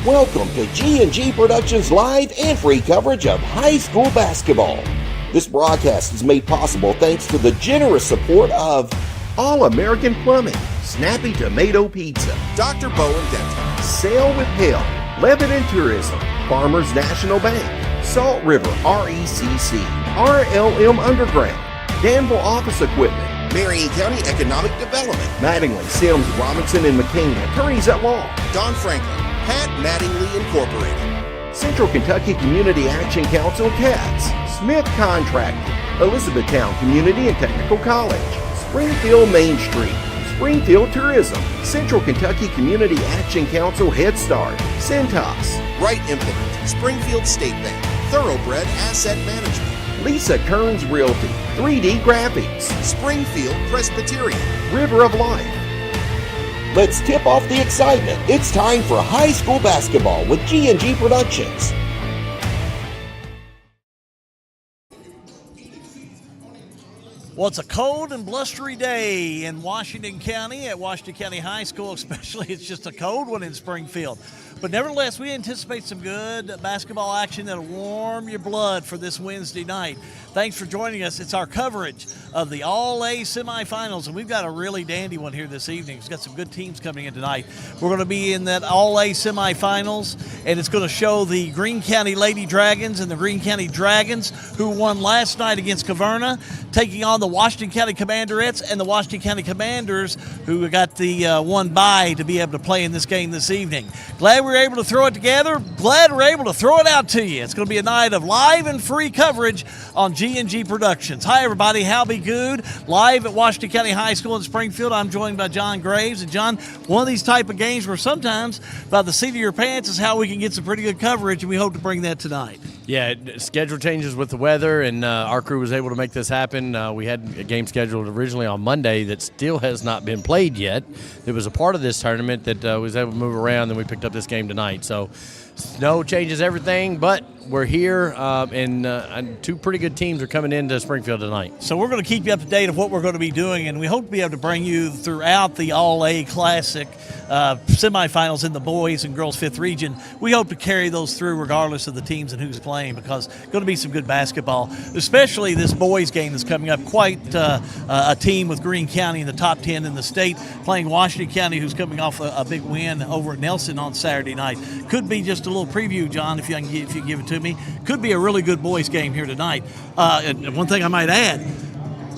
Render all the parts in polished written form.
Welcome to G&G Productions live and free coverage of high school basketball. This broadcast is made possible thanks to the generous support of All-American Plumbing, Snappy Tomato Pizza, Dr. Bowen Dental, Sail with Hell, Lebanon Tourism, Farmers National Bank, Salt River RECC, RLM Underground, Danville Office Equipment, Marion County Economic Development, Mattingly, Sims, Robinson, and McCain, Attorneys at Law, Don Franklin, Pat Mattingly Incorporated, Central Kentucky Community Action Council, CATS, Smith Contracting, Elizabethtown Community and Technical College, Springfield Main Street, Springfield Tourism, Central Kentucky Community Action Council, Head Start, Centos, Wright Implement, Springfield State Bank, Thoroughbred Asset Management, Lisa Kearns Realty, 3D Graphics, Springfield Presbyterian, River of Life. Let's tip off the excitement. It's time for high school basketball with G&G Productions. Well, it's a cold and blustery day in Washington County, at Washington County High School especially. It's just a cold one in Springfield. But nevertheless, we anticipate some good basketball action that'll warm your blood for this Wednesday night. Thanks for joining us. It's our coverage of the All-A semifinals, and we've got a really dandy one here this evening. We've got some good teams coming in tonight. We're going to be in that All-A semifinals, and it's going to show the Greene County Lady Dragons and the Greene County Dragons, who won last night against Caverna, taking on the Washington County Commanderettes and the Washington County Commanders, who got the one bye to be able to play in this game this evening. Glad we were able to throw it together. Glad we're able to throw it out to you. It's going to be a night of live and free coverage on G&G Productions. Hi, everybody. Hal be good. Live at Washington County High School in Springfield. I'm joined by John Graves. And, John, one of these type of games where sometimes by the seat of your pants is how we can get some pretty good coverage, and we hope to bring that tonight. Yeah, schedule changes with the weather, and our crew was able to make this happen. We had a game scheduled originally on Monday that still has not been played yet. It was a part of this tournament that was able to move around, and we picked up this game tonight. So snow changes everything, but we're here, and two pretty good teams are coming into Springfield tonight. So we're going to keep you up to date of what we're going to be doing, and we hope to be able to bring you throughout the All-A Classic semifinals in the boys and girls 5th region. We hope to carry those through regardless of the teams and who's playing, because it's going to be some good basketball, especially this boys game that's coming up. Quite a team with Greene County in the top 10 in the state, playing Washington County, who's coming off a big win over at Nelson on Saturday night. Could be just a little preview, John, if you give it to me. Could be a really good boys game here tonight. And one thing I might add,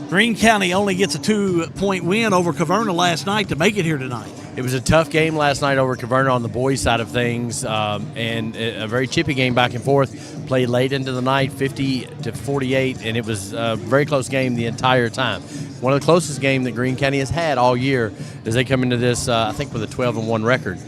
Greene County only gets a 2-point win over Caverna last night to make it here tonight. It was a tough game last night over Caverna on the boys' side of things, and a very chippy game back and forth. Played late into the night, 50-48, and it was a very close game the entire time. One of the closest games that Greene County has had all year as they come into this, I think, with a 12-1 record,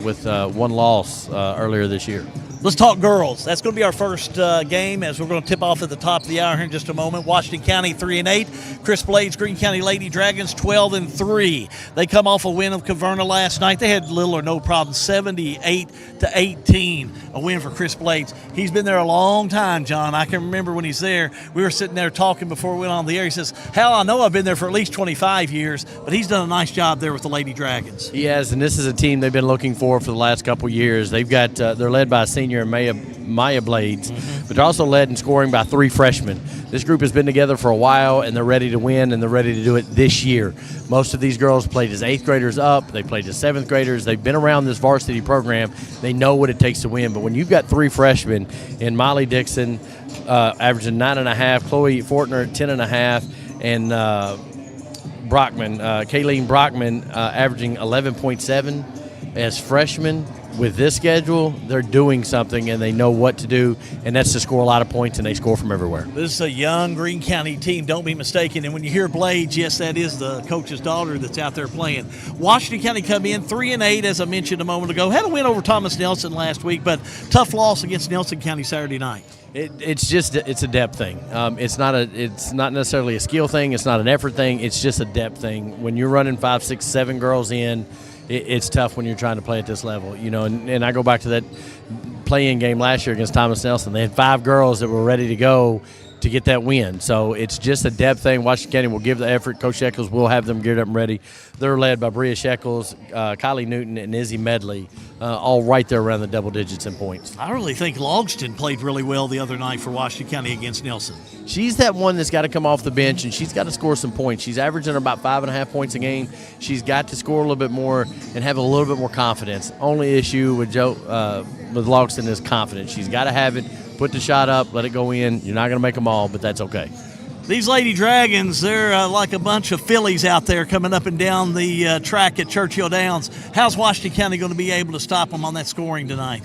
with one loss earlier this year. Let's talk girls. That's going to be our first game, as we're going to tip off at the top of the hour here in just a moment. Washington County 3-8. Chris Blades, Greene County Lady Dragons 12-3. They come off a win of Caverna last night. They had little or no problem, 78-18. A win for Chris Blades. He's been there a long time, John. I can remember when he's there. We were sitting there talking before we went on the air. He says, "Hal, I know I've been there for at least 25 years, but he's done a nice job there with the Lady Dragons." He has, and this is a team they've been looking for the last couple years. They've got they're led by a senior, Maya Blades, but they're also led in scoring by 3 freshmen. This group has been together for a while, and they're ready to win, and they're ready to do it this year. Most of these girls played as 8th graders up. They played as 7th graders. They've been around this varsity program. They know what it takes to win. But when you've got 3 freshmen in Molly Dixon averaging 9.5, Chloe Fortner at 10.5, and Kayleen Brockman averaging 11.7 as freshmen. With this schedule, they're doing something, and they know what to do, and that's to score a lot of points, and they score from everywhere. This is a young Greene County team, don't be mistaken. And when you hear Blades, yes, that is the coach's daughter that's out there playing. Washington County come in 3-8, as I mentioned a moment ago. Had a win over Thomas Nelson last week, but tough loss against Nelson County Saturday night. It's a depth thing. It's not necessarily a skill thing. It's not an effort thing. It's just a depth thing. When you're running 5, 6, 7 girls in, it's tough when you're trying to play at this level, and I go back to that play-in game last year against Thomas Nelson. They had 5 girls that were ready to go, to get that win. So it's just a depth thing. Washington County will give the effort. Coach Shekels will have them geared up and ready. They're led by Bria Shekels, Kylie Newton, and Izzy Medley, all right there around the double digits in points. I really think Logston played really well the other night for Washington County against Nelson. She's that one that's got to come off the bench, and she's got to score some points. She's averaging about 5.5 points a game. She's got to score a little bit more and have a little bit more confidence. Only issue with with Logston is confidence. She's got to have it. Put the shot up, let it go in. You're not going to make them all, but that's okay. These Lady Dragons, they're like a bunch of fillies out there coming up and down the track at Churchill Downs. How's Washington County going to be able to stop them on that scoring tonight?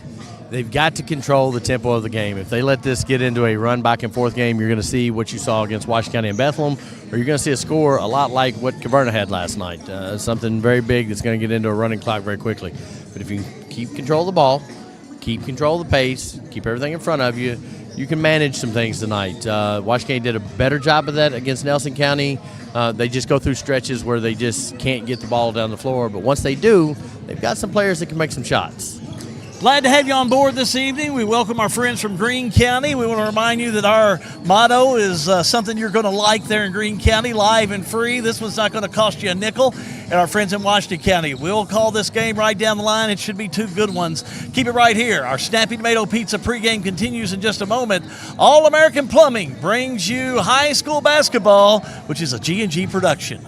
They've got to control the tempo of the game. If they let this get into a run back and forth game, you're going to see what you saw against Washington County and Bethlehem, or you're going to see a score a lot like what Caverna had last night, something very big that's going to get into a running clock very quickly. But if you keep control of the ball, keep control of the pace, keep everything in front of you, you can manage some things tonight. Washington County did a better job of that against Nelson County. They just go through stretches where they just can't get the ball down the floor. But once they do, they've got some players that can make some shots. Glad to have you on board this evening. We welcome our friends from Greene County. We want to remind you that our motto is something you're going to like there in Greene County, live and free. This one's not going to cost you a nickel. And our friends in Washington County, we'll call this game right down the line. It should be two good ones. Keep it right here. Our Snappy Tomato Pizza Pre-Game continues in just a moment. All-American Plumbing brings you high school basketball, which is a G&G production.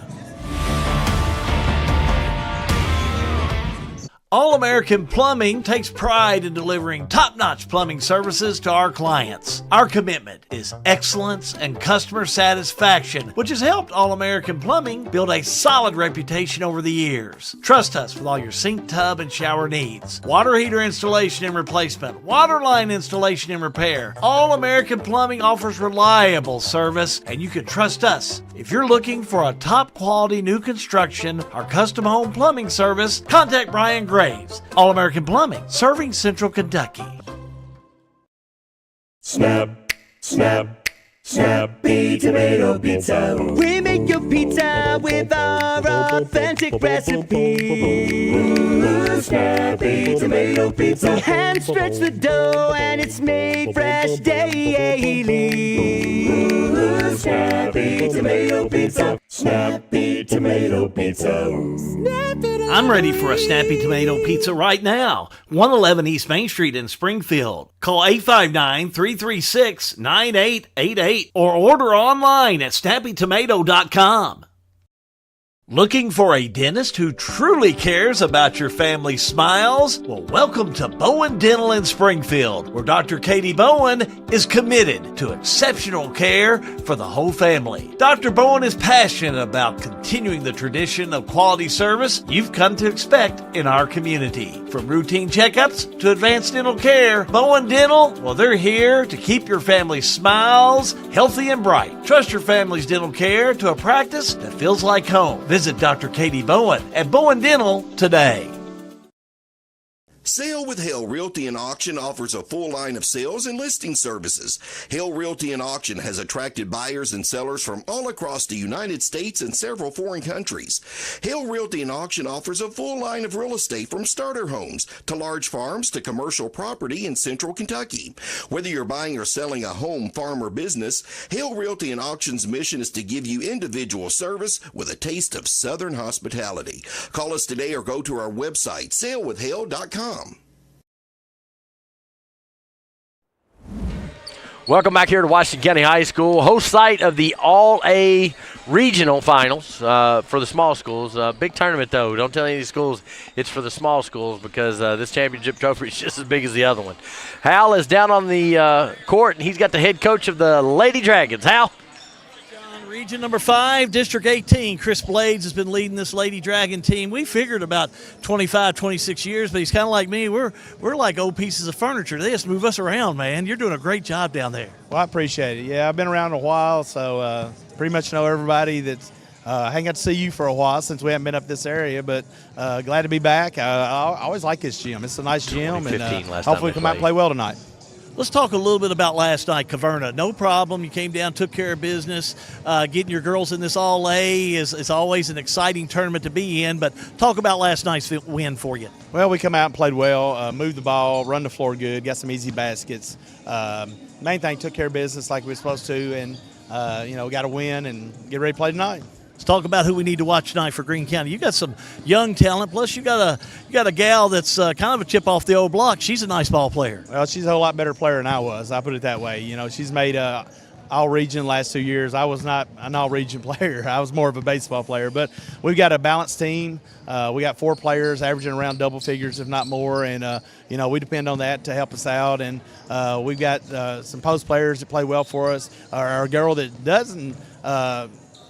All-American Plumbing takes pride in delivering top-notch plumbing services to our clients. Our commitment is excellence and customer satisfaction, which has helped All-American Plumbing build a solid reputation over the years. Trust us with all your sink, tub, and shower needs. Water heater installation and replacement, water line installation and repair. All-American Plumbing offers reliable service, and you can trust us. If you're looking for a top-quality new construction or custom home plumbing service, contact Brian Graves. All-American Plumbing, serving Central Kentucky. Snap, snap, Snappy Tomato Pizza. We make your pizza with our authentic recipe. Ooh, Snappy Tomato Pizza. Hand stretch the dough and it's made fresh daily. Ooh, Snappy Tomato Pizza. Snappy Tomato Pizza. I'm ready for a Snappy Tomato Pizza right now. 111 East Main Street in Springfield. Call 859-336-9888 or order online at snappytomato.com. Looking for a dentist who truly cares about your family's smiles? Well, welcome to Bowen Dental in Springfield, where Dr. Katie Bowen is committed to exceptional care for the whole family. Dr. Bowen is passionate about continuing the tradition of quality service you've come to expect in our community. From routine checkups to advanced dental care, Bowen Dental, well, they're here to keep your family's smiles healthy and bright. Trust your family's dental care to a practice that feels like home. Visit Dr. Katie Bowen at Bowen Dental today. Sale with Hale Realty and Auction offers a full line of sales and listing services. Hale Realty and Auction has attracted buyers and sellers from all across the United States and several foreign countries. Hale Realty and Auction offers a full line of real estate from starter homes to large farms to commercial property in central Kentucky. Whether you're buying or selling a home, farm, or business, Hale Realty and Auction's mission is to give you individual service with a taste of Southern hospitality. Call us today or go to our website, salewithhale.com. Welcome back here to Washington County High School, host site of the All-A Regional Finals for the small schools. Big tournament, though. Don't tell any of these schools it's for the small schools because this championship trophy is just as big as the other one. Hal is down on the court, and he's got the head coach of the Lady Dragons. Hal? Region number 5, District 18. Chris Blades has been leading this Lady Dragon team. We figured about 25, 26 years, but he's kind of like me. We're like old pieces of furniture. They just move us around, man. You're doing a great job down there. Well, I appreciate it. Yeah, I've been around a while, so pretty much know everybody that's I haven't got to see you for a while since we haven't been up this area, but glad to be back. I always like this gym. It's a nice gym, and hopefully we come out and play well tonight. Let's talk a little bit about last night, Caverna. No problem. You came down, took care of business. Getting your girls in this All-A is always an exciting tournament to be in, but talk about last night's win for you. Well, we come out and played well, moved the ball, run the floor good, got some easy baskets. main thing, took care of business like we were supposed to, and got to win and get ready to play tonight. Let's talk about who we need to watch tonight for Greene County. You got some young talent, plus you got a gal that's kind of a chip off the old block. She's a nice ball player. Well, she's a whole lot better player than I was. I put it that way. She's made all-region the last 2 years. I was not an all-region player. I was more of a baseball player. But we've got a balanced team. We got 4 players averaging around double figures, if not more. And, we depend on that to help us out. And we've got some post players that play well for us. Our girl that doesn't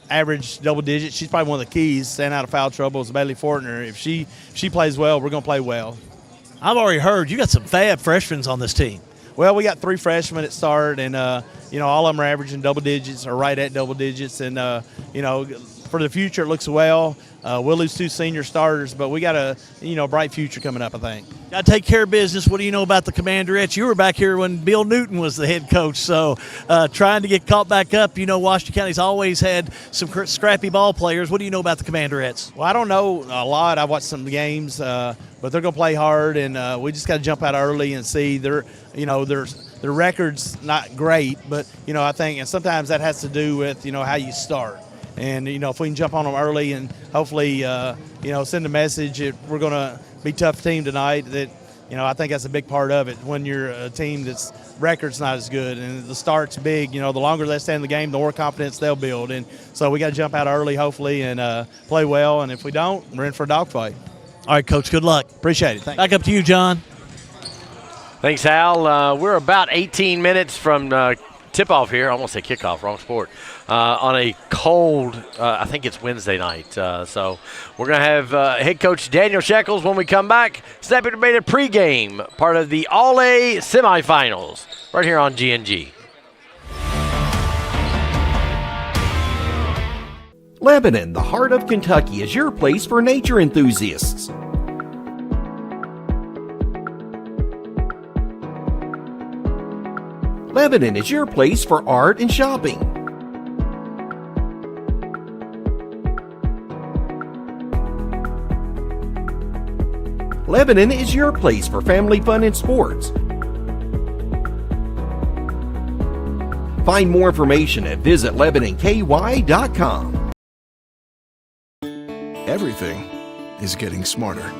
average double digits, she's probably one of the keys, staying out of foul trouble, is Bailey Fortner. If she plays well, we're going to play well. I've already heard you got some fab freshmen on this team. Well, we got 3 freshmen at start, and all of them are averaging double digits or right at double digits. And for the future, it looks well. We'll lose 2 senior starters, but we got a bright future coming up, I think. Got to take care of business. What do you know about the Commanderettes? You were back here when Bill Newton was the head coach, so trying to get caught back up. Washington County's always had some scrappy ball players. What do you know about the Commanderettes? Well, I don't know a lot. I've watched some games, but they're going to play hard, and we just got to jump out early and see. Their record's not great, but I think, and sometimes that has to do with how you start. And if we can jump on them early and hopefully send a message that we're going to be a tough team tonight, that I think that's a big part of it. When you're a team that's record's not as good and the start's big, the longer they stay in the game, the more confidence they'll build. And so we got to jump out early, hopefully, and play well. And if we don't, we're in for a dogfight. All right, Coach. Good luck. Appreciate it. Thanks. Back up to you, John. Thanks, Hal. We're about 18 minutes from tip-off here. I almost say kickoff, wrong sport. On a cold, I think it's Wednesday night. So we're going to have head coach Daniel Shekels when we come back. Snappy Tomato Pre-Game, part of the All-A semifinals, right here on GNG. Lebanon, the heart of Kentucky, is your place for nature enthusiasts. Lebanon is your place for art and shopping. Lebanon is your place for family fun and sports. Find more information at visitlebanonky.com. Everything is getting smarter.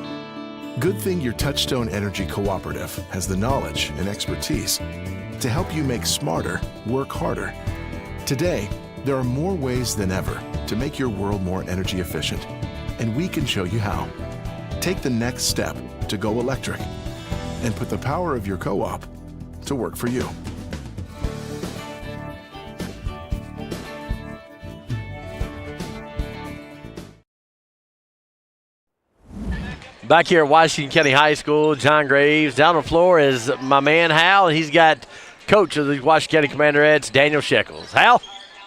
Good thing your Touchstone Energy Cooperative has the knowledge and expertise to help you make smarter, work harder. Today, there are more ways than ever to make your world more energy efficient, and we can show you how. Take the next step to go electric and put the power of your co-op to work for you. Back here at Washington County High School, John Graves. Down the floor is my man Hal, and he's got coach of the Washington County Commanderettes, Daniel Shekels. Hal?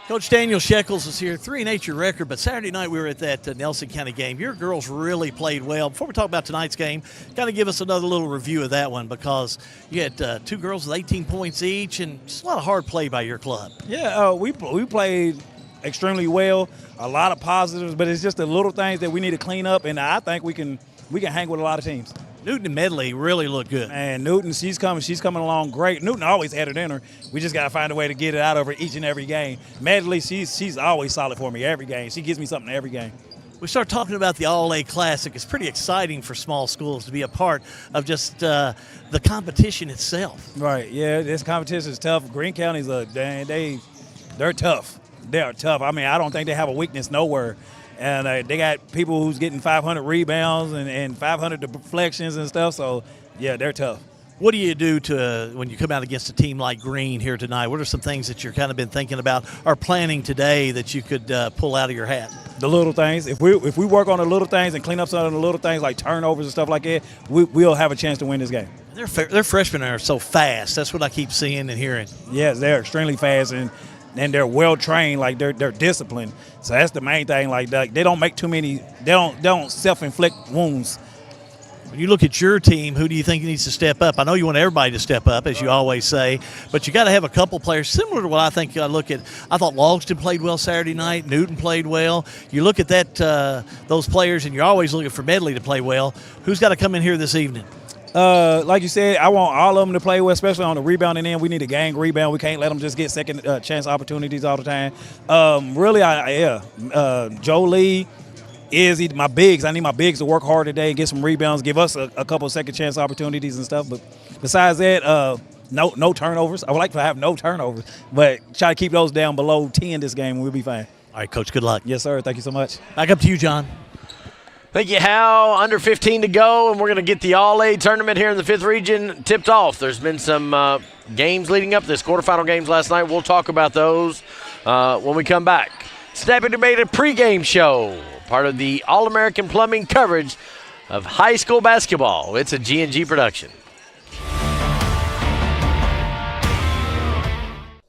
Coach Daniel Shekels is here, 3-8 your record, but Saturday night we were at that Nelson County game. Your girls really played well. Before we talk about tonight's game, kind of give us another little review of that one, because you had 2 girls with 18 points each, and just a lot of hard play by your club. Yeah, we played extremely well, a lot of positives, but it's just the little things that we need to clean up, and I think we can hang with a lot of teams. Newton and Medley really look good. And Newton, she's coming along great. Newton always had it in her. We just got to find a way to get it out of her each and every game. Medley, she's always solid for me every game. She gives me something every game. We start talking about the All-A Classic. It's pretty exciting for small schools to be a part of just the competition itself. Right, yeah, this competition is tough. Greene County's they're tough. They are tough. I mean, I don't think they have a weakness nowhere. And they got people who's getting 500 rebounds and 500 deflections and stuff. So, yeah, they're tough. What do you do when you come out against a team like Greene here tonight? What are some things that you're kind of been thinking about or planning today that you could pull out of your hat? The little things. If we work on the little things and clean up some of the little things like turnovers and stuff like that, we'll have a chance to win this game. Their freshmen are so fast. That's what I keep seeing and hearing. Yes, they're extremely fast and they're well trained. Like they're disciplined. So that's the main thing. Like they don't make too many. They don't self-inflict wounds. When you look at your team, who do you think needs to step up? I know you want everybody to step up, as you always say, but you got to have a couple players similar to what I think I look at. I thought Logston played well Saturday night. Newton played well. You look at those players, and you're always looking for Medley to play well. Who's got to come in here this evening? Like you said, I want all of them to play well, especially on the rebounding end. We need a gang rebound. We can't let them just get second chance opportunities all the time. Joe Lee, Izzy, my bigs. I need my bigs to work hard today, get some rebounds, give us a couple of second chance opportunities and stuff. But besides that, no turnovers. I would like to have no turnovers, but try to keep those down below 10 this game, and we'll be fine. All right, Coach, good luck. Yes, sir. Thank you so much. Back up to you, John. Thank you, Hal. Under 15 to go, and we're going to get the All-A tournament here in the 5th region tipped off. There's been some games leading up to this, quarterfinal games last night. We'll talk about those when we come back. Snappy Tomato Pre-Game Show, part of the All-American Plumbing coverage of high school basketball. It's a G&G production.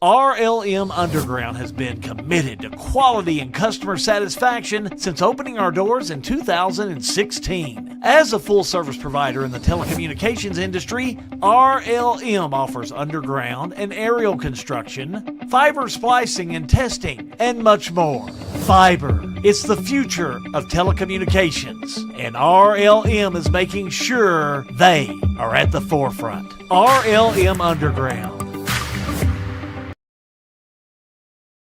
RLM Underground has been committed to quality and customer satisfaction since opening our doors in 2016. As a full-service provider in the telecommunications industry, RLM offers underground and aerial construction, fiber splicing and testing, and much more. Fiber, it's the future of telecommunications, and RLM is making sure they are at the forefront. RLM Underground.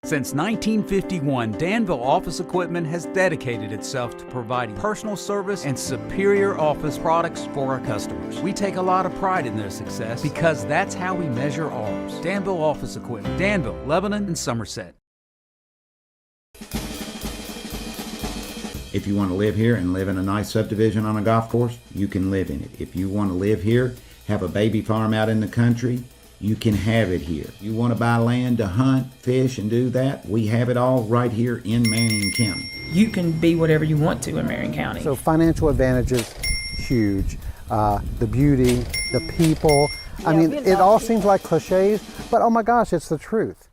Since 1951, Danville Office Equipment has dedicated itself to providing personal service and superior office products for our customers. We take a lot of pride in their success because that's how we measure ours. Danville Office Equipment, Danville, Lebanon, and Somerset. If you want to live here and live in a nice subdivision on a golf course, you can live in it. If you want to live here, have a baby farm out in the country, you can have it here. You want to buy land to hunt, fish, and do that? We have it all right here in Marion County. You can be whatever you want to in Marion County. So financial advantages, huge. The beauty, the people. I mean, it all seems like cliches, but oh my gosh, it's the truth.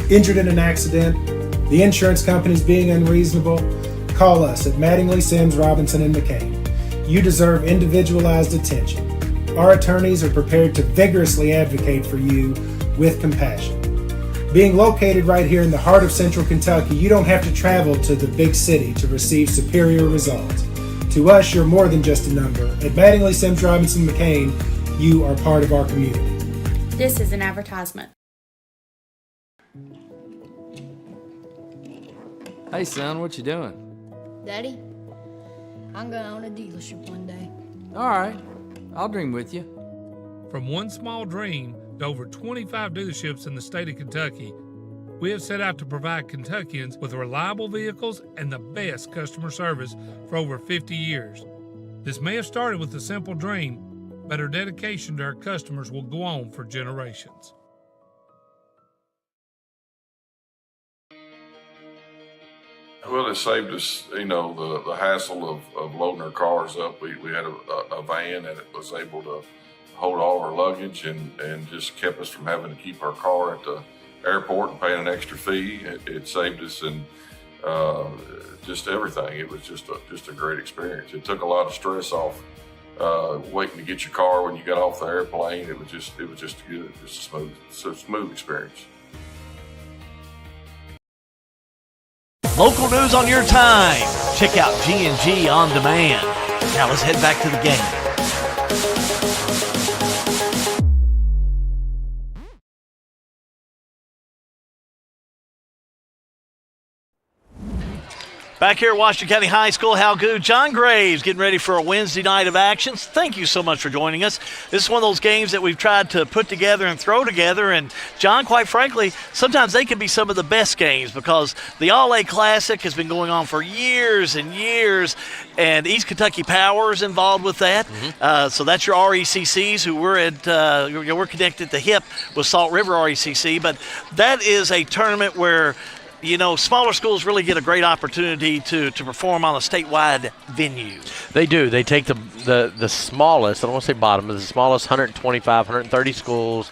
Injured in an accident, the insurance company's being unreasonable, call us at Mattingly, Sims, Robinson, and McCain. You deserve individualized attention. Our attorneys are prepared to vigorously advocate for you with compassion. Being located right here in the heart of Central Kentucky, you don't have to travel to the big city to receive superior results. To us, you're more than just a number. At Mattingly, Sims, Robinson, McCain, you are part of our community. This is an advertisement. Hey son, what you doing? Daddy, I'm going to own a dealership one day. All right, I'll dream with you. From one small dream to over 25 dealerships in the state of Kentucky, we have set out to provide Kentuckians with reliable vehicles and the best customer service for over 50 years. This may have started with a simple dream, but our dedication to our customers will go on for generations. Well, it saved us, the hassle of loading our cars up. We had a van and it was able to hold all of our luggage and just kept us from having to keep our car at the airport and paying an extra fee. It saved us and just everything. It was just a great experience. It took a lot of stress off waiting to get your car when you got off the airplane. It was just good, just a smooth experience. Local news on your time. Check out G&G On Demand. Now let's head back to the game. Back here at Washington County High School, how good. John Graves getting ready for a Wednesday night of action. Thank you so much for joining us. This is one of those games that we've tried to put together and throw together. And, John, quite frankly, sometimes they can be some of the best games because the All-A Classic has been going on for years and years, and East Kentucky Power is involved with that. Mm-hmm. So that's your RECCs, who we're connected at the hip with Salt River RECC. But that is a tournament where smaller schools really get a great opportunity to perform on a statewide venue. They do. They take the smallest, I don't want to say bottom, but the smallest 125, 130 schools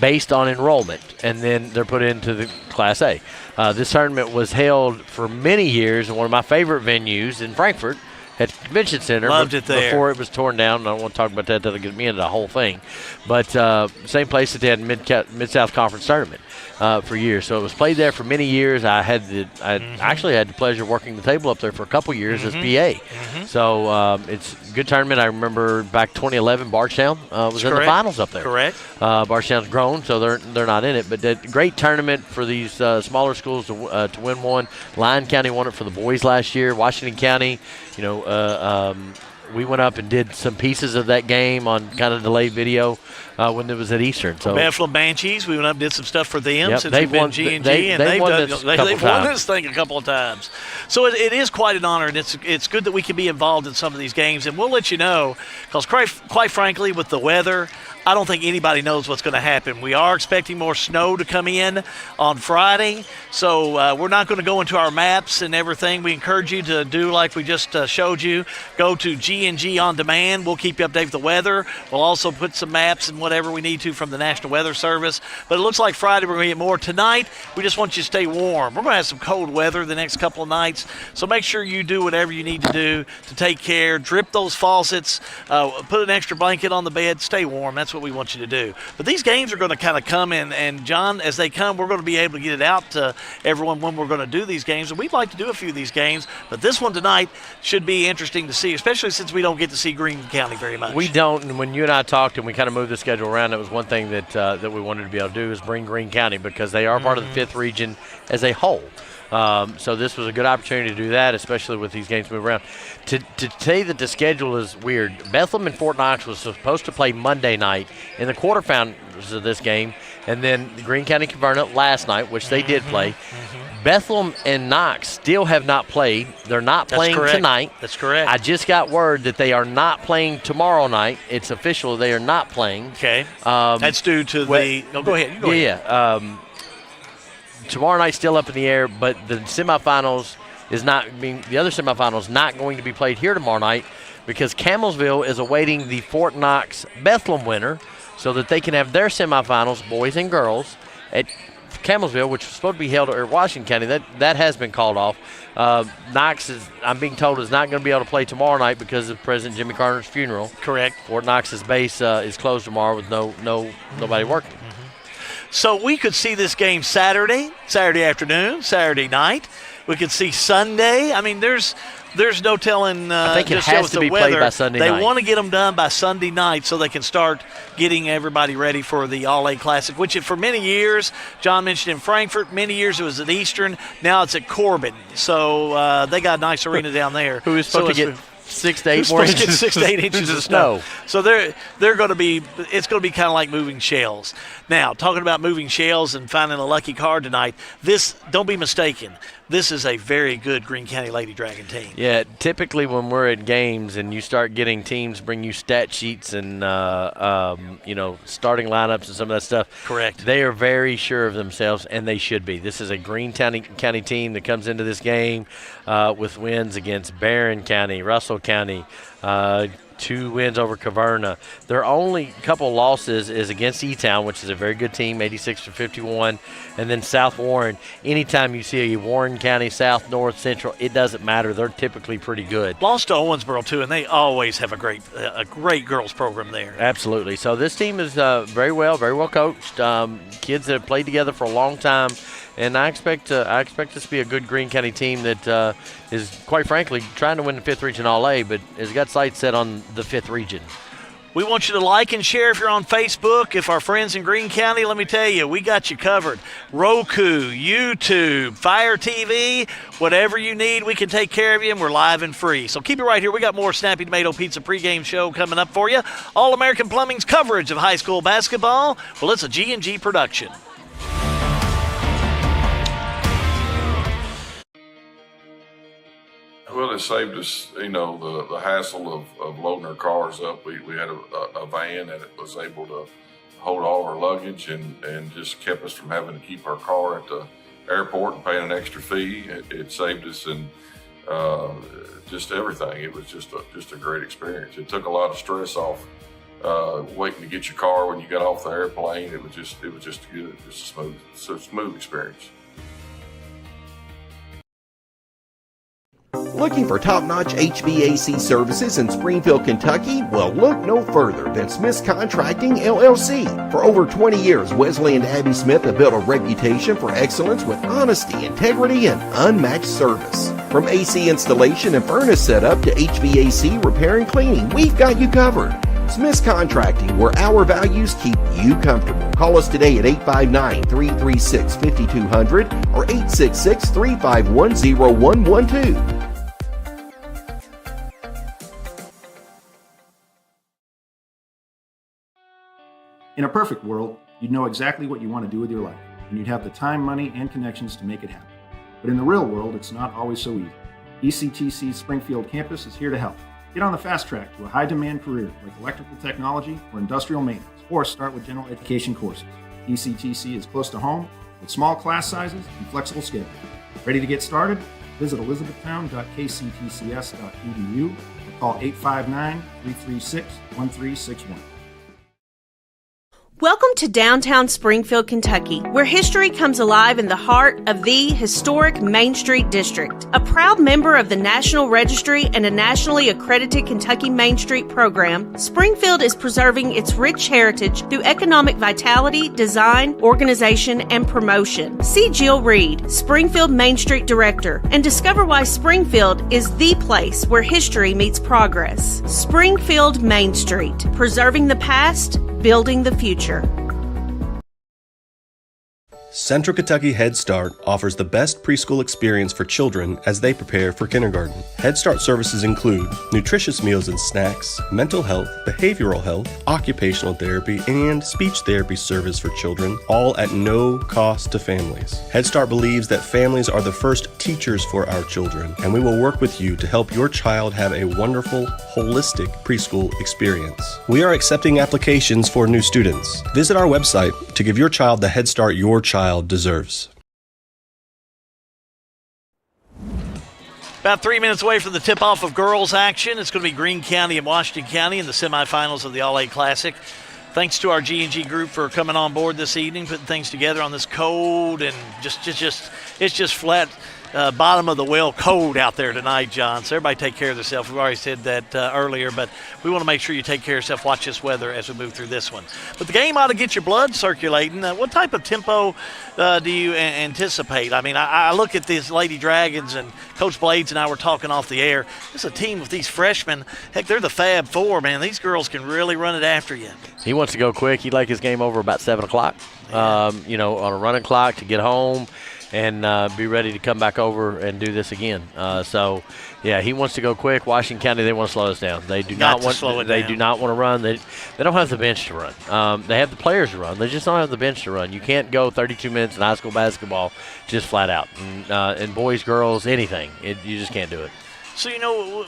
based on enrollment, and then they're put into the Class A. This tournament was held for many years in one of my favorite venues in Frankfort, at the convention center. Loved it there. Before it was torn down. I don't want to talk about that. That'll get me into the whole thing. But same place that they had Mid-South Conference tournament for years. So it was played there for many years. I actually had the pleasure of working the table up there for a couple years as PA. So it's a good tournament. I remember back 2011, Bardstown was in the finals up there. Correct. Bardstown's grown, so they're not in it. But a great tournament for these smaller schools to win one. Lyon County won it for the boys last year. Washington County, we went up and did some pieces of that game on kind of delayed video when it was at Eastern. So Bethlehem Banshees, we went up and did some stuff for them since they've we've been won, G&G, and they've won this thing a couple of times. So it is quite an honor, and it's good that we can be involved in some of these games. And we'll let you know, because quite frankly, with the weather, I don't think anybody knows what's going to happen. We are expecting more snow to come in on Friday, so we're not going to go into our maps and everything. We encourage you to do like we just showed you. Go to G&G On Demand. We'll keep you updated with the weather. We'll also put some maps and whatever we need to from the National Weather Service. But it looks like Friday we're going to get more. Tonight, we just want you to stay warm. We're going to have some cold weather the next couple of nights, so make sure you do whatever you need to do to take care. Drip those faucets. Put an extra blanket on the bed. Stay warm. That's what we want you to do. But these games are going to kind of come in, and John, as they come, we're going to be able to get it out to everyone when we're going to do these games. And we'd like to do a few of these games, but this one tonight should be interesting to see, especially since we don't get to see Greene County very much. We don't, and when you and I talked and we kind of moved the schedule around, that was one thing that we wanted to be able to do is bring Greene County, because they are part of the 5th region as a whole. So this was a good opportunity to do that, especially with these games moving around. To tell you that the schedule is weird, Bethlehem and Fort Knox was supposed to play Monday night in the quarterfinals of this game, and then Greene County Caverna last night, which they did play. Bethlehem and Knox still have not played. They're not playing tonight. That's correct. I just got word that they are not playing tomorrow night. It's official. They are not playing. Okay. That's due to the – no, go ahead. You go ahead. Tomorrow night's still up in the air, but the semifinals is not being – the other semifinals not going to be played here tomorrow night because Camelsville is awaiting the Fort Knox Bethlehem winner so that they can have their semifinals, boys and girls, at Camelsville, which was supposed to be held at Washington County. That has been called off. Knox is, I'm being told, is not going to be able to play tomorrow night because of President Jimmy Carter's funeral. Correct. Fort Knox's base is closed tomorrow with nobody working. So we could see this game Saturday afternoon, Saturday night. We could see Sunday. I mean, there's no telling. I think it has to be played by Sunday night. They want to get them done by Sunday night so they can start getting everybody ready for the All-A Classic, which for many years, John mentioned in Frankfort, many years it was at Eastern. Now it's at Corbin. So they got a nice arena down there. Who is supposed to get 6 to 8 more inches? 6 to 8 inches of snow. So they're going to be. It's going to be kind of like moving shells. Now, talking about moving shells and finding a lucky card tonight. Don't be mistaken. This is a very good Greene County Lady Dragon team. Yeah, typically when we're at games and you start getting teams bring you stat sheets and starting lineups and some of that stuff. Correct. They are very sure of themselves, and they should be. This is a Greene County team that comes into this game with wins against Barron County, Russell County, 2 wins over Caverna. Their only couple losses is against E-Town, which is a very good team, 86-51, and then South Warren. Anytime you see a Warren County, South, North, Central, it doesn't matter. They're typically pretty good. Lost to Owensboro, too, and they always have a great girls program there. Absolutely. So this team is very well coached. Kids that have played together for a long time. And I expect this to be a good Greene County team that is, quite frankly, trying to win the 5th region All-A, but has got sights set on the 5th region. We want you to like and share if you're on Facebook. If our friends in Greene County, let me tell you, we got you covered. Roku, YouTube, Fire TV, whatever you need, we can take care of you, and we're live and free. So keep it right here. We got more Snappy Tomato Pizza Pre-Game show coming up for you. All-American Plumbing's coverage of high school basketball. Well, it's a G&G production. Well, it saved us, the hassle of loading our cars up. We had a van that was able to hold all our luggage and just kept us from having to keep our car at the airport and paying an extra fee. It saved us in just everything. It was just a great experience. It took a lot of stress off waiting to get your car when you got off the airplane. It was just good, just a smooth experience. Looking for top-notch HVAC services in Springfield, Kentucky? Well, look no further than Smith's Contracting, LLC. For over 20 years, Wesley and Abby Smith have built a reputation for excellence with honesty, integrity, and unmatched service. From AC installation and furnace setup to HVAC repair and cleaning, we've got you covered. Smith's Contracting, where our values keep you comfortable. Call us today at 859-336-5200 or 866-351-0112. In a perfect world, you'd know exactly what you want to do with your life, and you'd have the time, money, and connections to make it happen. But in the real world, it's not always so easy. ECTC's Springfield campus is here to help. Get on the fast track to a high-demand career like electrical technology or industrial maintenance, or start with general education courses. ECTC is close to home with small class sizes and flexible schedules. Ready to get started? Visit elizabethtown.kctcs.edu or call 859-336-1361. Welcome to downtown Springfield, Kentucky, where history comes alive in the heart of the historic Main Street District. A proud member of the National Registry and a nationally accredited Kentucky Main Street program, Springfield is preserving its rich heritage through economic vitality, design, organization, and promotion. See Jill Reed, Springfield Main Street Director, and discover why Springfield is the place where history meets progress. Springfield Main Street, preserving the past, building the future. Central Kentucky Head Start offers the best preschool experience for children as they prepare for kindergarten. Head Start services include nutritious meals and snacks, mental health, behavioral health, occupational therapy, and speech therapy service for children, all at no cost to families. Head Start believes that families are the first teachers for our children, and we will work with you to help your child have a wonderful, holistic preschool experience. We are accepting applications for new students. Visit our website to give your child the Head Start your child deserves. About 3 minutes away from the tip-off of girls action. It's going to be Greene County and Washington County in the semifinals of the All-A Classic. Thanks to our G&G group for coming on board this evening, putting things together on this cold and it's just flat bottom of the well cold out there tonight, John. So everybody take care of themselves. We've already said that earlier, but we want to make sure you take care of yourself. Watch this weather as we move through this one. But the game ought to get your blood circulating. What type of tempo do you anticipate? I mean, I look at these Lady Dragons, and Coach Blades and I were talking off the air. It's a team with these freshmen. Heck, they're the Fab Four, man. These girls can really run it after you. He wants to go quick. He'd like his game over about 7 o'clock, on a running clock to get home and be ready to come back over and do this again. He wants to go quick. Washington County, they want to slow us down. They do not want to run. They don't have the bench to run. They have the players to run. They just don't have the bench to run. You can't go 32 minutes in high school basketball just flat out. And boys, girls, anything. You just can't do it. So,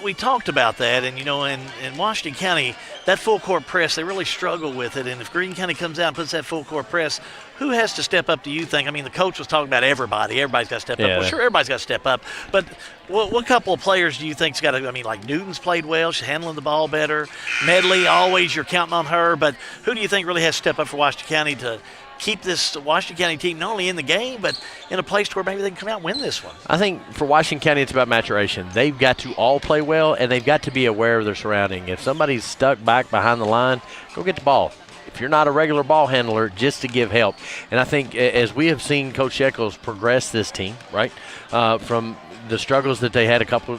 we talked about that, and, in Washington County, that full court press, they really struggle with it. And if Greene County comes out and puts that full court press, who has to step up, do you think? I mean, the coach was talking about everybody. Everybody's got to step up. Well, sure, everybody's got to step up. But what couple of players do you think's got to, like Newton's played well. She's handling the ball better. Medley, always you're counting on her. But who do you think really has to step up for Washington County to keep this Washington County team not only in the game, but in a place where maybe they can come out and win this one? I think for Washington County, it's about maturation. They've got to all play well, and they've got to be aware of their surrounding. If somebody's stuck back behind the line, go get the ball. If you're not a regular ball handler, just to give help. And I think as we have seen Coach Shekels progress this team, right, from the struggles that they had a couple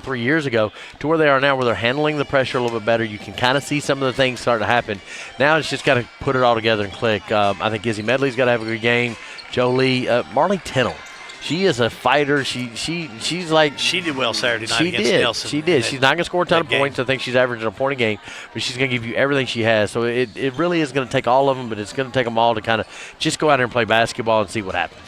3 years ago to where they are now, where they're handling the pressure a little bit better. You can kind of see some of the things start to happen. Now it's just got to put it all together and click. I think Izzy Medley's got to have a good game. Jolie, Marley Tennell. She is a fighter. She's like, she did well Saturday night against Nelson. She did. She's not going to score a ton of points. I think she's averaging a point a game, but she's going to give you everything she has. So it really is going to take all of them, but it's going to take them all to kind of just go out there and play basketball and see what happens.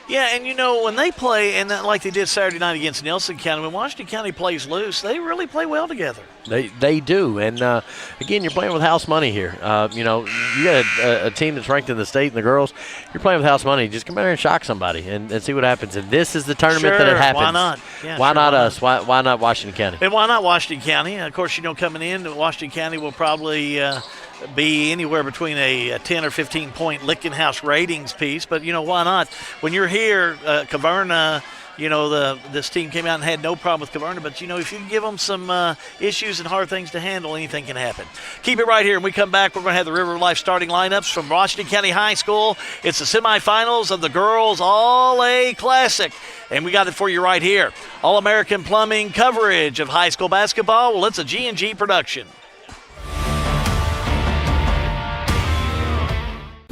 Yeah, and when they play, and like they did Saturday night against Nelson County, when Washington County plays loose, they really play well together. They do, and again, you're playing with house money here. You got a team that's ranked in the state, and the girls, you're playing with house money. Just come out here and shock somebody and see what happens. And this is the tournament that it happens. Why not? Yeah, why not us? Why not Washington County? And why not Washington County? And of course, coming in, Washington County will probably be anywhere between a 10 or 15 point Lichtenhouse ratings piece, but why not? When you're here, Caverna, this team came out and had no problem with Caverna, but, if you give them some issues and hard things to handle, anything can happen. Keep it right here. When we come back, we're going to have the River of Life starting lineups from Washington County High School. It's the semifinals of the Girls All-A Classic, and we got it for you right here. All-American Plumbing coverage of high school basketball. Well, it's a G&G production.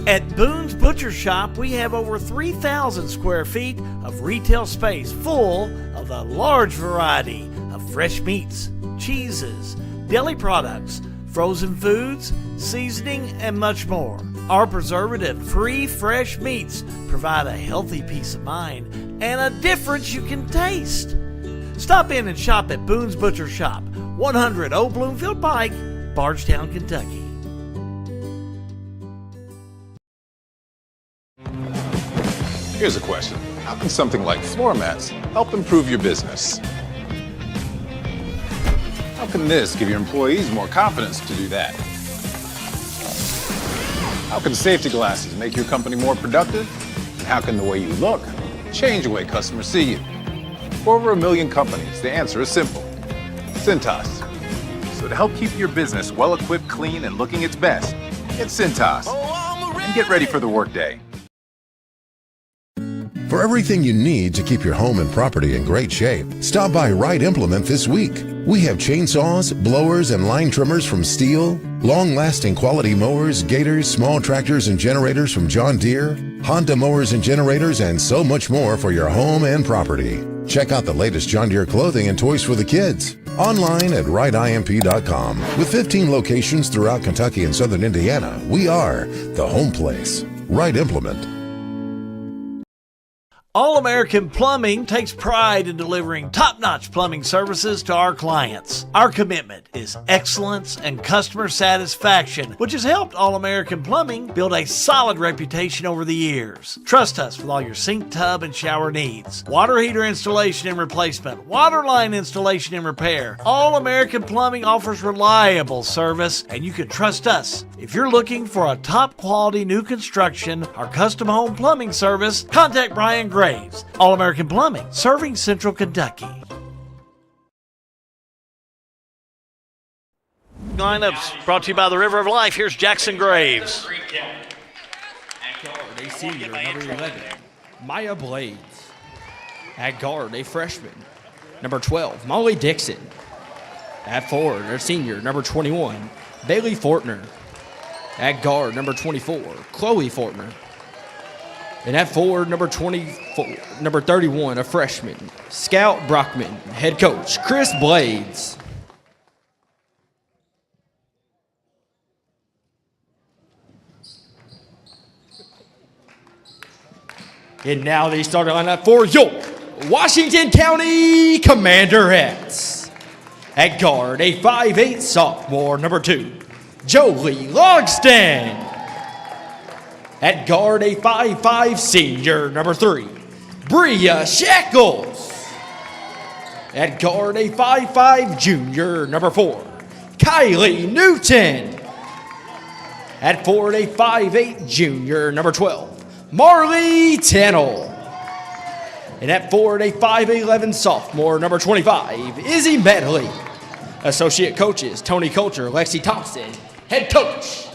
At Boone's Butcher Shop, we have over 3,000 square feet of retail space full of a large variety of fresh meats, cheeses, deli products, frozen foods, seasoning, and much more. Our preservative-free fresh meats provide a healthy peace of mind and a difference you can taste. Stop in and shop at Boone's Butcher Shop, 100 Old Bloomfield Pike, Bardstown, Kentucky. Here's a question. How can something like floor mats help improve your business? How can this give your employees more confidence to do that? How can safety glasses make your company more productive? And how can the way you look change the way customers see you? For over 1 million companies, the answer is simple. Cintas. So to help keep your business well-equipped, clean, and looking its best, get Cintas. And get ready for the workday. For everything you need to keep your home and property in great shape, stop by Wright Implement this week. We have chainsaws, blowers, and line trimmers from Steel, long-lasting quality mowers, gators, small tractors, and generators from John Deere, Honda mowers and generators, and so much more for your home and property. Check out the latest John Deere clothing and toys for the kids. Online at wrightimp.com. With 15 locations throughout Kentucky and southern Indiana, we are the home place. Wright Implement. All-American Plumbing takes pride in delivering top-notch plumbing services to our clients. Our commitment is excellence and customer satisfaction, which has helped All-American Plumbing build a solid reputation over the years. Trust us with all your sink, tub, and shower needs. Water heater installation and replacement, water line installation and repair. All-American Plumbing offers reliable service, and you can trust us. If you're looking for a top-quality new construction or custom home plumbing service, contact Brian Graves. All-American Plumbing, serving Central Kentucky. Lineups brought to you by the River of Life. Here's Jackson Graves. A senior, number 11, Maya Blades. At guard, a freshman, number 12, Molly Dixon. At forward, a senior, number 21, Bailey Fortner. At guard, number 24, Chloe Fortner. And at forward, number 31, a freshman, Scout Brockman. Head coach, Chris Blades. And now they start line up for your Washington County Commanderettes. At guard, a 5'8" sophomore, number 2, Jolie Logston. At guard, a 5'5" senior, number 3, Bria Shackles. At guard, a 5'5" junior, number 4, Kylie Newton. At forward, a 5'8" junior, number 12, Marley Tennell. And at forward, a 5'11" sophomore, number 25, Izzy Medley. Associate coaches, Tony Coulter, Lexi Thompson. Head coach,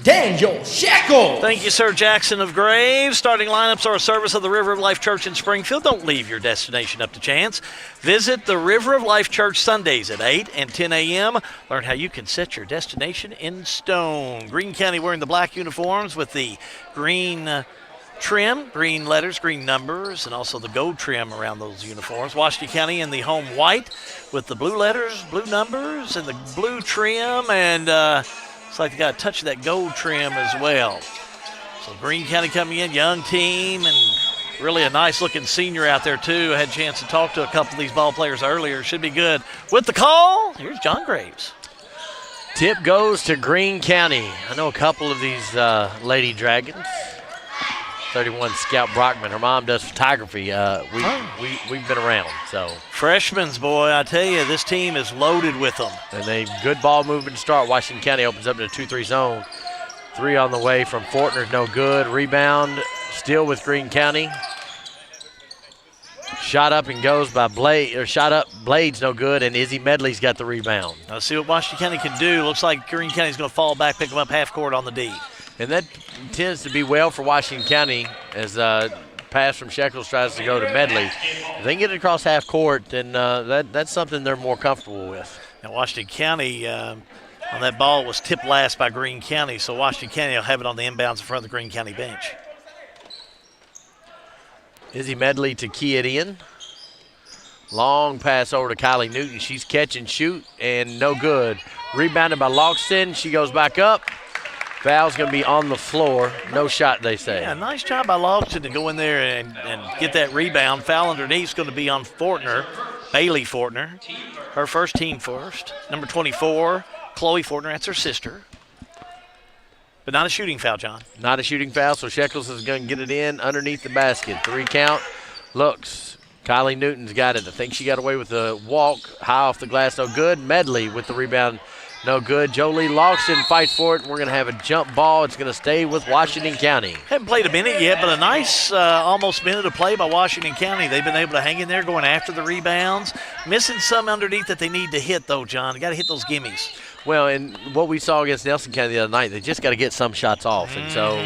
Daniel Shackle. Thank you, Sir Jackson of Graves. Starting lineups are a service of the River of Life Church in Springfield. Don't leave your destination up to chance. Visit the River of Life Church Sundays at 8 and 10 a.m. Learn how you can set your destination in stone. Greene County wearing the black uniforms with the green trim, green letters, green numbers, and also the gold trim around those uniforms. Washington County in the home white with the blue letters, blue numbers, and the blue trim, and it's like they got a touch of that gold trim as well. So Greene County coming in, young team, and really a nice-looking senior out there, too. I had a chance to talk to a couple of these ball players earlier. Should be good. With the call, here's John Graves. Tip goes to Greene County. I know a couple of these Lady Dragons. 31 Scout Brockman. Her mom does photography. We've been around. So freshmen's, boy, I tell you, this team is loaded with them. And a good ball movement start. Washington County opens up in a 2-3 zone. 3 on the way from Fortner's no good. Rebound still with Greene County. Shot up and goes by Blades, no good, and Izzy Medley's got the rebound. Let's see what Washington County can do. Looks like Greene County's going to fall back, pick them up half court on the D. And that tends to be well for Washington County as pass from Shekels tries to go to Medley. If they can get it across half court, then that's something they're more comfortable with. Now Washington County on that ball was tipped last by Greene County, so Washington County will have it on the inbounds in front of the Greene County bench. Izzy Medley to key it in. Long pass over to Kylie Newton. She's catch and shoot, and no good. Rebounded by Logston. She goes back up. Foul's going to be on the floor. No shot, they say. Yeah, nice job by Logston to go in there and get that rebound. Foul underneath is going to be on Fortner, Bailey Fortner. Her first team first. Number 24, Chloe Fortner. That's her sister. But not a shooting foul, John. Not a shooting foul, so Shekels is going to get it in underneath the basket. 3 count. Looks. Kylie Newton's got it. I think she got away with the walk. High off the glass, no good. Medley with the rebound, no good. Jolie Logston fights for it, and we're going to have a jump ball. It's going to stay with Washington County. Haven't played a minute yet, but a nice almost minute of play by Washington County. They've been able to hang in there going after the rebounds. Missing some underneath that they need to hit, though, John. Got to hit those gimmies. Well, and what we saw against Nelson County the other night, they just got to get some shots off. And so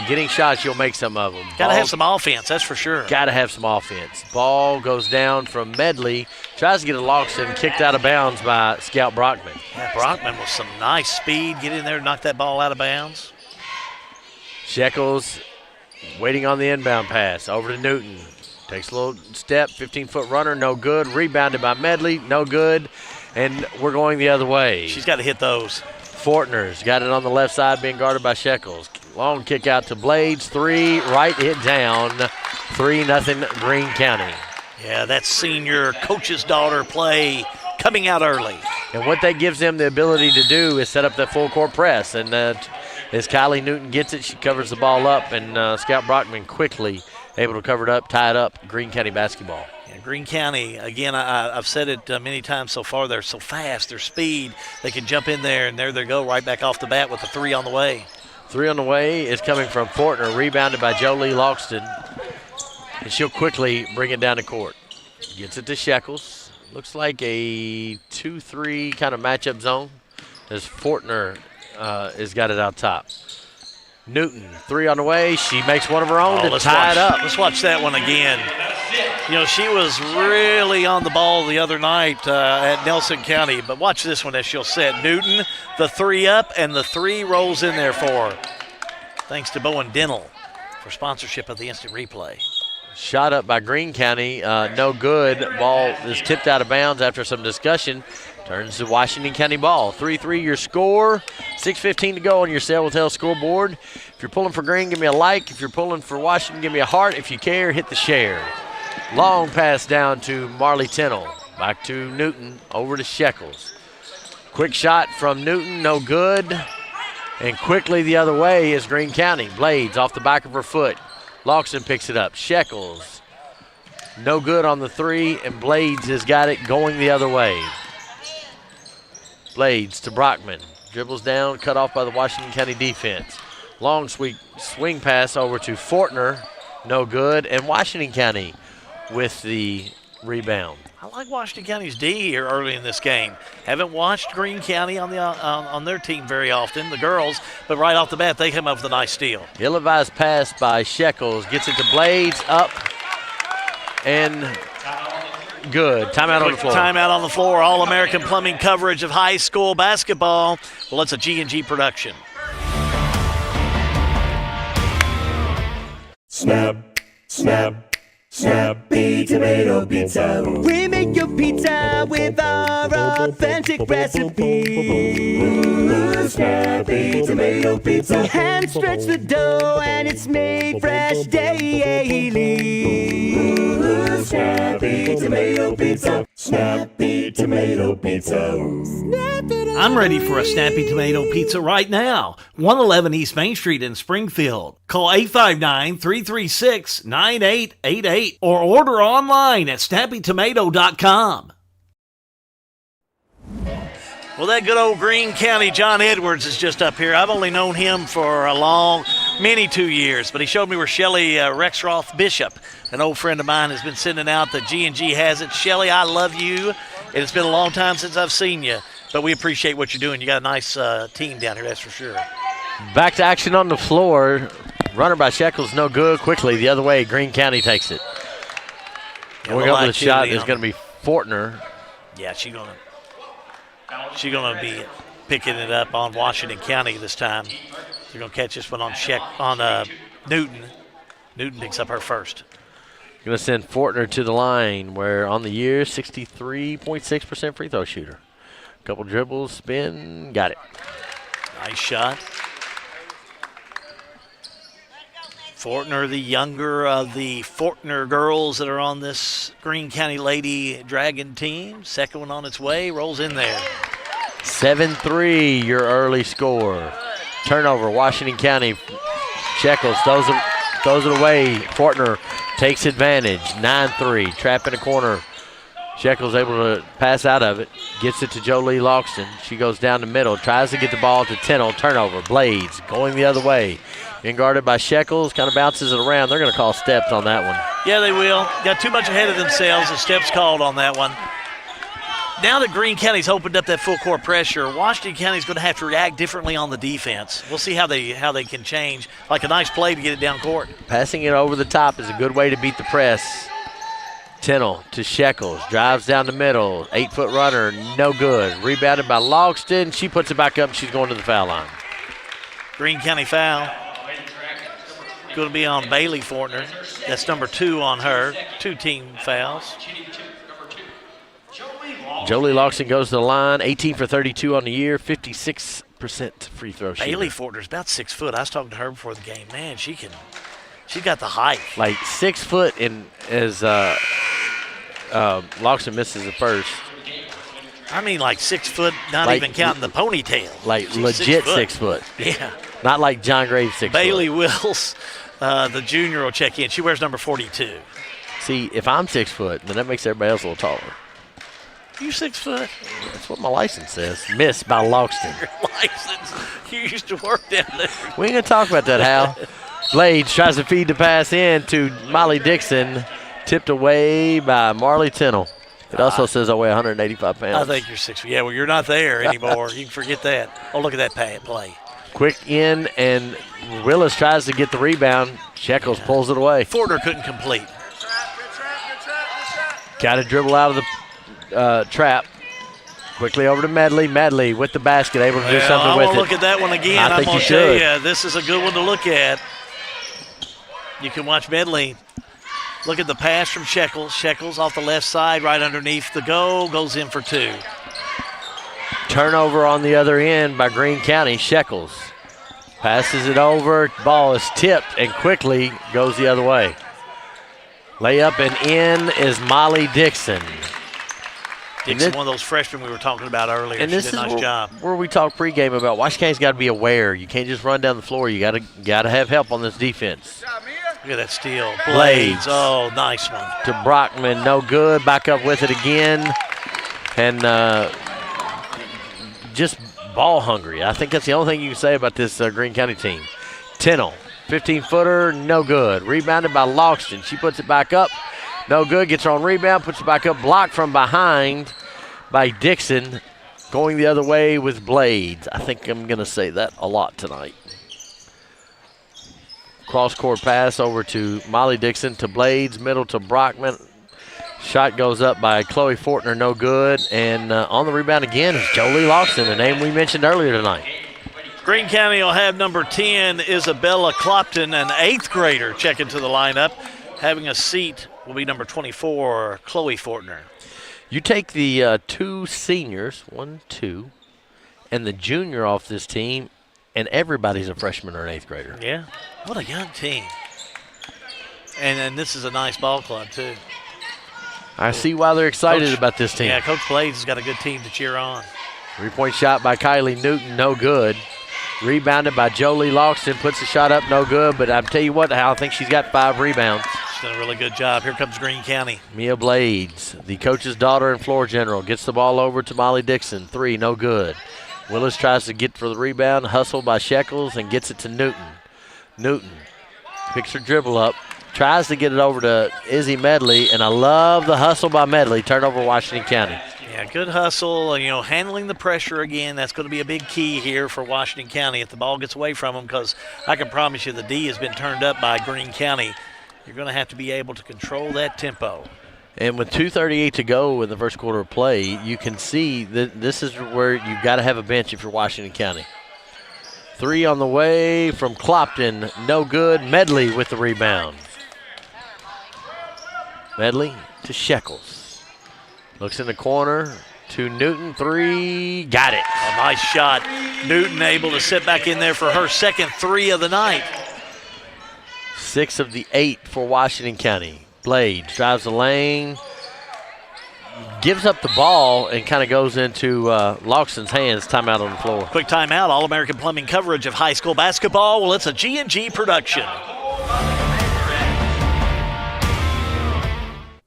getting shots, you'll make some of them. Got to have some offense, that's for sure. Got to have some offense. Ball goes down from Medley. Tries to get a Logston, kicked out of bounds by Scout Brockman. Yeah, Brockman with some nice speed. Get in there, knock that ball out of bounds. Shekels waiting on the inbound pass. Over to Newton. Takes a little step, 15-foot runner, no good. Rebounded by Medley, no good. And we're going the other way. She's got to hit those. Fortner's got it on the left side, being guarded by Shekels. Long kick out to Blades, 3, right hit down. 3-0 Greene County. Yeah, that's senior coach's daughter play coming out early. And what that gives them the ability to do is set up that full court press. And as Kylie Newton gets it, she covers the ball up, and Scout Brockman quickly able to cover it up, tie it up, Greene County basketball. Yeah, Greene County, again, I've said it many times so far, they're so fast, their speed, they can jump in there, and there they go right back off the bat with a 3 on the way. 3 on the way is coming from Fortner, rebounded by Jolie Logston. And she'll quickly bring it down to court. Gets it to Shekels. Looks like a 2-3 kind of matchup zone as Fortner has got it out top. Newton, 3 on the way. She makes one of her own to tie it up. Let's watch that one again. You know, she was really on the ball the other night at Nelson County, but watch this one as she'll set. Newton, the 3 up, and the 3 rolls in there for her. Thanks to Bowen Dental for sponsorship of the instant replay. Shot up by Greene County, no good. Ball is tipped out of bounds after some discussion. Turns to Washington County ball. 3-3 your score. 6:15 to go on your Sale with Hell scoreboard. If you're pulling for Greene, give me a like. If you're pulling for Washington, give me a heart. If you care, hit the share. Long pass down to Marley Tennell. Back to Newton, over to Shekels. Quick shot from Newton, no good. And quickly the other way is Greene County. Blades off the back of her foot. Logston picks it up. Shekels, no good on the 3, and Blades has got it going the other way. Blades to Brockman. Dribbles down, cut off by the Washington County defense. Long swing pass over to Fortner. No good. And Washington County with the rebound. I like Washington County's D here early in this game. Haven't watched Greene County on their team very often, the girls, but right off the bat, they come up with a nice steal. Ill-advised pass by Shekels. Gets it to Blades, up, and good. Timeout on the floor. Timeout on the floor. All-American Plumbing coverage of high school basketball. Well, it's a G&G production. Snap, snap. Snappy Tomato Pizza. We make your pizza with our authentic recipe. Ooh, Snappy Tomato Pizza. Hand stretch the dough and it's made fresh daily. Ooh, Snappy Tomato Pizza. Snappy Tomato Pizza. I'm ready for a Snappy Tomato Pizza right now. 111 East Main Street in Springfield. Call 859-336-9888 or order online at snappytomato.com. Well, that good old Greene County John Edwards is just up here. I've only known him for a long, many 2 years, but he showed me where Shelly Rexroth Bishop, an old friend of mine, has been sending out the G&G has it. Shelly, I love you, and it's been a long time since I've seen you, but we appreciate what you're doing. You got a nice team down here, that's for sure. Back to action on the floor. Runner by Shekels, no good. Quickly the other way, Greene County takes it. Going up with a shot is going to be Fortner. Yeah, she's gonna be picking it up on Washington County this time. They're gonna catch this one on Newton. Newton picks up her first. Going to send Fortner to the line, where on the year 63.6% free throw shooter. Couple dribbles, spin, got it. Nice shot. Fortner, the younger of the Fortner girls that are on this Greene County Lady Dragon team. Second one on its way, rolls in there. 7-3, your early score. Turnover, Washington County. Shekels throws it away. Fortner takes advantage. 9-3, trap in the corner. Shekels able to pass out of it. Gets it to Jolie Loxton. She goes down the middle. Tries to get the ball to Tennell. Turnover. Blades going the other way. Being guarded by Shekels. Kind of bounces it around. They're going to call steps on that one. Yeah, they will. Got too much ahead of themselves. The steps called on that one. Now that Greene County's opened up that full court pressure, Washington County's going to have to react differently on the defense. We'll see how they can change. Like a nice play to get it down court. Passing it over the top is a good way to beat the press. Tennell to Shekels, drives down the middle, 8-foot runner, no good. Rebounded by Logston. She puts it back up. She's going to the foul line. Greene County foul. Going to be on Bailey Fortner. That's number 2 on her. 2 team fouls. Jolie Loxton goes to the line, 18 for 32 on the year, 56% free throw shooter. Bailey Fortner's about 6 foot. I was talking to her before the game. Man, she got the height. Like 6 foot, and as Loxton misses the first. I mean, like 6 foot, not even counting the ponytail. Like she's legit 6 foot. Yeah. Not like John Graves 6 Bailey foot. Wills, the junior, will check in. She wears number 42. See, if I'm 6 foot, then that makes everybody else a little taller. You 6 foot? That's what my license says. Missed by Loxton. Your license. You used to work down there. We ain't going to talk about that, Hal. Blades tries to feed the pass in to Molly Dixon. Tipped away by Marley Tennell. It also says I weigh 185 pounds. I think you're 6 foot. Yeah, well, you're not there anymore. You can forget that. Oh, look at that play. Quick in, and Willis tries to get the rebound. Shekels pulls it away. Fortner couldn't complete. Got to dribble out of the trap. Quickly over to Medley. Medley with the basket, able to do something with it. I want to look at that one again. I'm going to tell you, this is a good one to look at. You can watch Medley. Look at the pass from Shekels. Shekels off the left side, right underneath the goal, goes in for 2. Turnover on the other end by Greene County. Shekels passes it over. Ball is tipped and quickly goes the other way. Layup and in is Molly Dixon. Dixon, one of those freshmen we were talking about earlier. And she this did a nice job. Where we talked pregame about Washington County's got to be aware. You can't just run down the floor. You got to have help on this defense. Look at that steal. Blades. Oh, nice one. To Brockman, no good. Back up with it again. And just ball hungry. I think that's the only thing you can say about this Greene County team. Tennell, 15-footer, no good. Rebounded by Loxton. She puts it back up. No good. Gets her on rebound, puts it back up. Blocked from behind by Dixon. Going the other way with Blades. I think I'm going to say that a lot tonight. Cross-court pass over to Molly Dixon to Blades. Middle to Brockman. Shot goes up by Chloe Fortner, no good. And on the rebound again is Jolie Loxton, the name we mentioned earlier tonight. Greene County will have number 10, Isabella Clopton, an 8th grader, check into the lineup. Having a seat will be number 24, Chloe Fortner. You take the 2 seniors, 1, 2, and the junior off this team, and everybody's a freshman or an 8th grader. Yeah, what a young team. And this is a nice ball club, too. I see why they're excited about this team. Yeah, Coach Blades has got a good team to cheer on. 3-point shot by Kylie Newton, no good. Rebounded by Jolie Loxton, puts the shot up, no good. But I'll tell you what, Hal, I think she's got 5 rebounds. She's done a really good job. Here comes Greene County. Mia Blades, the coach's daughter and floor general, gets the ball over to Molly Dixon. 3, no good. Willis tries to get for the rebound, hustled by Shekels, and gets it to Newton. Newton picks her dribble up, tries to get it over to Izzy Medley, and I love the hustle by Medley. Turnover Washington County. Yeah, good hustle, handling the pressure again. That's going to be a big key here for Washington County if the ball gets away from them, because I can promise you the D has been turned up by Greene County. You're going to have to be able to control that tempo. And with 2:38 to go in the first quarter of play, you can see that this is where you've got to have a bench if you're Washington County. 3 on the way from Clopton, no good. Medley with the rebound. Medley to Shekels. Looks in the corner to Newton, 3, got it. A nice shot. Newton able to sit back in there for her second 3 of the night. 6 of the 8 for Washington County. Blades drives the lane, gives up the ball, and kind of goes into Loxton's hands. Timeout on the floor. Quick timeout. All-American Plumbing coverage of high school basketball. Well, it's a G&G production.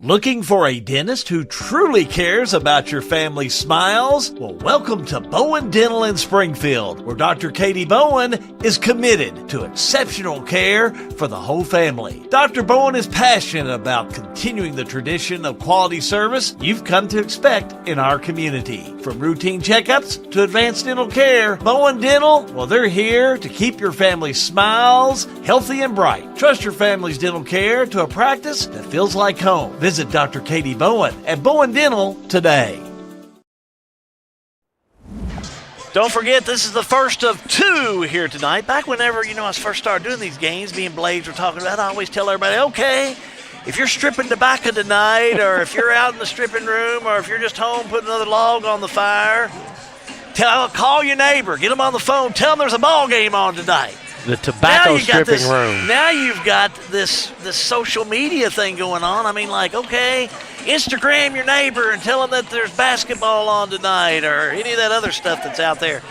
Looking for a dentist who truly cares about your family's smiles? Well, welcome to Bowen Dental in Springfield, where Dr. Katie Bowen is committed to exceptional care for the whole family. Dr. Bowen is passionate about continuing the tradition of quality service you've come to expect in our community. From routine checkups to advanced dental care, Bowen Dental, well, they're here to keep your family's smiles healthy and bright. Trust your family's dental care to a practice that feels like home. Visit Dr. Katie Bowen at Bowen Dental today. Don't forget, this is the first of 2 here tonight. Back whenever, I first started doing these games, me and Blades were talking about, I always tell everybody, okay, if you're stripping tobacco tonight, or if you're out in the stripping room, or if you're just home putting another log on the fire, call your neighbor, get them on the phone, tell them there's a ball game on tonight. The tobacco stripping room. Now you've got this social media thing going on. I mean, okay, Instagram your neighbor and tell them that there's basketball on tonight, or any of that other stuff that's out there.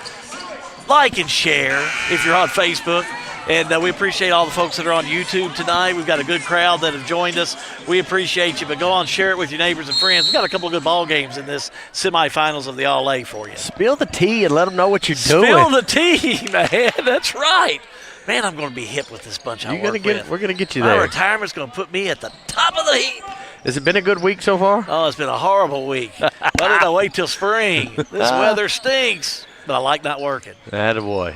Like and share if you're on Facebook. And we appreciate all the folks that are on YouTube tonight. We've got a good crowd that have joined us. We appreciate you, but go on, share it with your neighbors and friends. We've got a couple of good ball games in this semifinals of the All-A for you. Spill the tea and let them know what you're doing. Spill the tea, man. That's right. Man, I'm going to be hip with this bunch We're going to get you My there. retirement's going to put me at the top of the heap. Has it been a good week so far? Oh, it's been a horrible week. Why did I wait till spring? This weather stinks, but I like not working. Attaboy.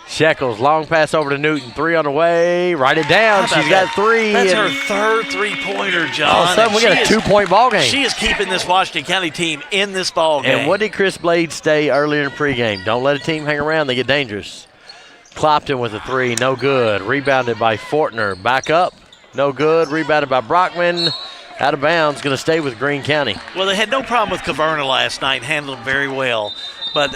Shekels, long pass over to Newton. 3 on the way. Write it down. She's got 3. That's her third 3-pointer, John. All of a sudden, we got a 2-point ball game. She is keeping this Washington County team in this ball game. And what did Chris Blades say earlier in pregame? Don't let a team hang around. They get dangerous. Clopton with a 3. No good. Rebounded by Fortner. Back up. No good. Rebounded by Brockman. Out of bounds. Going to stay with Greene County. Well, they had no problem with Caverna last night. Handled him very well. But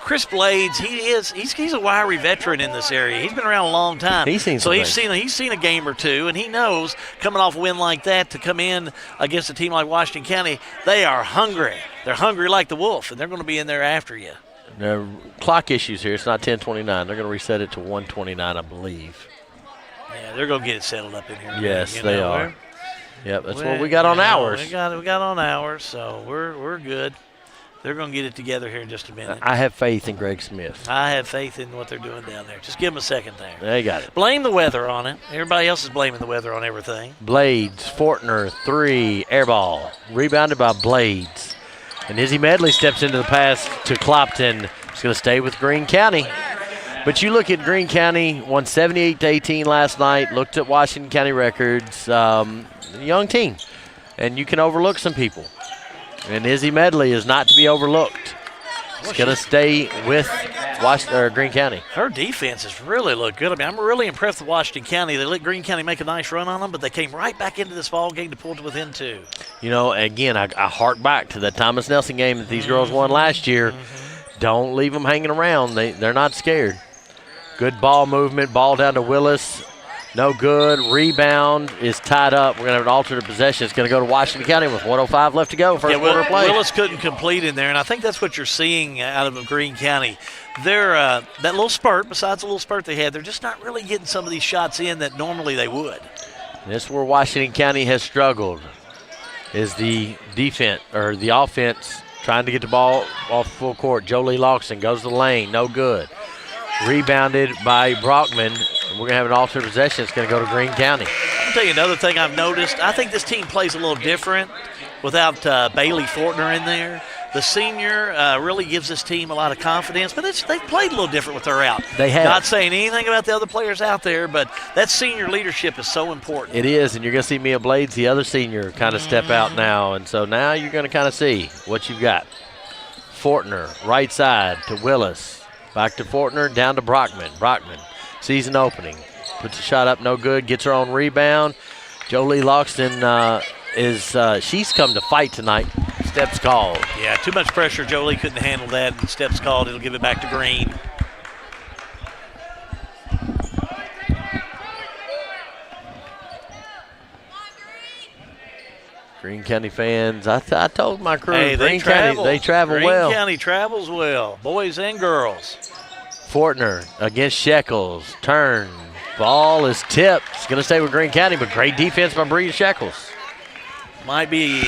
Chris Blades, he's a wiry veteran in this area. He's been around a long time. He's seen a game or two, and he knows coming off a win like that to come in against a team like Washington County, they are hungry. They're hungry like the wolf, and they're going to be in there after you. There are clock issues here. It's not 10:29. They're going to reset it to 1:29, I believe. Yeah, they're going to get it settled up in here. Yes, they are. Yep, that's what we got on hours. We got on hours, so we're good. They're going to get it together here in just a minute. I have faith in Greg Smith. I have faith in what they're doing down there. Just give them a second there. They got it. Blame the weather on it. Everybody else is blaming the weather on everything. Blades, Fortner, 3, air ball. Rebounded by Blades. And Izzy Medley steps into the pass to Clopton. He's going to stay with Greene County. But you look at Greene County, won 78-18 last night, looked at Washington County records, young team. And you can overlook some people. And Izzy Medley is not to be overlooked. He's going to stay with Greene County. Her defense has really looked good. I mean, I'm really impressed with Washington County. They let Greene County make a nice run on them, but they came right back into this ball game to pull to within 2. Again, I hark back to that Thomas Nelson game that these girls won last year. Don't leave them hanging around. They're not scared. Good ball movement. Ball down to Willis. No good. Rebound is tied up. We're going to have an alternate possession. It's going to go to Washington County with 1:05 left to go. First quarter play. Willis couldn't complete in there, and I think that's what you're seeing out of Greene County. They're that little spurt, besides the little spurt they had, they're just not really getting some of these shots in that normally they would. This is where Washington County has struggled, is the defense or the offense trying to get the ball off full court. Jolie Loxton goes to the lane. No good. Rebounded by Brockman. And we're going to have an alternate possession. It's going to go to Greene County. I'll tell you another thing I've noticed. I think this team plays a little different without Bailey Fortner in there. The senior really gives this team a lot of confidence, but they've played a little different with her out. They have. Not saying anything about the other players out there, but that senior leadership is so important. It is, and you're going to see Mia Blades, the other senior, kind of step out now. And so now you're going to kind of see what you've got. Fortner, right side to Willis. Back to Fortner, down to Brockman. Brockman sees an opening. Puts a shot up, no good. Gets her own rebound. Jolie Loxton she's come to fight tonight. Steps called. Yeah, too much pressure. Jolie couldn't handle that. Steps called. It'll give it back to Greene. Greene County fans, I told my crew, Hey, Greene County, they travel well. Greene County travels well, boys and girls. Fortner against Shekels. Turn. Ball is tipped. It's going to stay with Greene County, but great defense by Bree Shekels. Might be,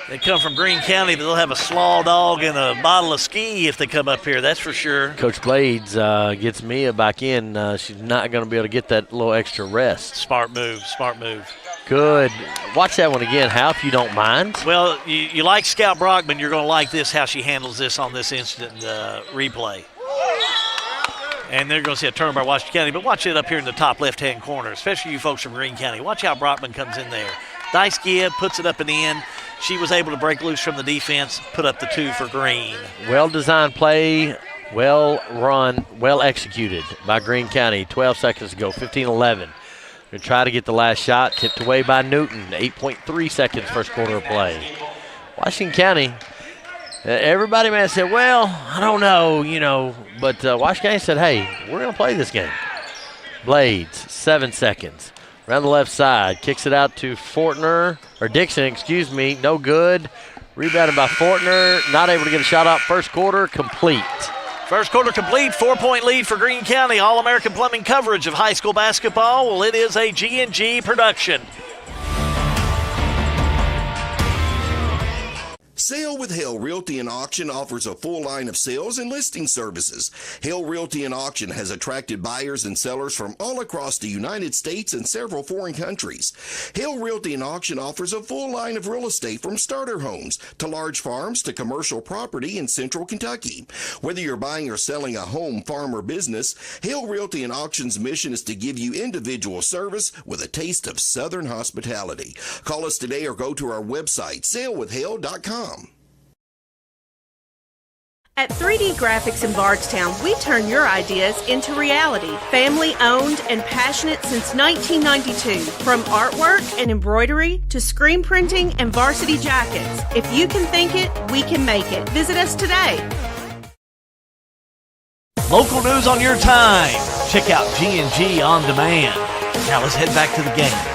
they come from Greene County, but they'll have a slaw dog and a bottle of ski if they come up here, that's for sure. Coach Blades gets Mia back in. She's not going to be able to get that little extra rest. Smart move, smart move. Good. Watch that one again, Hal, if you don't mind. Well, you like Scout Brockman, you're going to like this, how she handles this on this instant replay. And they're going to see a turnover by Washington County, but watch it up here in the top left-hand corner, especially you folks from Greene County. Watch how Brockman comes in there. Nice give, puts it up and in. She was able to break loose from the defense, put up the 2 for Greene. Well-designed play, well run, well executed by Greene County. 12 seconds to go, 15-11. Going to try to get the last shot, tipped away by Newton. 8.3 seconds first quarter of play. Washington County, everybody may have said, well, I don't know, but Washington County said, hey, we're going to play this game. Blades, 7 seconds. Around the left side, kicks it out to Dixon, no good. Rebounded by Fortner, not able to get a shot out. First quarter complete. First quarter complete, 4-point lead for Greene County. All-American Plumbing coverage of high school basketball. Well, it is a G&G production. Sale with Hale Realty and Auction offers a full line of sales and listing services. Hale Realty and Auction has attracted buyers and sellers from all across the United States and several foreign countries. Hale Realty and Auction offers a full line of real estate from starter homes to large farms to commercial property in central Kentucky. Whether you're buying or selling a home, farm, or business, Hale Realty and Auction's mission is to give you individual service with a taste of Southern hospitality. Call us today or go to our website, salewithhale.com. At 3D Graphics in Bardstown, we turn your ideas into reality. Family owned and passionate since 1992. From artwork and embroidery to screen printing and varsity jackets. If you can think it, we can make it. Visit us today. Local news on your time. Check out G&G On Demand. Now let's head back to the game.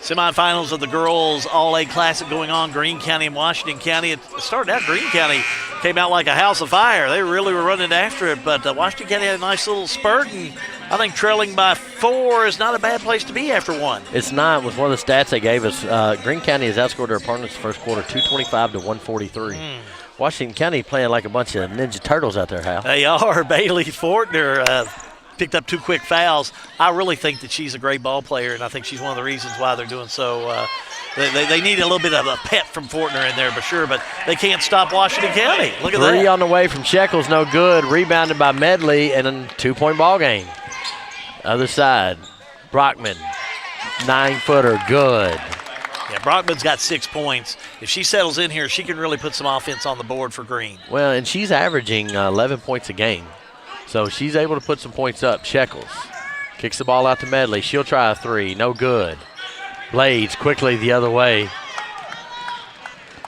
Semifinals of the girls All-A Classic going on, Greene County and Washington County. It started out, Greene County came out like a house of fire. They really were running after it, but Washington County had a nice little spurt, and I think trailing by 4 is not a bad place to be after 1. It's not. With one of the stats they gave us, Greene County has outscored their opponents first quarter 225 to 143. Washington County playing like a bunch of Ninja Turtles out there, Hal. They are. Bailey Fortner picked up 2 quick fouls. I really think that she's a great ball player, and I think she's one of the reasons why they're doing so. They need a little bit of a pep from Fortner in there, for sure, but they can't stop Washington County. Look at that. 3 on the way from Shekels, no good. Rebounded by Medley, and a 2-point ball game. Other side, Brockman, 9-footer, good. Yeah, Brockman's got 6 points. If she settles in here, she can really put some offense on the board for Greene. Well, and she's averaging 11 points a game. So she's able to put some points up. Shekels kicks the ball out to Medley. She'll try a 3. No good. Blades quickly the other way.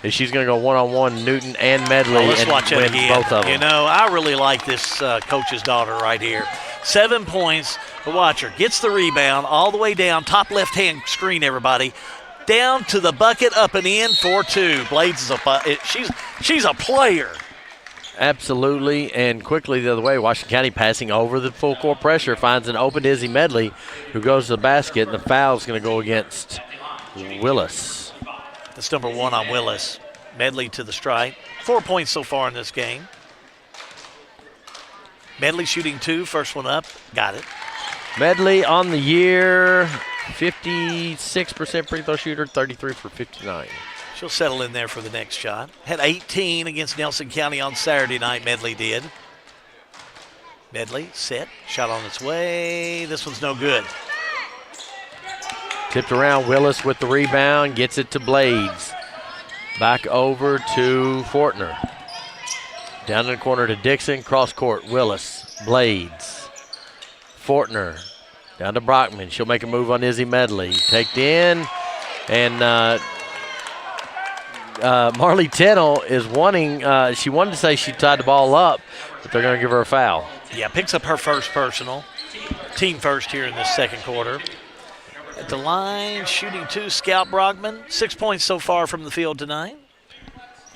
And she's going to go one-on-one, Newton and Medley, let's watch it win again. both of them. I really like this coach's daughter right here. 7 points. But watch her. Gets the rebound all the way down. Top left-hand screen, everybody. Down to the bucket, up and in for 2. Blades is she's a player. Absolutely, and quickly the other way, Washington County passing over the full court pressure, finds an open Izzy Medley, who goes to the basket, and the foul's going to go against Willis. That's number 1 on Willis. Medley to the stripe. 4 points so far in this game. Medley shooting 2, first one up, got it. Medley on the year, 56% free throw shooter, 33 for 59. She'll settle in there for the next shot. Had 18 against Nelson County on Saturday night, Medley did. Medley set, shot on its way. This one's no good. Tipped around, Willis with the rebound, gets it to Blades. Back over to Fortner. Down in the corner to Dixon, cross court, Willis, Blades. Fortner, down to Brockman. She'll make a move on Izzy Medley. Taked in, and Marley Tennell is wanting, she wanted to say she tied the ball up, but they're going to give her a foul. Yeah, picks up her first personal. Team first here in this second quarter. At the line, shooting 2, Scout Brockman. 6 points so far from the field tonight.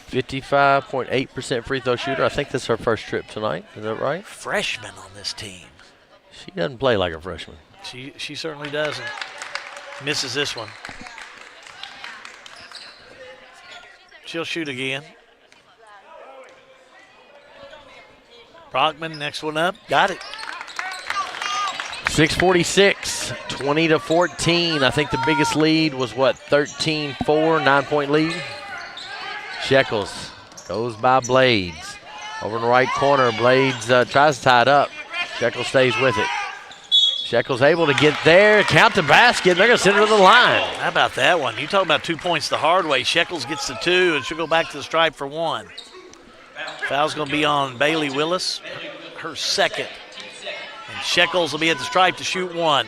55.8% free throw shooter. I think this is her first trip tonight. Is that right? Freshman on this team. She doesn't play like a freshman. She certainly doesn't. Misses this one. She'll shoot again. Brockman, next one up. Got it. 6:46, 20-14. I think the biggest lead was, 13-4, 9-point lead. Shekels goes by Blades. Over in the right corner, Blades tries to tie it up. Shekels stays with it. Shekels able to get there, count the basket, and they're going to send her to the line. How about that one? You talk about 2 points the hard way. Shekels gets the 2, and she'll go back to the stripe for 1. Foul's going to be on Bailey Willis, her second. And Shekels will be at the stripe to shoot 1.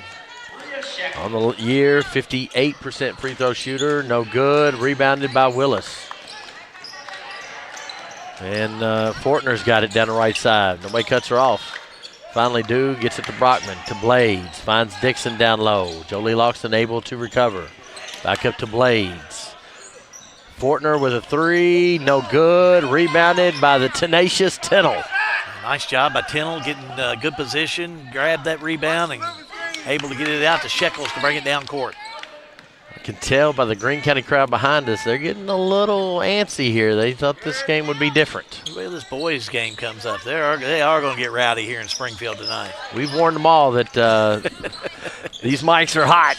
On the year, 58% free throw shooter, no good. Rebounded by Willis. And Fortner's got it down the right side. Nobody cuts her off. Finally, Dew gets it to Brockman, to Blades. Finds Dixon down low. Jolie Loxton able to recover. Back up to Blades. Fortner with a 3, no good. Rebounded by the tenacious Tennell. Nice job by Tennell, getting good position, grabbed that rebound, and able to get it out to Shekels to bring it down court. I can tell by the Greene County crowd behind us, they're getting a little antsy here. They thought this game would be different. Well, this boys game comes up. They are going to get rowdy here in Springfield tonight. We've warned them all that these mics are hot.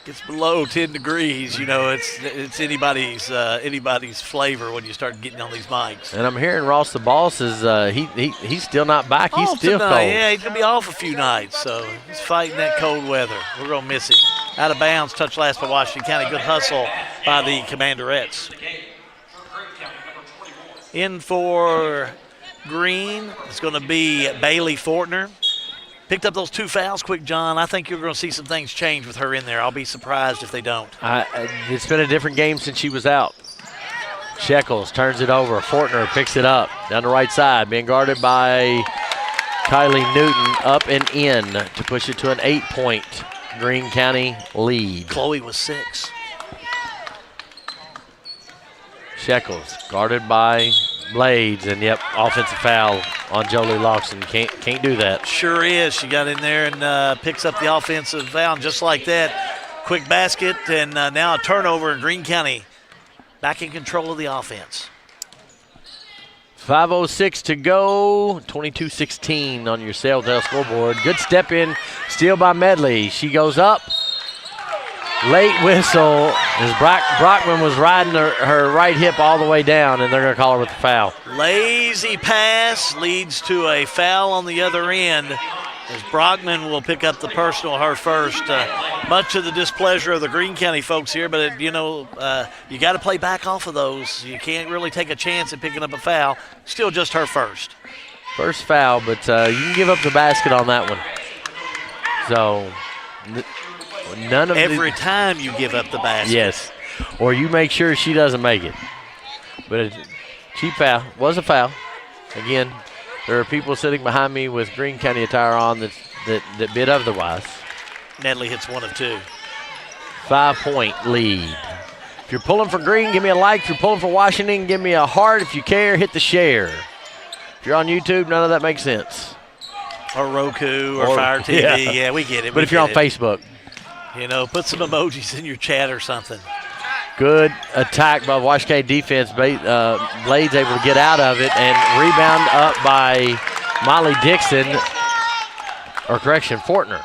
Gets below 10 degrees, it's anybody's flavor when you start getting on these mics. And I'm hearing Ross the boss is he's still not back. He's still tonight. cold. Yeah, he's going to be off a few nights, so he's fighting that cold weather. We're going to miss him. Out of bounds, touch last by Washington County. Good hustle by the Commanderettes. In for Greene, it's going to be Bailey Fortner. Picked up those 2 fouls quick, John. I think you're going to see some things change with her in there. I'll be surprised if they don't. It's been a different game since she was out. Shekels turns it over. Fortner picks it up down the right side, being guarded by Kylie Newton, up and in to push it to an 8-point Greene County lead. Chloe was 6. Shekels guarded by Blades, and offensive foul on Jolie Loxton. Can't do that. Sure is. She got in there and picks up the offensive foul, and just like that, quick basket, and now a turnover in Greene County. Back in control of the offense. 5:06 to go. 22-16 on your Saildale scoreboard. Good step in, steal by Medley. She goes up. Late whistle as Brockman was riding her right hip all the way down, and they're going to call her with the foul. Lazy pass leads to a foul on the other end as Brockman will pick up the personal, her first. Much to the displeasure of the Greene County folks here, but, you got to play back off of those. You can't really take a chance at picking up a foul. Still just her first. First foul, but you can give up the basket on that one. So none of every time you give up the basket. Yes, or you make sure she doesn't make it. But a cheap foul was a foul. Again, there are people sitting behind me with Greene County attire on that bid otherwise. Medley hits 1 of 2. 5-point lead. If you're pulling for Greene, give me a like. If you're pulling for Washington, give me a heart. If you care, hit the share. If you're on YouTube, none of that makes sense. Or Roku or Fire TV. Yeah, we get it. But if you're on Facebook. Put some emojis in your chat or something. Good attack by the Washington defense. Blades able to get out of it and rebound up by Molly Dixon, or correction, Fortner.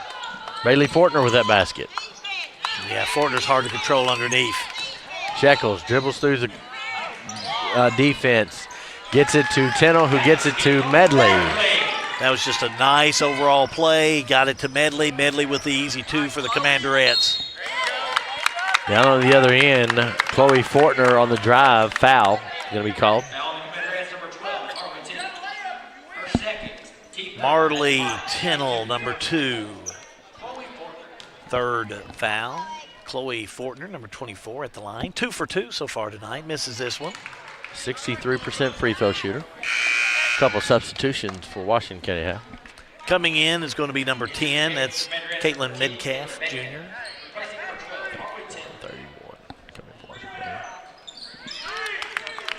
Bailey Fortner with that basket. Yeah, Fortner's hard to control underneath. Shekels dribbles through the defense, gets it to Tennell, who gets it to Medley. That was just a nice overall play. Got it to Medley. Medley with the easy 2 for the Commanderettes. Down on the other end, Chloe Fortner on the drive. Foul going to be called. Marley Tennell, number 2. Third foul. Chloe Fortner, number 24, at the line. 2 for 2 so far tonight. Misses this one. 63% free throw shooter. A couple substitutions for Washington County. Coming in is going to be number 10. That's Caitlin Metcalf, Jr.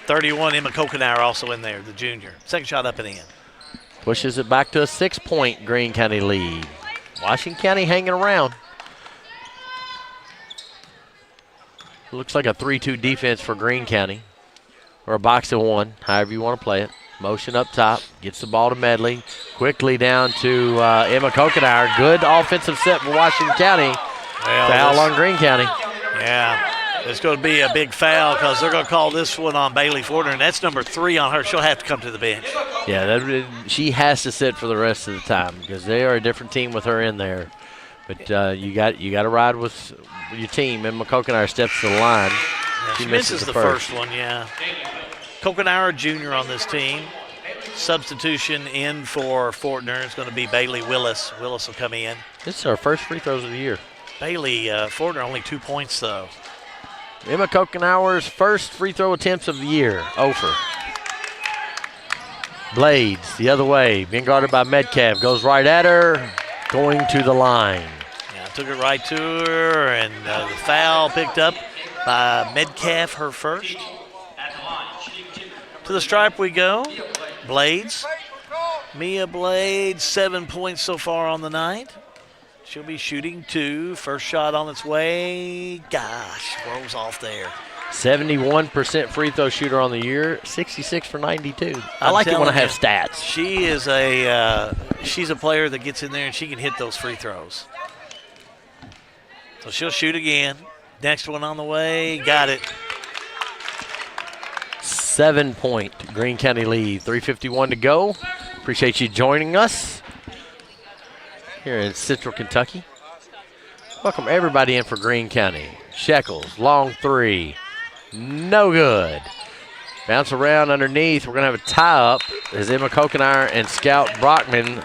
31, Emma Kokenauer also in there, the junior. Second shot up and in. Pushes it back to a 6-point Greene County lead. Washington County hanging around. Looks like a 3-2 defense for Greene County. Or a box of 1, however you want to play it. Motion up top, gets the ball to Medley. Quickly down to Emma Kokenauer. Good offensive set for Washington County. Foul on Greene County. Yeah. It's going to be a big foul because they're going to call this one on Bailey Fortner, and that's number 3 on her. She'll have to come to the bench. Yeah, she has to sit for the rest of the time because they are a different team with her in there. But you got to ride with your team. And Kokenauer steps to the line. Yeah, she misses the first one, yeah. Kokenauer Jr. on this team. Substitution in for Fortner is going to be Bailey Willis. Willis will come in. This is our first free throws of the year. Bailey Fortner only 2 points, though. Emma Kokenauer's first free throw attempts of the year. Over. Blades the other way. Being guarded by Metcalf. Goes right at her. Going to the line. Yeah, took it right to her, and the foul picked up by Metcalf, her first. To the stripe we go. Blades. Mia Blades, 7 points so far on the night. She'll be shooting 2. First shot on its way. Gosh, rolls off there. 71% free throw shooter on the year. 66 for 92. I like it when I have stats. She is she's a player that gets in there and she can hit those free throws. So she'll shoot again. Next one on the way. Got it. 7-point Greene County lead. 3:51 to go. Appreciate you joining us here in Central Kentucky. Welcome everybody in for Greene County. Shekels, long 3. No good. Bounce around underneath. We're going to have a tie-up as Emma Kokenauer and Scout Brockman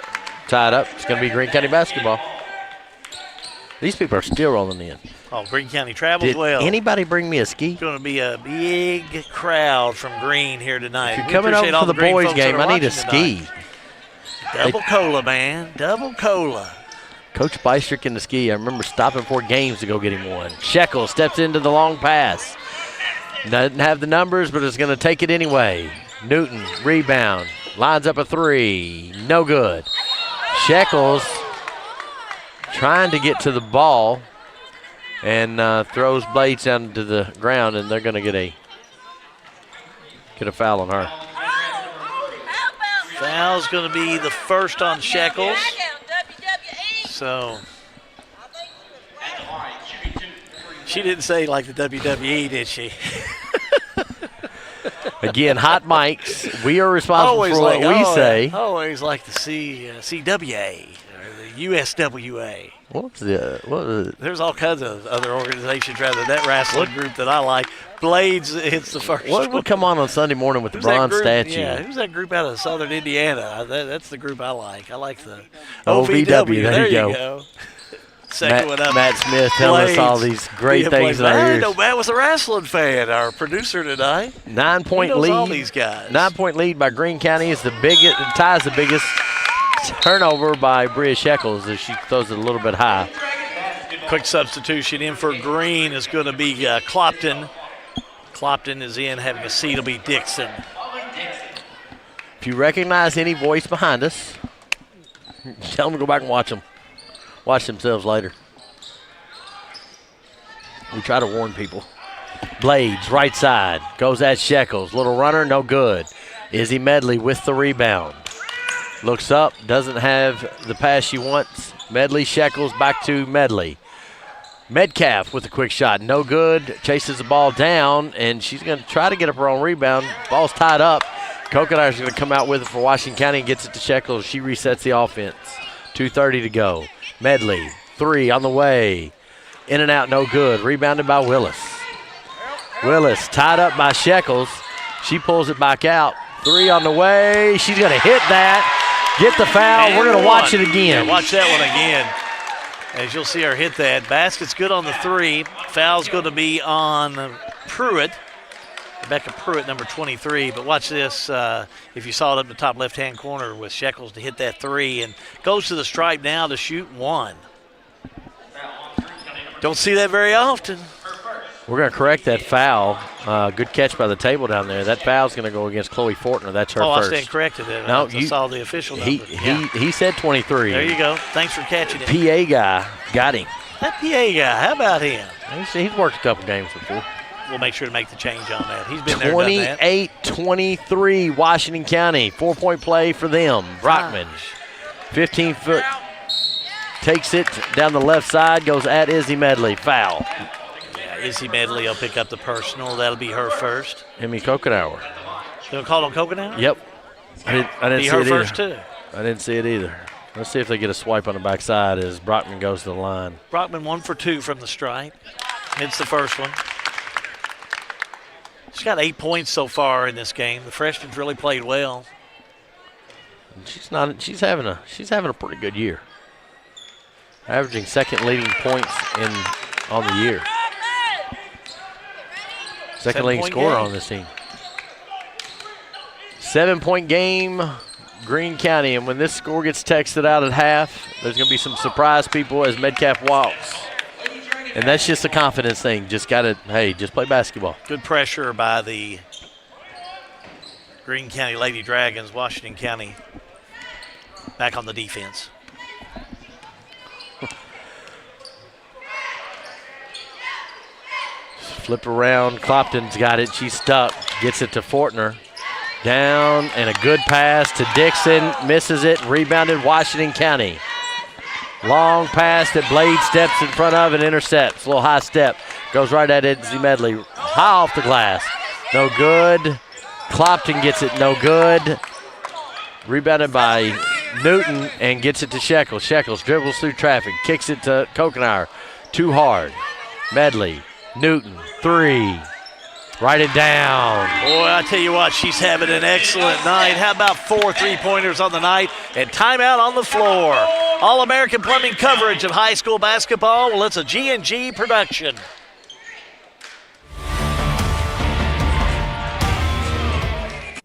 tied up. It's going to be Greene County basketball. These people are still rolling in. Oh, Greene County travels well. Did anybody bring me a ski? It's going to be a big crowd from Greene here tonight. If you're coming over for the boys game, I need a ski. Double cola, man. Double cola. Coach Bystrick in the ski. I remember stopping 4 games to go get him one. Shekels steps into the long pass. Doesn't have the numbers, but is going to take it anyway. Newton, rebound. Lines up a 3. No good. Shekels trying to get to the ball and throws Blades down to the ground, and they're going to get a foul on her. Foul's going to be the first on Shekels. So she didn't say like the WWE, did she? Again, hot mics. We are responsible for what we say. I always like to see CWA or the USWA. What was it? There's all kinds of other organizations rather than that wrestling group that I like. Blades hits the first. What would come on Sunday morning with the bronze statue? Yeah, who's that group out of Southern Indiana? That's the group I like. I like the OVW. There you go. Second one up. Matt Smith telling us all these great things in our ears. I know Matt was a wrestling fan, our producer tonight. 9-point lead. All these guys. 9-point lead by Greene County is the biggest. Ties the biggest. Turnover by Bria Shekels as she throws it a little bit high. Quick substitution in for Greene is going to be Clopton. Clopton is in, having a seat will be Dixon. If you recognize any voice behind us, tell them to go back and watch them. Watch themselves later. We try to warn people. Blades, right side, goes at Shekels. Little runner, no good. Izzy Medley with the rebound. Looks up, doesn't have the pass she wants. Medley, Shekels, back to Medley. Metcalf with a quick shot, no good. Chases the ball down, and she's going to try to get up her own rebound. Ball's tied up. Coconuts going to come out with it for Washington County and gets it to Shekels. She resets the offense. 2:30 to go. Medley, 3 on the way. In and out, no good. Rebounded by Willis. Willis tied up by Shekels. She pulls it back out. 3 on the way. She's going to hit that. Get the foul. And we're going to watch it again. Yeah, watch that one again. As you'll see her hit that. Basket's good on the 3. Foul's going to be on Pruitt. Rebecca Pruitt, number 23. But watch this. If you saw it up in the top left-hand corner with Shekels to hit that 3. And goes to the stripe now to shoot 1. Don't see that very often. We're going to correct that foul. Good catch by the table down there. That foul's going to go against Chloe Fortner. That's her first. I stand corrected. No, I saw the official number. He said 23. There you go. Thanks for catching it. PA guy got him. That PA guy, how about him? He's worked a couple games before. We'll make sure to make the change on that. He's been there, done that. 28-23, Washington County. 4-point play for them. Brockman, 15-foot, takes it down the left side, goes at Izzy Medley. Foul. Izzy Medley will pick up the personal. That'll be her first. Emmy Kokenauer. They'll call on Kokenauer? Yep. I didn't see her it first, either. too. I didn't see it either. Let's see if they get a swipe on the backside as Brockman goes to the line. Brockman 1 for 2 from the stripe. Hits the first one. She's got 8 points so far in this game. The freshman's really played well. She's having a pretty good year. Averaging second leading points on the year. Second leading scorer on this team. 7-point game, Greene County. And when this score gets texted out at half, there's going to be some surprise people as Metcalf walks. And that's just a confidence thing. Just got to, just play basketball. Good pressure by the Greene County Lady Dragons. Washington County back on the defense. Flip around. Clopton's got it. She's stuck. Gets it to Fortner. Down and a good pass to Dixon. Misses it. Rebounded Washington County. Long pass that Blade steps in front of and intercepts. A little high step. Goes right at Izzy Medley. High off the glass. No good. Clopton gets it. No good. Rebounded by Newton and gets it to Shekels. Shekels dribbles through traffic. Kicks it to Kokenauer. Too hard. Medley. Newton, 3. Write it down. Boy, I tell you what, she's having an excellent night. How about 4 3-pointers on the night and timeout on the floor? All-American Plumbing coverage of high school basketball. Well, it's a G&G production.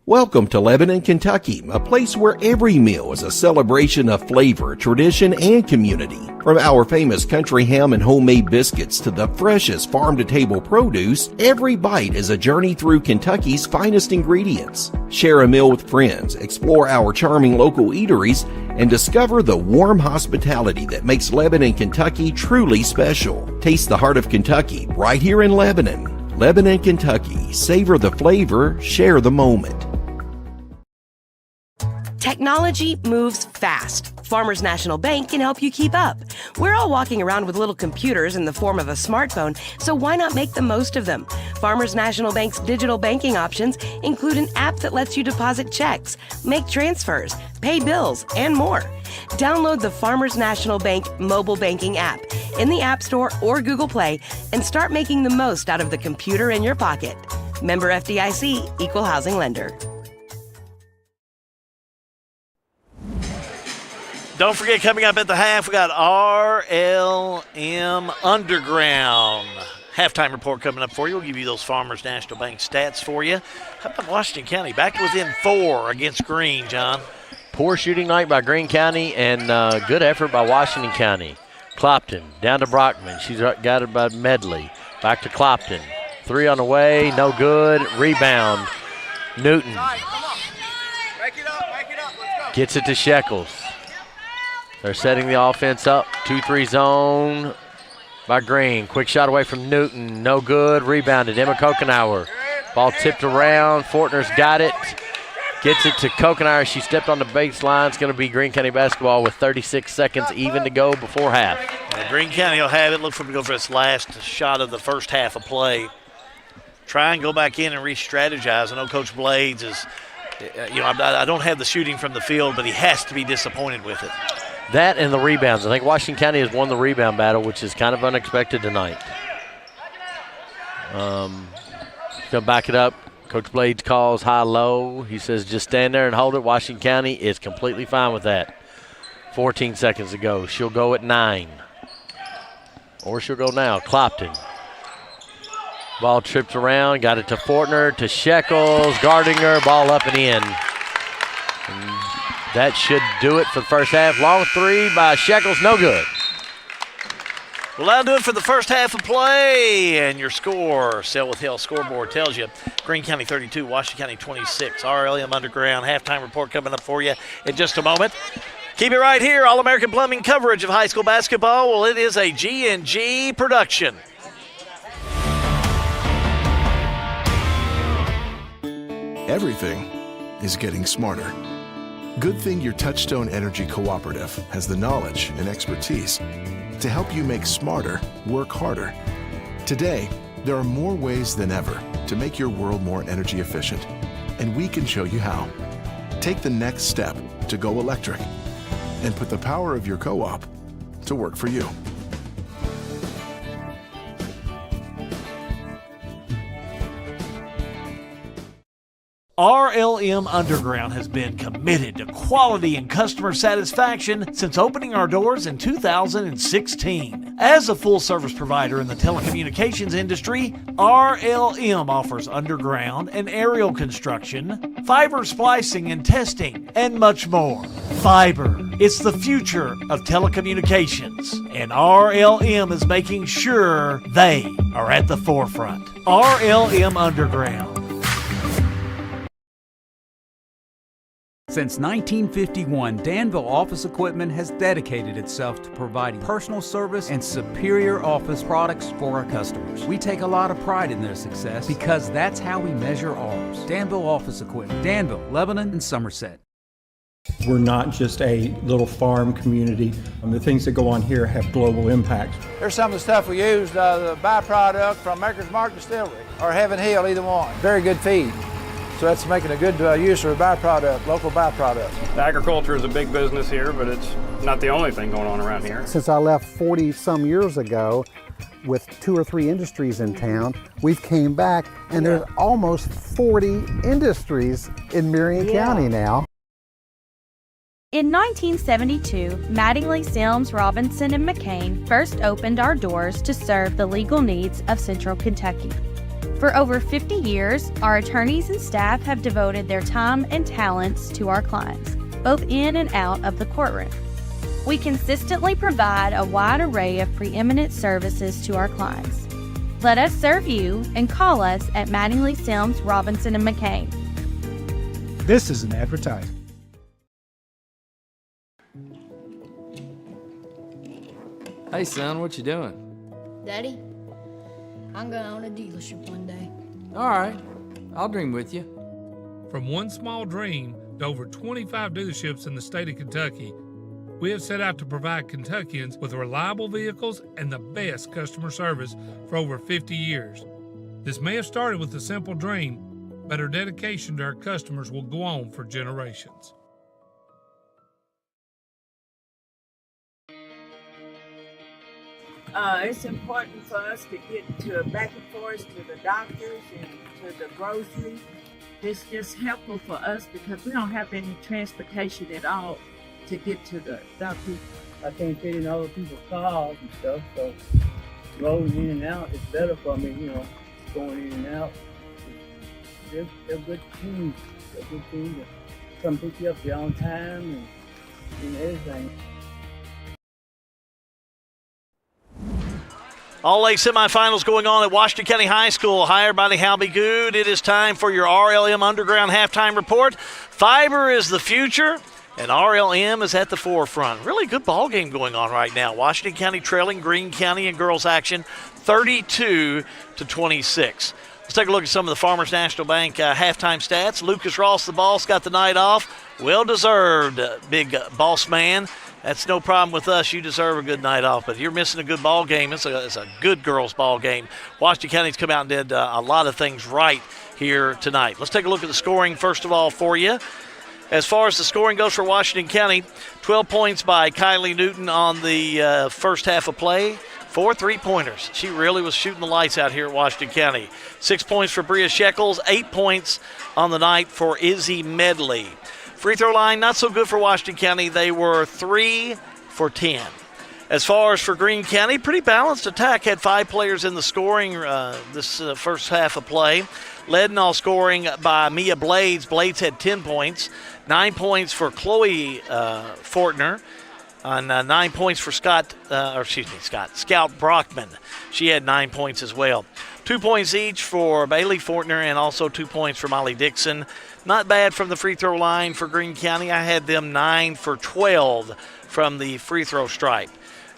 Welcome to Lebanon, Kentucky, a place where every meal is a celebration of flavor, tradition, and community. From our famous country ham and homemade biscuits to the freshest farm-to-table produce, every bite is a journey through Kentucky's finest ingredients. Share a meal with friends, explore our charming local eateries, and discover the warm hospitality that makes Lebanon, Kentucky truly special. Taste the heart of Kentucky right here in Lebanon. Lebanon, Kentucky. Savor the flavor, share the moment. Technology moves fast. Farmers National Bank can help you keep up. We're all walking around with little computers in the form of a smartphone, so why not make the most of them? Farmers National Bank's digital banking options include an app that lets you deposit checks, make transfers, pay bills, and more. Download the Farmers National Bank mobile banking app in the App Store or Google Play and start making the most out of the computer in your pocket. Member FDIC, Equal Housing Lender. Don't forget, coming up at the half, we got RLM Underground. Halftime report coming up for you. We'll give you those Farmers National Bank stats for you. How about Washington County? Back within 4 against Greene, John. Poor shooting night by Greene County and good effort by Washington County. Clopton down to Brockman. She's got it by Medley. Back to Clopton. 3 on the way. No good. Rebound. Newton. Gets it to Shekels. They're setting the offense up. 2-3 zone. by Green. Quick shot away from Newton. No good. Rebounded. Emma Kokenauer. Ball tipped around. Fortner's got it. Gets it to Kokenauer. She stepped on the baseline. It's going to be Greene County basketball with 36 seconds even to go before half. Greene County will have it. Look for them to go for its last shot of the first half of play. Try and go back in and re-strategize. I know Coach Blades is, I don't have the shooting from the field, but he has to be disappointed with it. That and the rebounds. I think Washington County has won the rebound battle, which is kind of unexpected tonight. Gonna back it up. Coach Blades calls high-low. He says just stand there and hold it. Washington County is completely fine with that. 14 seconds to go. She'll go at 9. Or she'll go now. Clopton. Ball tripped around. Got it to Fortner, to Shekels. Guarding her. Ball up and in. And that should do it for the first half. Long three by Shekels. No good. Well, that'll do it for the first half of play. And your score, Selwyn Hill scoreboard tells you Greene County 32, Washington County 26. RLM Underground halftime report coming up for you in just a moment. Keep it right here. All-American Plumbing coverage of high school basketball. Well, it is a G&G production. Everything is getting smarter. Good thing your Touchstone Energy Cooperative has the knowledge and expertise to help you make smarter work harder. Today, there are more ways than ever to make your world more energy efficient, and we can show you how. Take the next step to go electric and put the power of your co-op to work for you. RLM Underground has been committed to quality and customer satisfaction since opening our doors in 2016. As a full-service provider in the telecommunications industry, RLM offers underground and aerial construction, fiber splicing and testing, and much more. Fiber, it's the future of telecommunications, and RLM is making sure they are at the forefront. RLM Underground. Since 1951, Danville Office Equipment has dedicated itself to providing personal service and superior office products for our customers. We take a lot of pride in their success because that's how we measure ours. Danville Office Equipment, Danville, Lebanon, and Somerset. We're not just a little farm community. The things that go on here have global impact. There's some of the stuff we used, the byproduct from Maker's Mark Distillery or Heaven Hill, either one. Very good feed. So that's making a good use of a byproduct, local byproduct. Agriculture is a big business here, but it's not the only thing going on around here. Since I left 40 some years ago with 2 or 3 industries in town, we've came back and there's almost 40 industries in Marion County now. In 1972, Mattingly, Sims, Robinson, and McCain first opened our doors to serve the legal needs of Central Kentucky. For over 50 years, our attorneys and staff have devoted their time and talents to our clients, both in and out of the courtroom. We consistently provide a wide array of preeminent services to our clients. Let us serve you and call us at Mattingly, Sims, Robinson, and McCain. This is an advertisement. Hey, son, what you doing? Daddy, I'm gonna own a dealership one day. All right, I'll dream with you. From one small dream to over 25 dealerships in the state of Kentucky, we have set out to provide Kentuckians with reliable vehicles and the best customer service for over 50 years. This may have started with a simple dream, but our dedication to our customers will go on for generations. It's important for us to get to back and forth to the doctors and to the groceries. It's just helpful for us because we don't have any transportation at all to get to the doctors. I can't fit in other people's cars and stuff, so rolling in and out is better for me, going in and out. They're good teams. They're good teams that come pick you up there on time and everything. All A semifinals going on at Washington County High School, hired by the Halby Good. It is time for your RLM Underground halftime report. Fiber is the future, and RLM is at the forefront. Really good ball game going on right now. Washington County trailing Greene County in girls action 32-26. Let's take a look at some of the Farmers National Bank halftime stats. Lucas Ross, the boss, got the night off. Well-deserved, big boss man. That's no problem with us. You deserve a good night off, but you're missing a good ball game. It's a good girls ball game. Washington County's come out and did a lot of things right here tonight. Let's take a look at the scoring first of all for you. As far as the scoring goes for Washington County, 12 points by Kylie Newton on the first half of play. 4 3-pointers. She really was shooting the lights out here at Washington County. 6 points for Bria Shekels, 8 points on the night for Izzy Medley. Free throw line, not so good for Washington County. They were 3 for 10. As far as for Greene County, pretty balanced attack. Had 5 players in the scoring this first half of play. Led in all scoring by Mia Blades. Blades had 10 points. 9 points for Chloe Fortner. On 9 points for Scout Brockman. She had 9 points as well. 2 points each for Bailey Fortner and also 2 points for Molly Dixon. Not bad from the free throw line for Greene County. I had them 9 for 12 from the free throw stripe.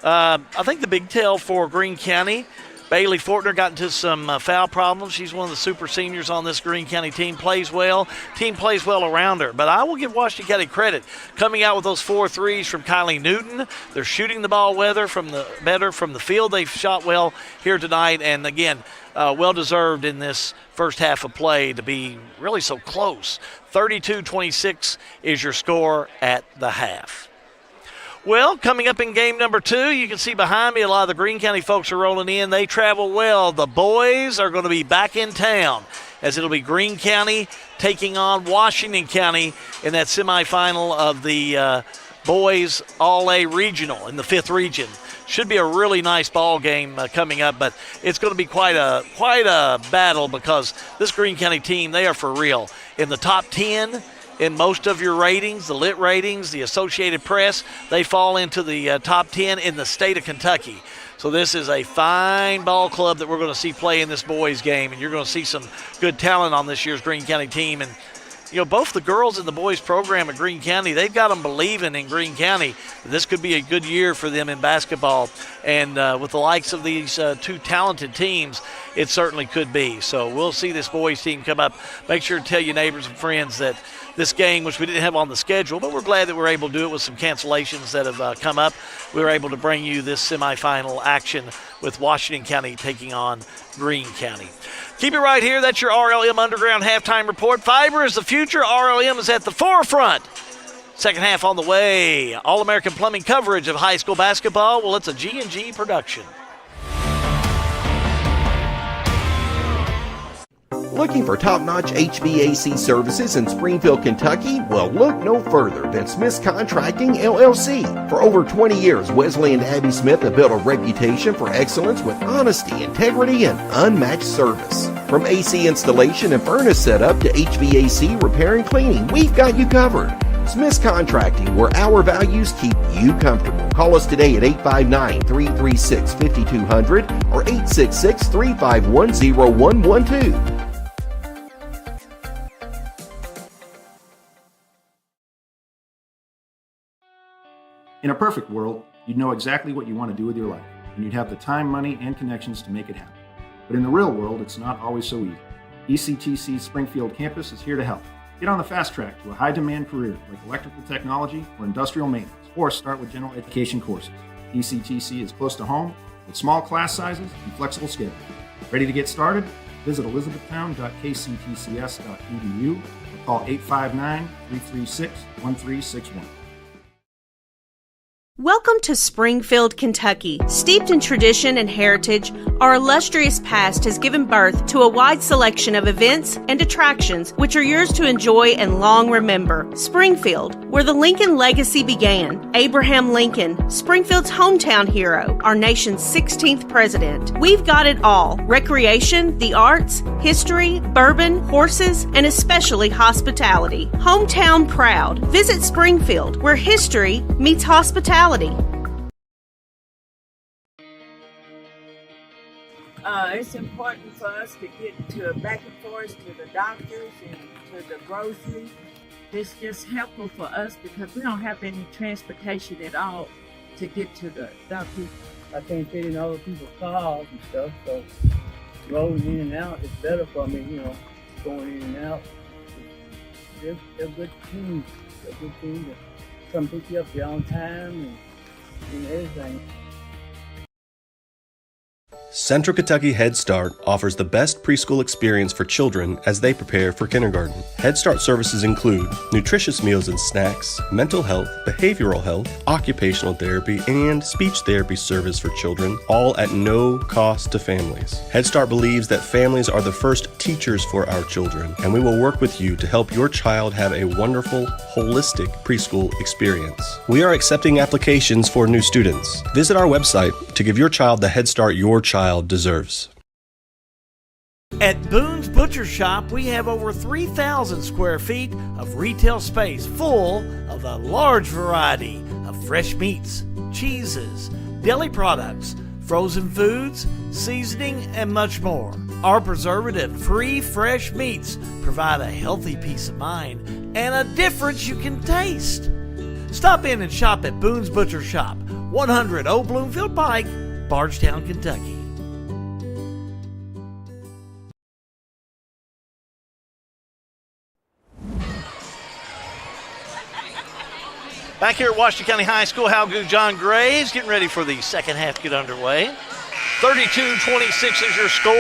I think the big tell for Greene County, Bailey Fortner got into some foul problems. She's one of the super seniors on this Greene County team. Plays well. Team plays well around her. But I will give Washington County credit. Coming out with those 4 threes from Kylie Newton. They're shooting the ball better from the field. They've shot well here tonight. And, again, well-deserved in this first half of play to be really so close. 32-26 is your score at the half. Well, coming up in game number 2, you can see behind me a lot of the Greene County folks are rolling in. They travel well. The boys are going to be back in town as it'll be Greene County taking on Washington County in that semifinal of the boys All-A Regional in the 5th region. Should be a really nice ball game coming up, but it's going to be quite a battle because this Greene County team, they are for real. In the top 10 in most of your ratings, the lit ratings, the Associated Press, they fall into the top 10 in the state of Kentucky. So this is a fine ball club that we're going to see play in this boys game, and you're going to see some good talent on this year's Greene County team. And both the girls and the boys program at Greene County, they've got them believing in Greene County. This could be a good year for them in basketball. And with the likes of these 2 talented teams, it certainly could be. So we'll see this boys team come up. Make sure to tell your neighbors and friends that this game, which we didn't have on the schedule, but we're glad that we're able to do it with some cancellations that have come up. We were able to bring you this semifinal action with Washington County taking on Greene County. Keep it right here. That's your RLM Underground Halftime Report. Fiber is the future. RLM is at the forefront. Second half on the way. All-American Plumbing coverage of high school basketball. Well, it's a G&G production. Looking for top-notch HVAC services in Springfield, Kentucky? Well, look no further than Smith's Contracting, LLC. For over 20 years, Wesley and Abby Smith have built a reputation for excellence with honesty, integrity, and unmatched service. From AC installation and furnace setup to HVAC repair and cleaning, we've got you covered. Smith's Contracting, where our values keep you comfortable. Call us today at 859-336-5200 or 866-351-0112. In a perfect world, you'd know exactly what you want to do with your life, and you'd have the time, money, and connections to make it happen. But in the real world, it's not always so easy. ECTC's Springfield campus is here to help. Get on the fast track to a high-demand career like electrical technology or industrial maintenance, or start with general education courses. ECTC is close to home with small class sizes and flexible schedules. Ready to get started? Visit elizabethtown.kctcs.edu or call 859-336-1361. Welcome to Springfield, Kentucky. Steeped in tradition and heritage, our illustrious past has given birth to a wide selection of events and attractions which are yours to enjoy and long remember. Springfield, where the Lincoln legacy began. Abraham Lincoln, Springfield's hometown hero, our nation's 16th president. We've got it all. Recreation, the arts, history, bourbon, horses, and especially hospitality. Hometown proud. Visit Springfield, where history meets hospitality. It's important for us to get back and forth to the doctors and to the grocery it's just helpful for us because we don't have any transportation at all to get to the doctor. I can't fit in other people's cars and stuff, so rolling in and out is better for me, you know, going in and out. They're good teams. They're good teams that come pick you up there on time and everything. Central Kentucky Head Start offers the best preschool experience for children as they prepare for kindergarten. Head Start services include nutritious meals and snacks, mental health, behavioral health, occupational therapy, and speech therapy service for children, all at no cost to families. Head Start believes that families are the first teachers for our children, and we will work with you to help your child have a wonderful, holistic preschool experience. We are accepting applications for new students. Visit our website to give your child the Head Start your child deserves. At Boone's Butcher Shop, we have over 3,000 square feet of retail space full of a large variety of fresh meats, cheeses, deli products, frozen foods, seasoning, and much more. Our preservative-free fresh meats provide a healthy peace of mind and a difference you can taste. Stop in and shop at Boone's Butcher Shop, 100 Old Bloomfield Pike, Bardstown, Kentucky. Back here at Washington County High School, Halgood John Graves getting ready for the second half to get underway. 32-26 is your score.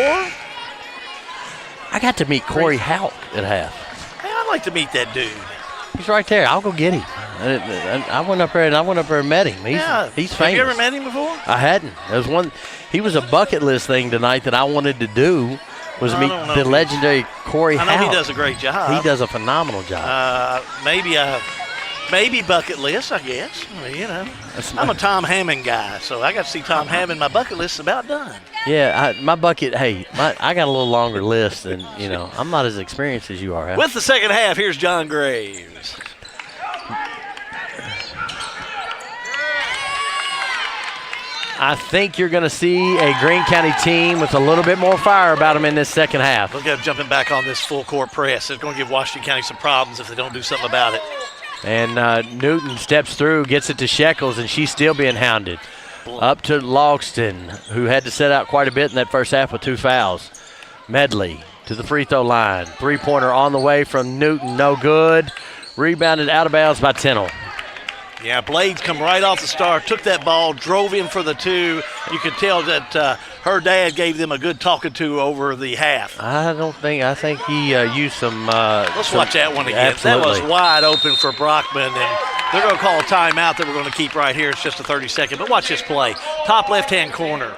I got to meet Corey Houck at half. Hey, I'd like to meet that dude. He's right there. I'll go get him. I went up there and met him. He's famous. Have you ever met him before? I hadn't. He was a bucket list thing tonight that I wanted to do. Was meet the legendary Corey Houck. I know he does a great job. He does a phenomenal job. Maybe bucket list, I guess. I mean, you know, I'm a Tom Hammond guy, so I got to see Tom Hammond. My bucket list is about done. Yeah, I got a little longer list, and you know, I'm not as experienced as you are. Huh? With the second half, here's John Graves. I think you're going to see a Greene County team with a little bit more fire about them in this second half. Look at them jumping back on this full court press. It's going to give Washington County some problems if they don't do something about it. And Newton steps through, gets it to Shekels, and she's still being hounded. Up to Logston, who had to set out quite a bit in that first half with 2 fouls. Medley to the free throw line. Three-pointer on the way from Newton, no good. Rebounded out of bounds by Tennell. Yeah, Blades come right off the start, took that ball, drove in for the 2. You could tell that her dad gave them a good talking to over the half. I think he used some. Let's watch that one again. Absolutely. That was wide open for Brockman, and they're going to call a timeout that we're going to keep right here. It's just a 30-second, but watch this play. Top left-hand corner,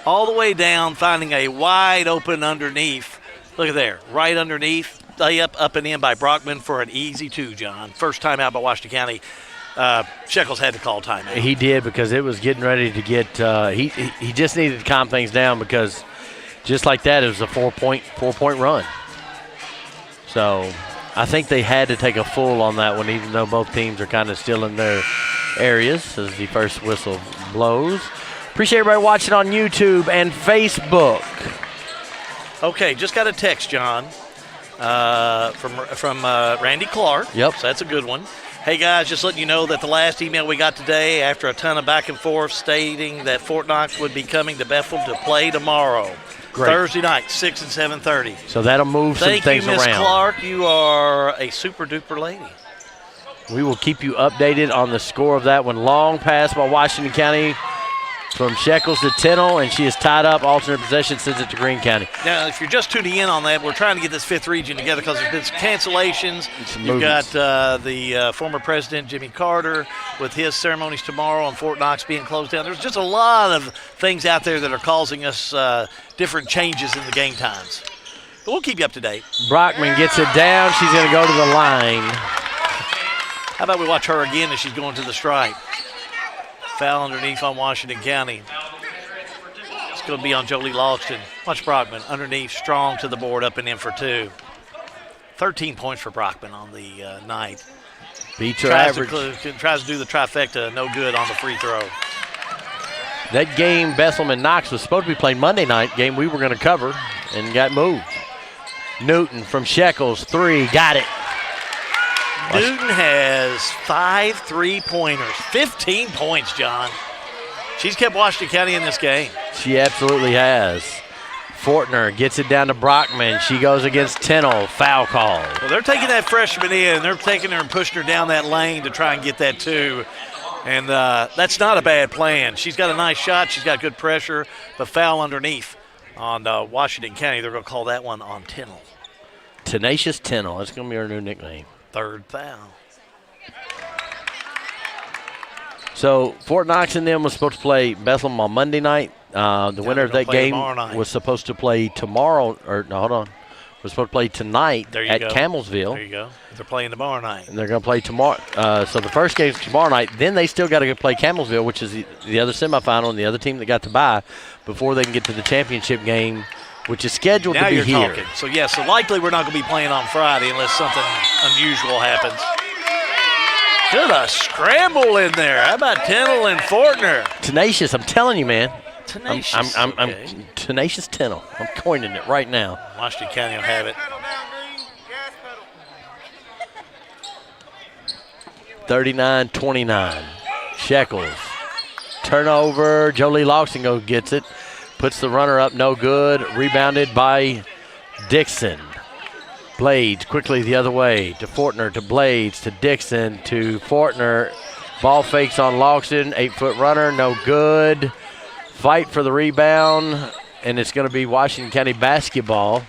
all the way down, finding a wide open underneath. Look at there, right underneath. Layup up and in by Brockman for an easy 2, John. First timeout by Washington County. Shekels had to call timeout. He did, because it was getting ready to get he just needed to calm things down, because just like that, it was a four-point run. So I think they had to take a full on that one, even though both teams are kind of still in their areas as the first whistle blows. Appreciate everybody watching on YouTube and Facebook. Okay, just got a text, John, from Randy Clark. Yep. So that's a good one. Hey, guys, just letting you know that the last email we got today, after a ton of back and forth, stating that Fort Knox would be coming to Bethel to play tomorrow. Great. Thursday night, 6 and 7:30. So that'll move some things around. Thank you, Miss Clark. You are a super-duper lady. We will keep you updated on the score of that one. Long pass by Washington County from Shekels to Tennell, and she is tied up. Alternate possession sends it to Greene County. Now, if you're just tuning in on that, we're trying to get this 5th region together because there's been some cancellations. You've got the former president, Jimmy Carter, with his ceremonies tomorrow, and Fort Knox being closed down. There's just a lot of things out there that are causing us different changes in the game times. But we'll keep you up to date. Brockman gets it down. She's going to go to the line. How about we watch her again as she's going to the stripe? Foul underneath on Washington County. It's going to be on Jolie Logston. Watch Brockman underneath, strong to the board, up and in for 2. 13 points for Brockman on the night. Beats her average. Tries to do the trifecta, no good on the free throw. That game, Besselman-Knox, was supposed to be playing Monday night, game we were going to cover, and got moved. Newton from Shekels, 3, got it. Newton has 5 3-pointers, 15 points, John. She's kept Washington County in this game. She absolutely has. Fortner gets it down to Brockman. She goes against Tennell. Foul call. Well, they're taking that freshman in. They're taking her and pushing her down that lane to try and get that too. And that's not a bad plan. She's got a nice shot. She's got good pressure, but foul underneath on Washington County. They're going to call that one on Tennell. Tenacious Tennell. That's going to be her new nickname. Third foul. So Fort Knox and them was supposed to play Bethlehem on Monday night. The winner of that game was supposed to play tomorrow. Was supposed to play tonight at Camelsville. There you go. They're playing tomorrow night. And they're going to play tomorrow. So the first game's tomorrow night. Then they still got to play Camelsville, which is the other semifinal and the other team that got to bye before they can get to the championship game, which is scheduled to be here. Now you're talking. So likely we're not going to be playing on Friday unless something unusual happens. Good a scramble in there. How about Tennell and Fortner? Tenacious, I'm telling you, man. Tenacious. I'm Tenacious Tennell. I'm coining it right now. Washington County will have it. 39-29. Shekels. Turnover. Jolie Loxton gets it. Puts the runner up, no good. Rebounded by Dixon. Blades quickly the other way to Fortner, to Blades, to Dixon, to Fortner. Ball fakes on Loxton. 8-foot runner, no good. Fight for the rebound, and it's going to be Washington County basketball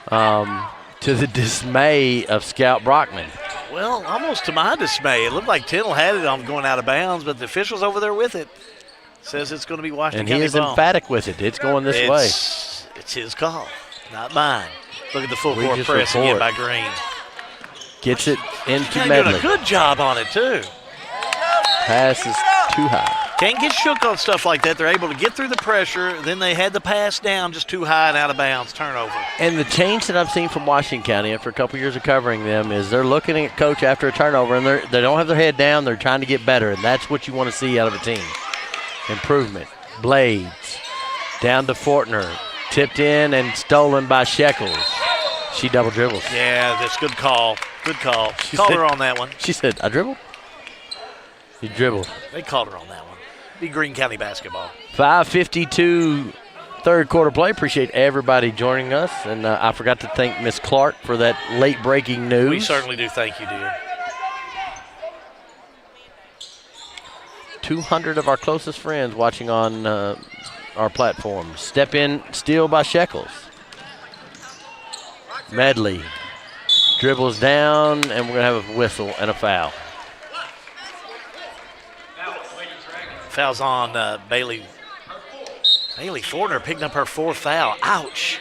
to the dismay of Scout Brockman. Well, almost to my dismay. It looked like Tennell had it on going out of bounds, but the official's over there with it. Says it's going to be Washington County And he is ball. emphatic with it. It's going this way. It's his call, not mine. Look at the full court press again by Green. Gets it into They're Medley. doing a good job on it, too. Pass is too high. Can't get shook on stuff like that. They're able to get through the pressure. Then they had the pass down just too high and out of bounds. Turnover. And the change that I've seen from Washington County after a couple years of covering them is they're looking at coach after a turnover, and they don't have their head down. They're trying to get better, and that's what you want to see out of a team. Improvement. Blades. Down to Fortner. Tipped in and stolen by Shekels. She double dribbles. Yeah, that's good call. Good call. Called her on that one. She said, I dribbled? You dribbled. They called her on that one. Be Greene County basketball. 5:52 third quarter play. Appreciate everybody joining us. And I forgot to thank Miss Clark for that late breaking news. We certainly do thank you, dear. 200 of our closest friends watching on our platform. Step in, steal by Shekels. Medley dribbles down, and we're going to have a whistle and a foul. Foul's on Bailey. Bailey Fortner picking up her fourth foul. Ouch.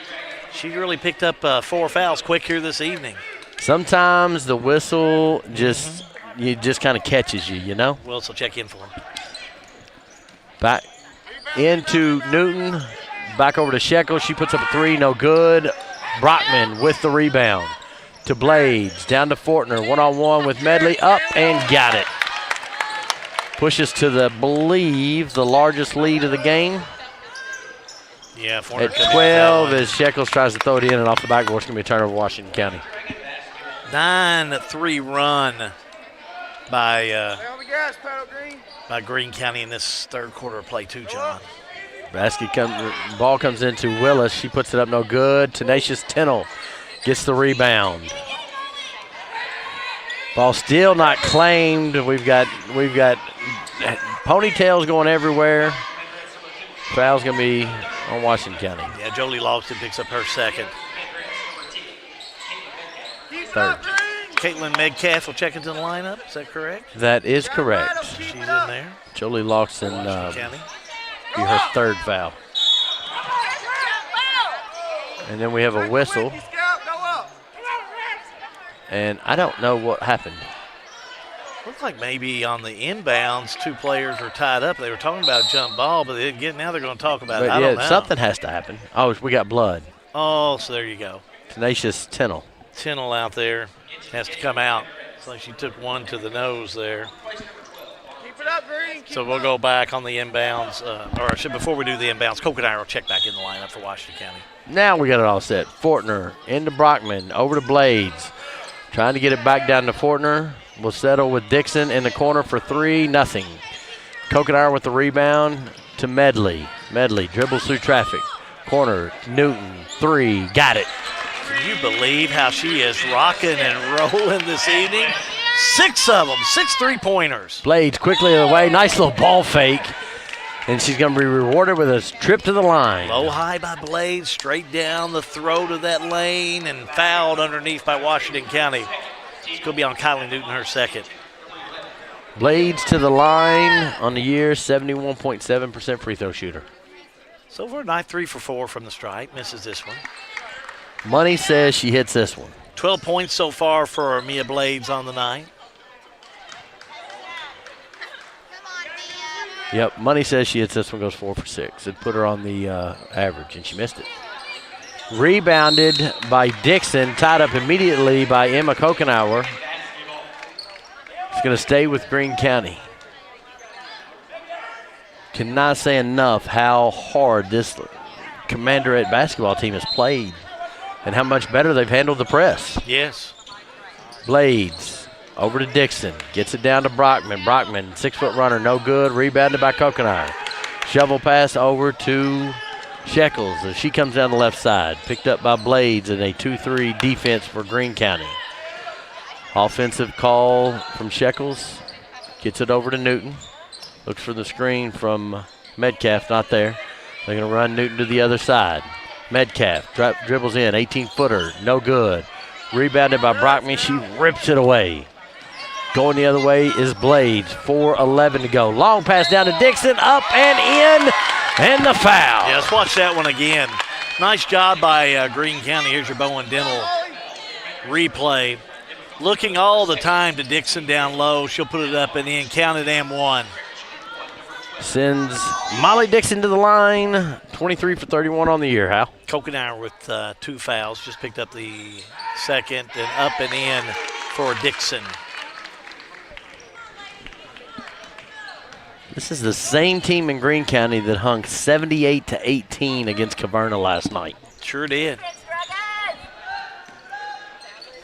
She really picked up 4 fouls quick here this evening. Sometimes the whistle just kind of catches you, you know? Wilson will check in for him. Back into Newton. Back over to Shekels. She puts up a 3, no good. Brockman with the rebound to Blades. Down to Fortner. One-on-one with Medley. Up and got it. Pushes to the largest lead of the game. Yeah, Fortner at 12 as Shekels tries to throw it in, and off the backboard. It's going to be a turnover for Washington County. 9-3 run by Greene County in this third quarter of play too, John. Ball comes into Willis. She puts it up, no good. Tenacious Tennell gets the rebound. Ball still not claimed. We've got ponytails going everywhere. Foul's going to be on Washington County. Yeah, Jolie Logston picks up her second. Third. Caitlin Metcalf will check into the lineup. Is that correct? That is correct. She's in there. Jolie Logston be her third foul. And then we have a whistle. And I don't know what happened. Looked like maybe on the inbounds, 2 players were tied up. They were talking about a jump ball, but now they're going to talk about it. I don't know. Something has to happen. Oh, we got blood. Oh, so there you go. Tenacious Tennell. Tennell out there has to come out. It's like she took one to the nose there. So we'll go back on the inbounds. Before we do the inbounds, Coke and I will check back in the lineup for Washington County. Now we got it all set. Fortner into Brockman, over to Blades. Trying to get it back down to Fortner. Will settle with Dixon in the corner for 3, nothing. Kokenauer with the rebound to Medley. Medley dribbles through traffic. Corner, Newton, 3, got it. Can you believe how she is rocking and rolling this evening? 6 of them, 6 3-pointers. Blades quickly away, nice little ball fake. And she's going to be rewarded with a trip to the line. Low high by Blades, straight down the throat of that lane, and fouled underneath by Washington County. It's going to be on Kylie Newton, her second. Blades to the line on the year, 71.7% free throw shooter. So far, night 3 for 4 from the stripe. Misses this one. Money says she hits this one. 12 points so far for Mia Blades on the night. Yep, Money says she hits this one, goes 4 for 6. It put her on the average, and she missed it. Rebounded by Dixon, tied up immediately by Emma Kokenauer. It's going to stay with Greene County. Cannot say enough how hard this Commanderette basketball team has played and how much better they've handled the press. Yes. Blades over to Dixon. Gets it down to Brockman. Brockman, 6-foot runner, no good. Rebounded by Kokenauer. Shovel pass over to Shekels as she comes down the left side. Picked up by Blades in a 2-3 defense for Greene County. Offensive call from Shekels. Gets it over to Newton. Looks for the screen from Metcalf, not there. They're going to run Newton to the other side. Metcalf dribbles in, 18-footer, no good. Rebounded by Brockman, she rips it away. Going the other way is Blades, 4:11 to go. Long pass down to Dixon, up and in, and the foul. Yeah, let's watch that one again. Nice job by Greene County. Here's your Bowen Dental replay. Looking all the time to Dixon down low. She'll put it up and in, count it and 1. Sends Molly Dixon to the line, 23 for 31 on the year, Hal. Kokenauer with 2 fouls, just picked up the second, and up and in for Dixon. This is the same team in Greene County that hung 78-18 against Caverna last night. Sure did.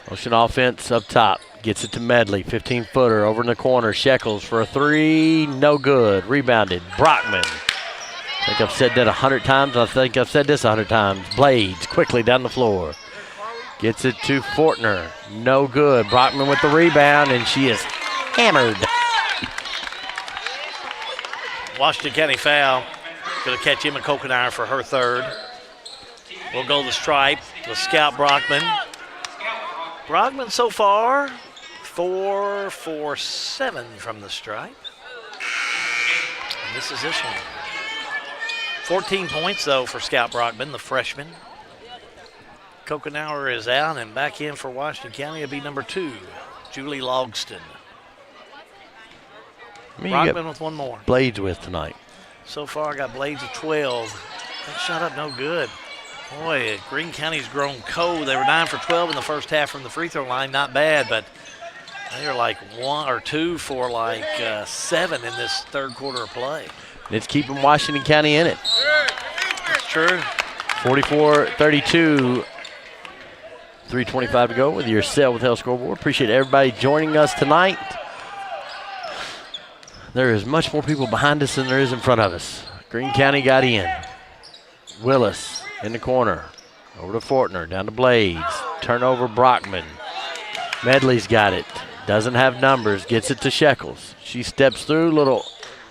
Motion offense up top. Gets it to Medley, 15-footer over in the corner. Shekels for a 3, no good. Rebounded, Brockman. I think I've said that 100 times. I think I've said this 100 times. Blades quickly down the floor. Gets it to Fortner, no good. Brockman with the rebound, and she is hammered. Washington County foul. Going to catch Emma Kokenauer for her 3rd. We'll go the stripe with Scout Brockman. Brockman so far, 4 for 7 from the stripe. And this is this one. 14 points, though, for Scout Brockman, the freshman. Kokenauer is out, and back in for Washington County will be number 2, Julie Logston. Brockman with 1 more. Blades with tonight. So far, I got Blades of 12. That shot up no good. Boy, Greene County's grown cold. They were 9 for 12 in the first half from the free throw line. Not bad, but they are like 1 or 2 for like 7 in this 3rd quarter of play. It's keeping Washington County in it. That's true. 44-32. 3:25 to go with your Sale with Hell scoreboard. Appreciate everybody joining us tonight. There is much more people behind us than there is in front of us. Greene County got in. Willis in the corner. Over to Fortner, down to Blades. Turnover, Brockman. Medley's got it. Doesn't have numbers, gets it to Shekels. She steps through, little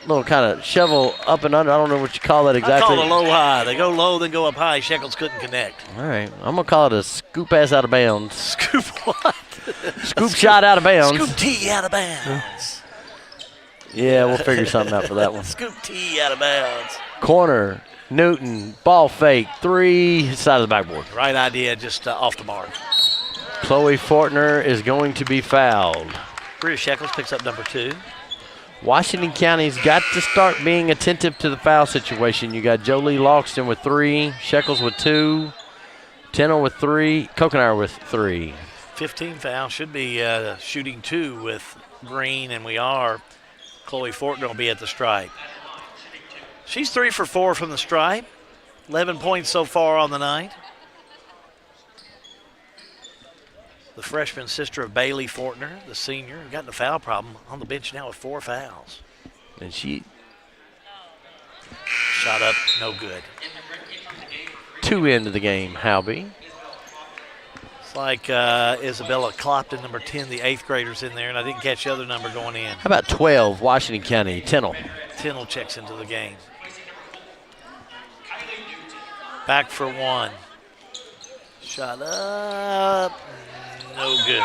kind of shovel up and under. I don't know what you call that exactly. I call it low-high. They go low, then go up high. Shekels couldn't connect. All right, I'm going to call it a scoop pass out of bounds. Scoop what? Scoop shot out of bounds. Scoop T out of bounds. Yeah, we'll figure something out for that one. Scoop T out of bounds. Corner, Newton, ball fake, 3, side of the backboard. Right idea, just off the mark. Chloe Fortner is going to be fouled. Bria Shekels picks up number 2. Washington County's got to start being attentive to the foul situation. You got Jolie Logston with 3, Shekels with 2, Tennell with 3, Kokenauer with 3. 15 fouls, should be shooting 2 with Greene, and we are. Chloe Fortner will be at the stripe. She's 3 for 4 from the stripe. 11 points so far on the night. the freshman sister of Bailey Fortner, the senior, got in a foul problem on the bench now with 4 fouls. And she shot up, no good. 2 into the game, Halby. It's like Isabella Clopton, number 10, the 8th graders in there, and I didn't catch the other number going in. How about 12, Washington County, Tennell? Tennell checks into the game. Back for 1. Shot up, no good.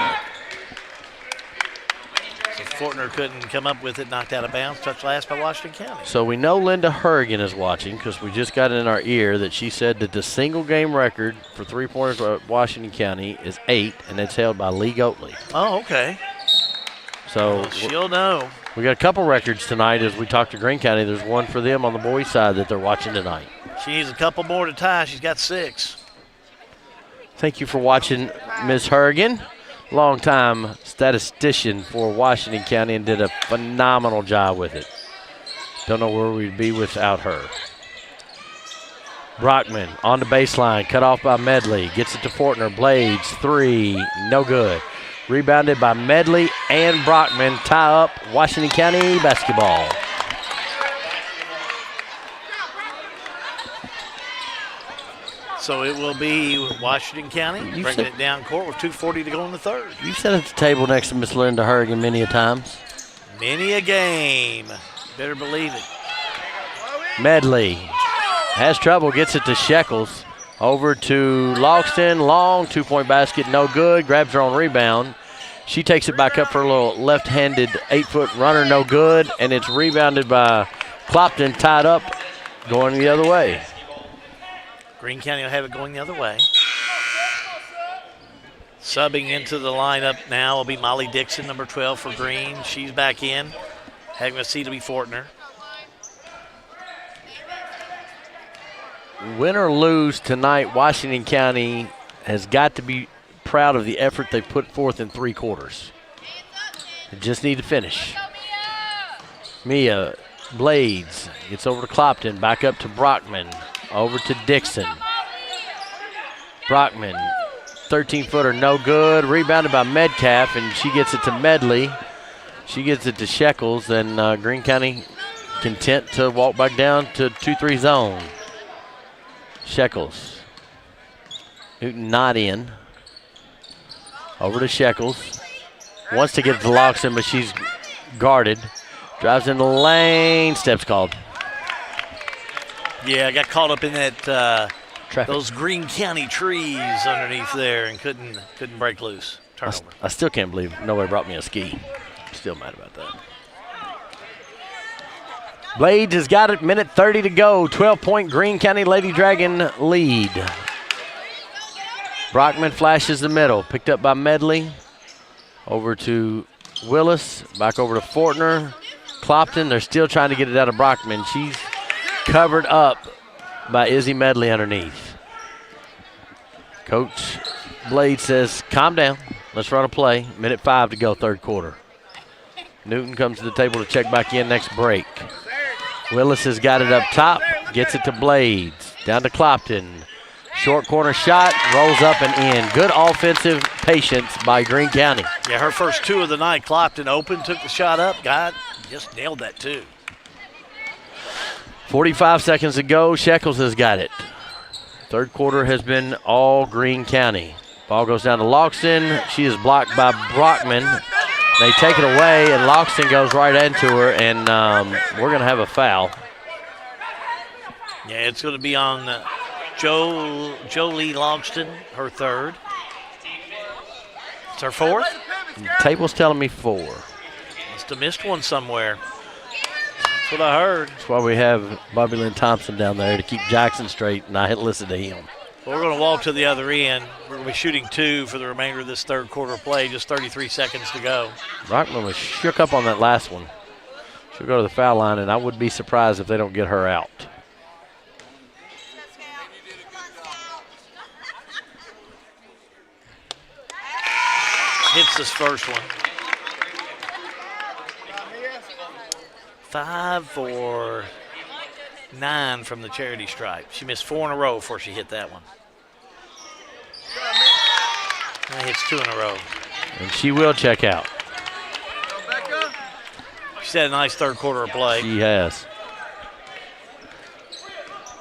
So Fortner couldn't come up with it, knocked out of bounds, touch last by Washington County. So we know Linda Hurrigan is watching because we just got it in our ear that she said that the single game record for 3-pointers at Washington County is 8, and it's held by Lee Goatley. Oh, okay. So well, she'll know. We got a couple records tonight as we talk to Greene County. There's one for them on the boys' side that they're watching tonight. She needs a couple more to tie. She's got 6. Thank you for watching, Ms. Hurrigan. Long-time statistician for Washington County and did a phenomenal job with it. Don't know where we'd be without her. Brockman on the baseline, cut off by Medley. Gets it to Fortner. Blades, 3, no good. Rebounded by Medley and Brockman. Tie up Washington County basketball. So it will be Washington County bringing it down court with 2:40 to go in the third. You sat at the table next to Miss Linda Hurrigan many a times. Many a game. Better believe it. Medley has trouble, gets it to Shekels. Over to Logston, long 2-point basket, no good. Grabs her own rebound. She takes it back up for a little left-handed 8-foot runner, no good. And it's rebounded by Clopton, tied up, going the other way. Greene County will have it going the other way. Subbing into the lineup now will be Molly Dixon, number 12 for Greene. She's back in. Having a seat to be Fortner. Win or lose tonight, Washington County has got to be proud of the effort they put forth in 3 quarters. They just need to finish. Mia Blades gets over to Clopton, back up to Brockman. Over to Dixon. Brockman, 13-footer, no good. Rebounded by Metcalf, and she gets it to Medley. She gets it to Shekels, and Greene County content to walk back down to 2-3 zone. Shekels. Newton not in. Over to Shekels. Wants to get it to Loxton, but she's guarded. Drives in the lane. Steps called. Yeah, I got caught up in that those Greene County trees underneath there and couldn't break loose. Turnover. I still can't believe nobody brought me a ski. Still mad about that. Blades has got it, minute 30 to go. 12-point Greene County Lady Dragon lead. Brockman flashes the middle, picked up by Medley. Over to Willis, back over to Fortner. Clopton, they're still trying to get it out of Brockman. She's covered up by Izzy Medley underneath. Coach Blade says, calm down. Let's run a play. Minute 5 to go, third quarter. Newton comes to the table to check back in next break. Willis has got it up top, gets it to Blades. Down to Clopton. Short corner shot, rolls up and in. Good offensive patience by Greene County. Yeah, her first 2 of the night. Clopton open, took the shot up, just nailed that too. 45 seconds to go. Shekels has got it. Third quarter has been all Greene County. Ball goes down to Loxton. She is blocked by Brockman. They take it away, and Loxton goes right into her, and we're going to have a foul. Yeah, it's going to be on Jolie Logston, her third. It's her 4th? The table's telling me 4. Must have missed one somewhere. That's what I heard. That's why we have Bobby Lynn Thompson down there to keep Jackson straight, and I listen to him. Well, we're going to walk to the other end. We're going to be shooting 2 for the remainder of this third quarter play, just 33 seconds to go. Brockman was shook up on that last one. She'll go to the foul line, and I would be surprised if they don't get her out. Hits this first one. 5 for 9 from the charity stripe. She missed 4 in a row before she hit that one. That hits 2 in a row. And she will check out. She's had a nice third quarter of play. She has.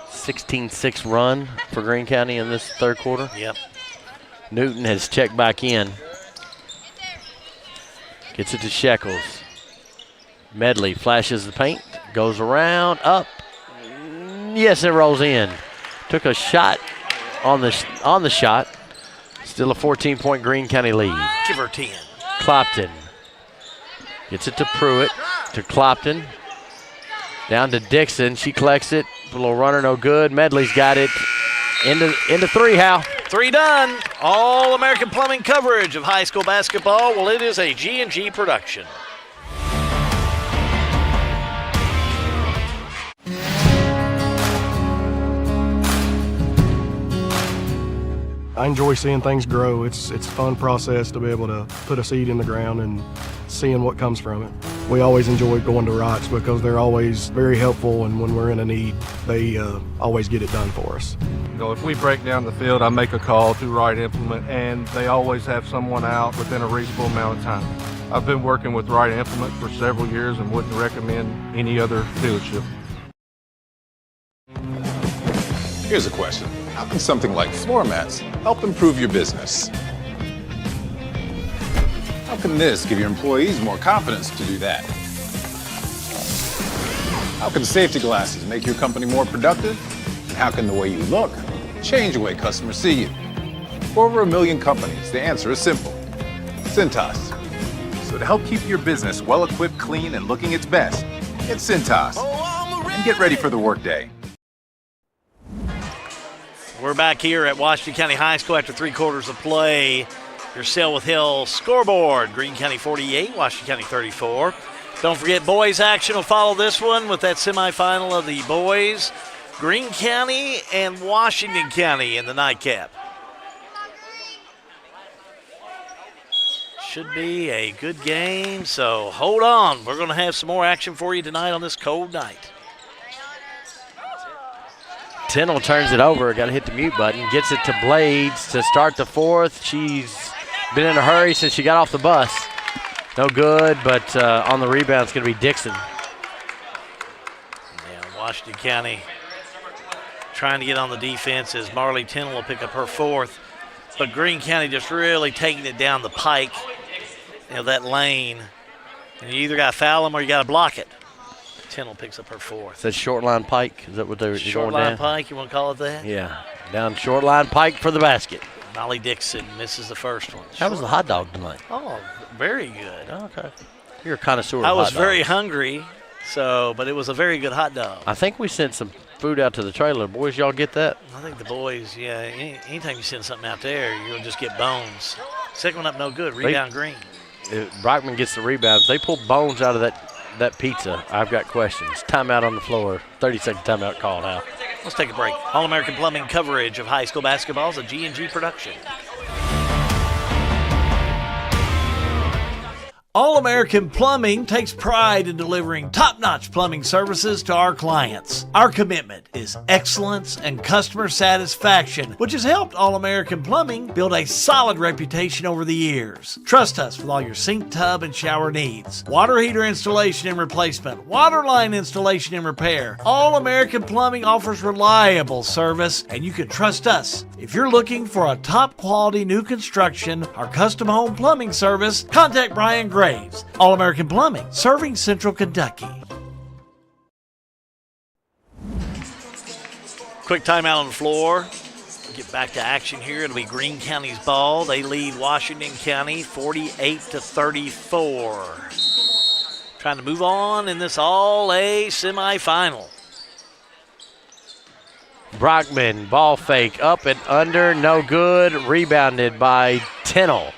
16-6 run for Greene County in this third quarter. Yep. Newton has checked back in. Gets it to Shekels. Medley flashes the paint, goes around, up. Yes, it rolls in. Took a shot on the shot. Still a 14-point Greene County lead. Give her 10. Clopton gets it to Pruitt, to Clopton. Down to Dixon. She collects it. A little runner, no good. Medley's got it. Into 3, Hal. 3 done. All-American Plumbing coverage of high school basketball. Well, it is a G&G production. I enjoy seeing things grow. It's a fun process to be able to put a seed in the ground and seeing what comes from it. We always enjoy going to Rocks because they're always very helpful, and when we're in a need, they always get it done for us. If we break down the field, I make a call to Wright Implement, and they always have someone out within a reasonable amount of time. I've been working with Wright Implement for several years and wouldn't recommend any other dealership. Here's a question. How can something like floor mats help improve your business? How can this give your employees more confidence to do that? How can safety glasses make your company more productive? And how can the way you look change the way customers see you? For over 1 million companies, the answer is simple. Cintas. So to help keep your business well-equipped, clean, and looking its best, get Cintas. And get ready for the workday. We're back here at Washington County High School after 3 quarters of play. Your Selwyn Hill scoreboard, Greene County 48, Washington County 34. Don't forget, boys action will follow this one with that semifinal of the boys. Greene County and Washington County in the nightcap. Should be a good game, so hold on. We're going to have some more action for you tonight on this cold night. Tennell turns it over. Got to hit the mute button. Gets it to Blades to start the fourth. She's been in a hurry since she got off the bus. No good, but on the rebound, it's going to be Dixon. Yeah, Washington County trying to get on the defense as Marley Tennell will pick up her fourth. But Greene County just really taking it down the pike, that lane. And you either got to foul them or you got to block it. Tennell picks up her fourth. That's short line pike. Is that what they're short going line down? pike, you want to call it that? Yeah, down short line pike for the basket. Molly Dixon misses the first one. How was the hot dog tonight? Oh, very good. Okay. You're a connoisseur of I was hot dogs. very hungry, but it was a very good hot dog. I think we sent some food out to the trailer. Boys, y'all get that? I think the boys, yeah, anytime you send something out there, you're going to just get bones. Second one up, no good. Rebound Green. Brockman gets the rebound. If they pull bones out of that pizza, I've got questions. Timeout on the floor. 30-second timeout called out. Let's take a break. All-American Plumbing coverage of high school basketball is a G&G production. All-American Plumbing takes pride in delivering top-notch plumbing services to our clients. Our commitment is excellence and customer satisfaction, which has helped All-American Plumbing build a solid reputation over the years. Trust us with all your sink, tub, and shower needs. Water heater installation and replacement, water line installation and repair. All-American Plumbing offers reliable service, and you can trust us. If you're looking for a top-quality new construction or custom home plumbing service, contact Brian Graves. All-American Plumbing, serving Central Kentucky. Quick timeout on the floor. Get back to action here. It'll be Greene County's ball. They lead Washington County 48-34. Trying to move on in this all-A semifinal. Brockman, ball fake, up and under, no good. Rebounded by Tennell.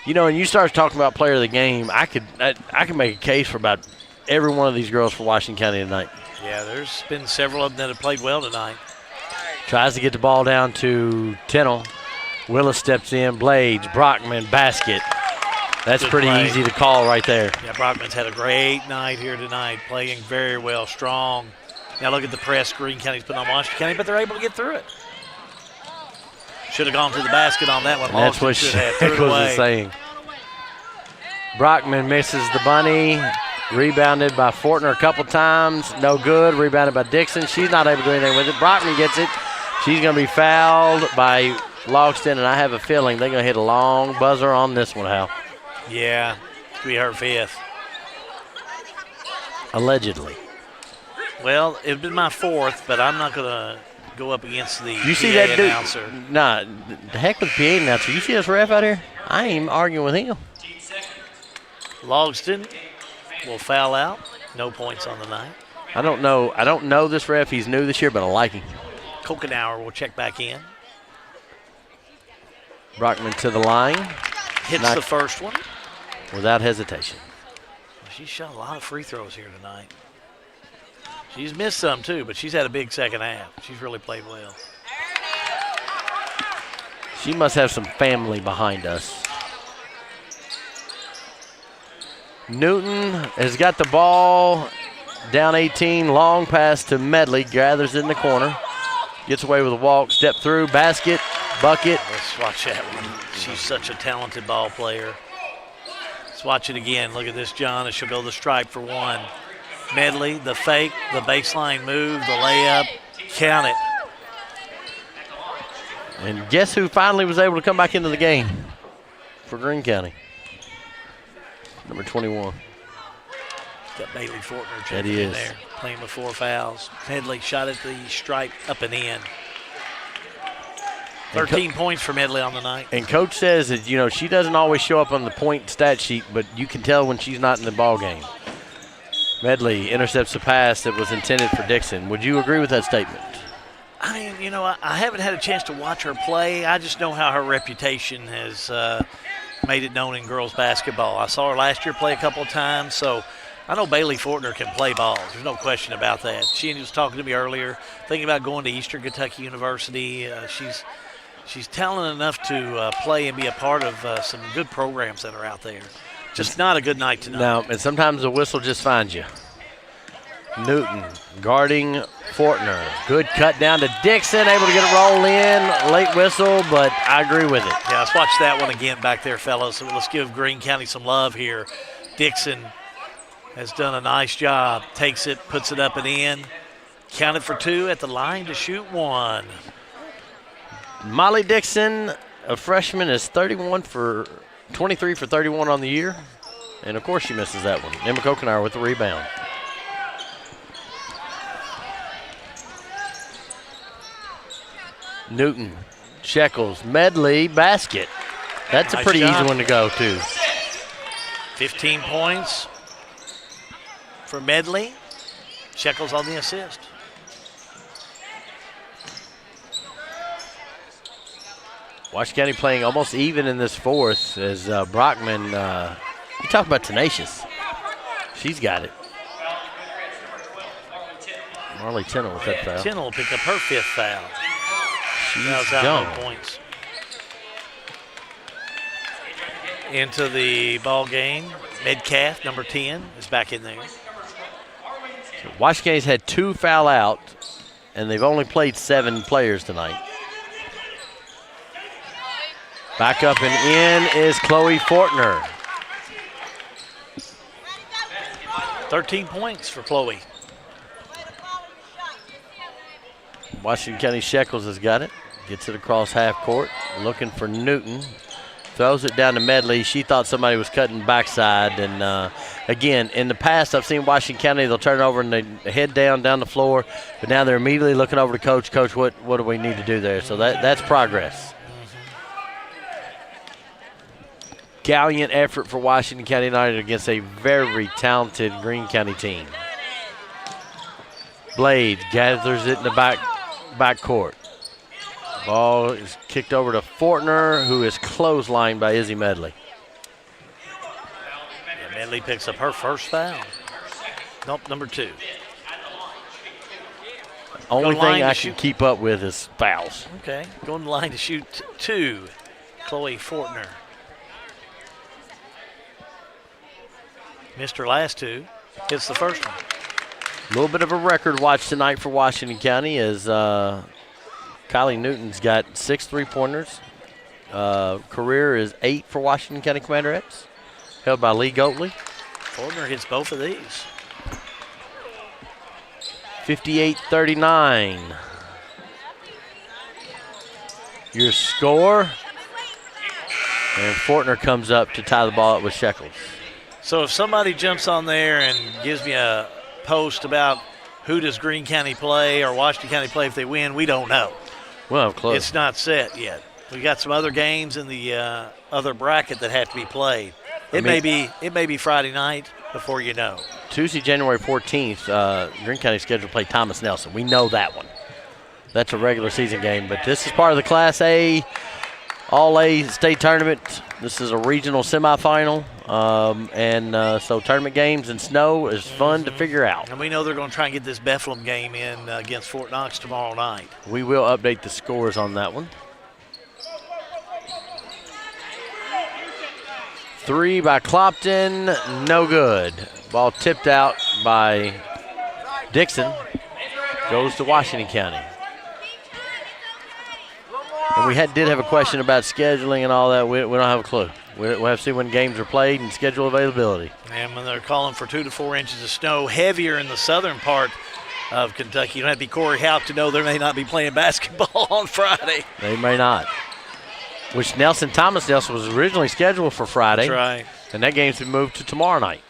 And you start talking about player of the game, I could make a case for about every one of these girls for Washington County tonight. Yeah, there's been several of them that have played well tonight. Tries to get the ball down to Tennell. Willis steps in, Blades, Brockman, basket. That's pretty easy to call right there. Yeah, Brockman's had a great night here tonight, playing very well, strong. Now look at the press Greene County's putting on Washington County, but they're able to get through it. Should have gone to the basket on that one. And that's what Shaq was saying. Brockman misses the bunny. Rebounded by Fortner a couple times. No good. Rebounded by Dixon. She's not able to do anything with it. Brockman gets it. She's going to be fouled by Logston, and I have a feeling they're going to hit a long buzzer on this one, Hal. Yeah, it's going to be her 5th. Allegedly. Well, it would be my 4th, but I'm not going to go up against the you see PA that dude? announcer. Nah, the heck with the PA announcer. You see this ref out here? I ain't even arguing with him. Logston will foul out. No points on the night. I don't know this ref. He's new this year, but I like him. Kokenauer will check back in. Brockman to the line. Hits the first one. Without hesitation. She's shot a lot of free throws here tonight. She's missed some too, but she's had a big second half. She's really played well. She must have some family behind us. Newton has got the ball down 18, long pass to Medley, gathers it in the corner, gets away with a walk, step through, basket, bucket. Let's watch that one. She's such a talented ball player. Let's watch it again. Look at this, John, as she'll go the stripe for one. Medley, the fake, the baseline move, the layup, count it. And guess who finally was able to come back into the game for Greene County? Number 21. Got Bailey Fortner checking in there, playing with 4 fouls. Medley shot at the stripe, up and in. 13 points for Medley on the night. And Coach says that, you know, she doesn't always show up on the point stat sheet, but you can tell when she's not in the ball game. Medley intercepts a pass that was intended for Dixon. Would you agree with that statement? I mean, you know, I haven't had a chance to watch her play. I just know how her reputation has made it known in girls basketball. I saw her last year play a couple of times, so I know Bailey Fortner can play ball. There's no question about that. She was talking to me earlier, thinking about going to Eastern Kentucky University. She's talented enough to play and be a part of some good programs that are out there. Just not a good night tonight. No, and sometimes the whistle just finds you. Newton guarding Fortner. Good cut down to Dixon, able to get it roll in. Late whistle, but I agree with it. Yeah, let's watch that one again back there, fellas. Let's give Greene County some love here. Dixon has done a nice job. Takes it, puts it up and in. Counted for 2 at the line to shoot 1. Molly Dixon, a freshman, is 23 for 31 on the year. And, of course, she misses that one. Emma Kokenauer with the rebound. Newton, Shekels, Medley, basket. That's Nice a pretty job. easy one to go, too. 15 points for Medley. Shekels on the assist. Washington County playing almost even in this fourth as Brockman, you talk about tenacious. She's got it. Marley Tennell with that foul. Tennell will pick up her 5th foul. She's out gone. no points. Into the ball game, Metcalf, number 10, is back in there. So Washington County's had 2 foul out, and they've only played 7 players tonight. Back up and in is Chloe Fortner. 13 points for Chloe. Washington County Shekels has got it. Gets it across half court. Looking for Newton. Throws it down to Medley. She thought somebody was cutting backside. And, again, in the past, I've seen Washington County, they'll turn it over and they head down the floor. But now they're immediately looking over to Coach. Coach, what do we need to do there? So that's progress. Gallant effort for Washington County United against a very talented Greene County team. Blade gathers it in the back court. Ball is kicked over to Fortner, who is clotheslined by Izzy Medley. Yeah, Medley picks up her first foul. Nope, number 2. Only thing I can keep up with is fouls. Okay, going to the line to shoot 2. Chloe Fortner. Missed her last 2. Hits the first one. A little bit of a record watch tonight for Washington County as Kylie Newton's got 6 3-pointers. Career is 8 for Washington County Commanderettes, held by Lee Goatley. Fortner hits both of these. 58-39. Your score. And Fortner comes up to tie the ball up with Shekels. So if somebody jumps on there and gives me a post about who does Greene County play or Washington County play if they win, we don't know. Well, close. It's not set yet. We got some other games in the other bracket that have to be played. It may be Friday night before you know. Tuesday, January 14th, Greene County is scheduled to play Thomas Nelson. We know that one. That's a regular season game, but this is part of the Class A All-A state tournament. This is a regional semifinal, so tournament games and snow is fun to figure out. And we know they're going to try and get this Bethlehem game in against Fort Knox tomorrow night. We will update the scores on that one. 3 by Clopton, no good. Ball tipped out by Dixon, goes to Washington County. And we did have a question about scheduling and all that. We don't have a clue. We'll have to see when games are played and schedule availability. And when they're calling for 2 to 4 inches of snow, heavier in the southern part of Kentucky, you don't have to be Corey Houck to know they may not be playing basketball on Friday. They may not. Which Thomas Nelson was originally scheduled for Friday. That's right. And that game's been moved to tomorrow night.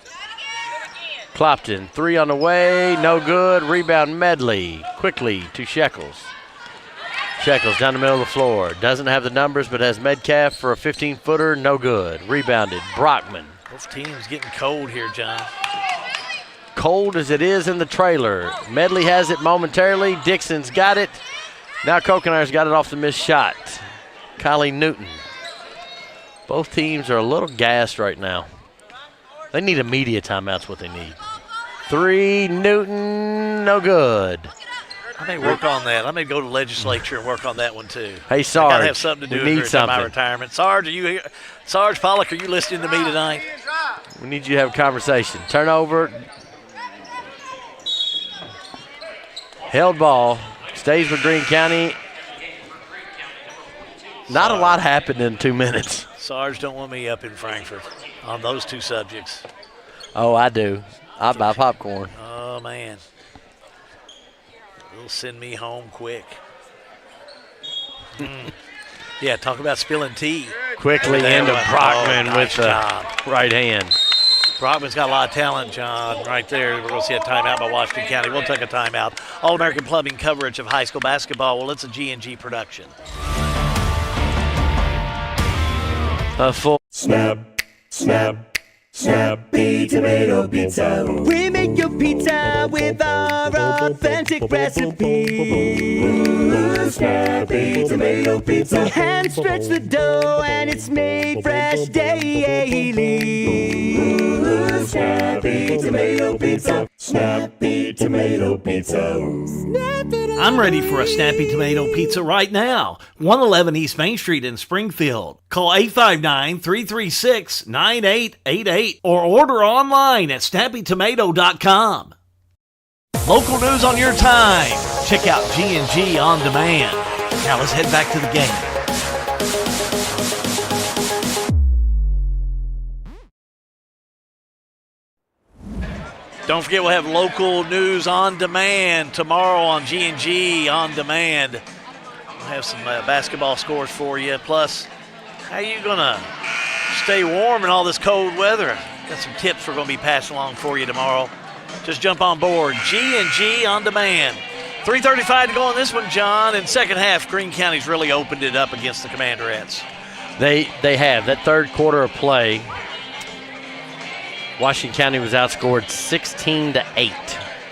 Clopton, 3 on the way, no good. Rebound Medley, quickly to Shekels. Shekels down the middle of the floor. Doesn't have the numbers, but has Metcalf for a 15-footer, no good. Rebounded, Brockman. Both teams getting cold here, John. Cold as it is in the trailer. Medley has it momentarily. Dixon's got it. Now Kokenair's got it off the missed shot. Kylie Newton. Both teams are a little gassed right now. They need a media timeout's what they need. 3, Newton, no good. I may work on that. I may go to the legislature and work on that one too. Hey, Sarge, I gotta have something to do with my retirement. Sarge, are you here? Sarge Pollock, are you listening to me tonight? We need you to have a conversation. Turnover. Held ball. Stays with Greene County. Not a lot happened in 2 minutes. Sarge don't want me up in Frankfort on those 2 subjects. Oh, I do. I buy popcorn. Oh, man. They'll send me home quick. Yeah, talk about spilling tea. Quickly into Brockman with the right hand. Brockman's got a lot of talent, John, right there. We're going to see a timeout by Washington County. We'll take a timeout. All-American Plumbing coverage of high school basketball. Well, it's a G&G production. A full Snappy Tomato Pizza. We make your pizza with our authentic recipe. Snappy Tomato Pizza. Hand stretch the dough and it's made fresh daily. Snappy Tomato Pizza. Snappy Tomato Pizza. I'm ready for a Snappy Tomato Pizza right now. 111 East Main Street in Springfield. Call 859-336-9888 or order online at snappytomato.com. Local news on your time. Check out G&G On Demand. Now let's head back to the game. Don't forget, we'll have local news on demand tomorrow on G&G On Demand. We'll have some basketball scores for you. Plus, how are you going to stay warm in all this cold weather? Got some tips we're going to be passing along for you tomorrow. Just jump on board. G&G On Demand. 3:35 to go on this one, John. In second half, Greene County's really opened it up against the Commanderettes. They have. That third quarter of play, Washington County was outscored 16-8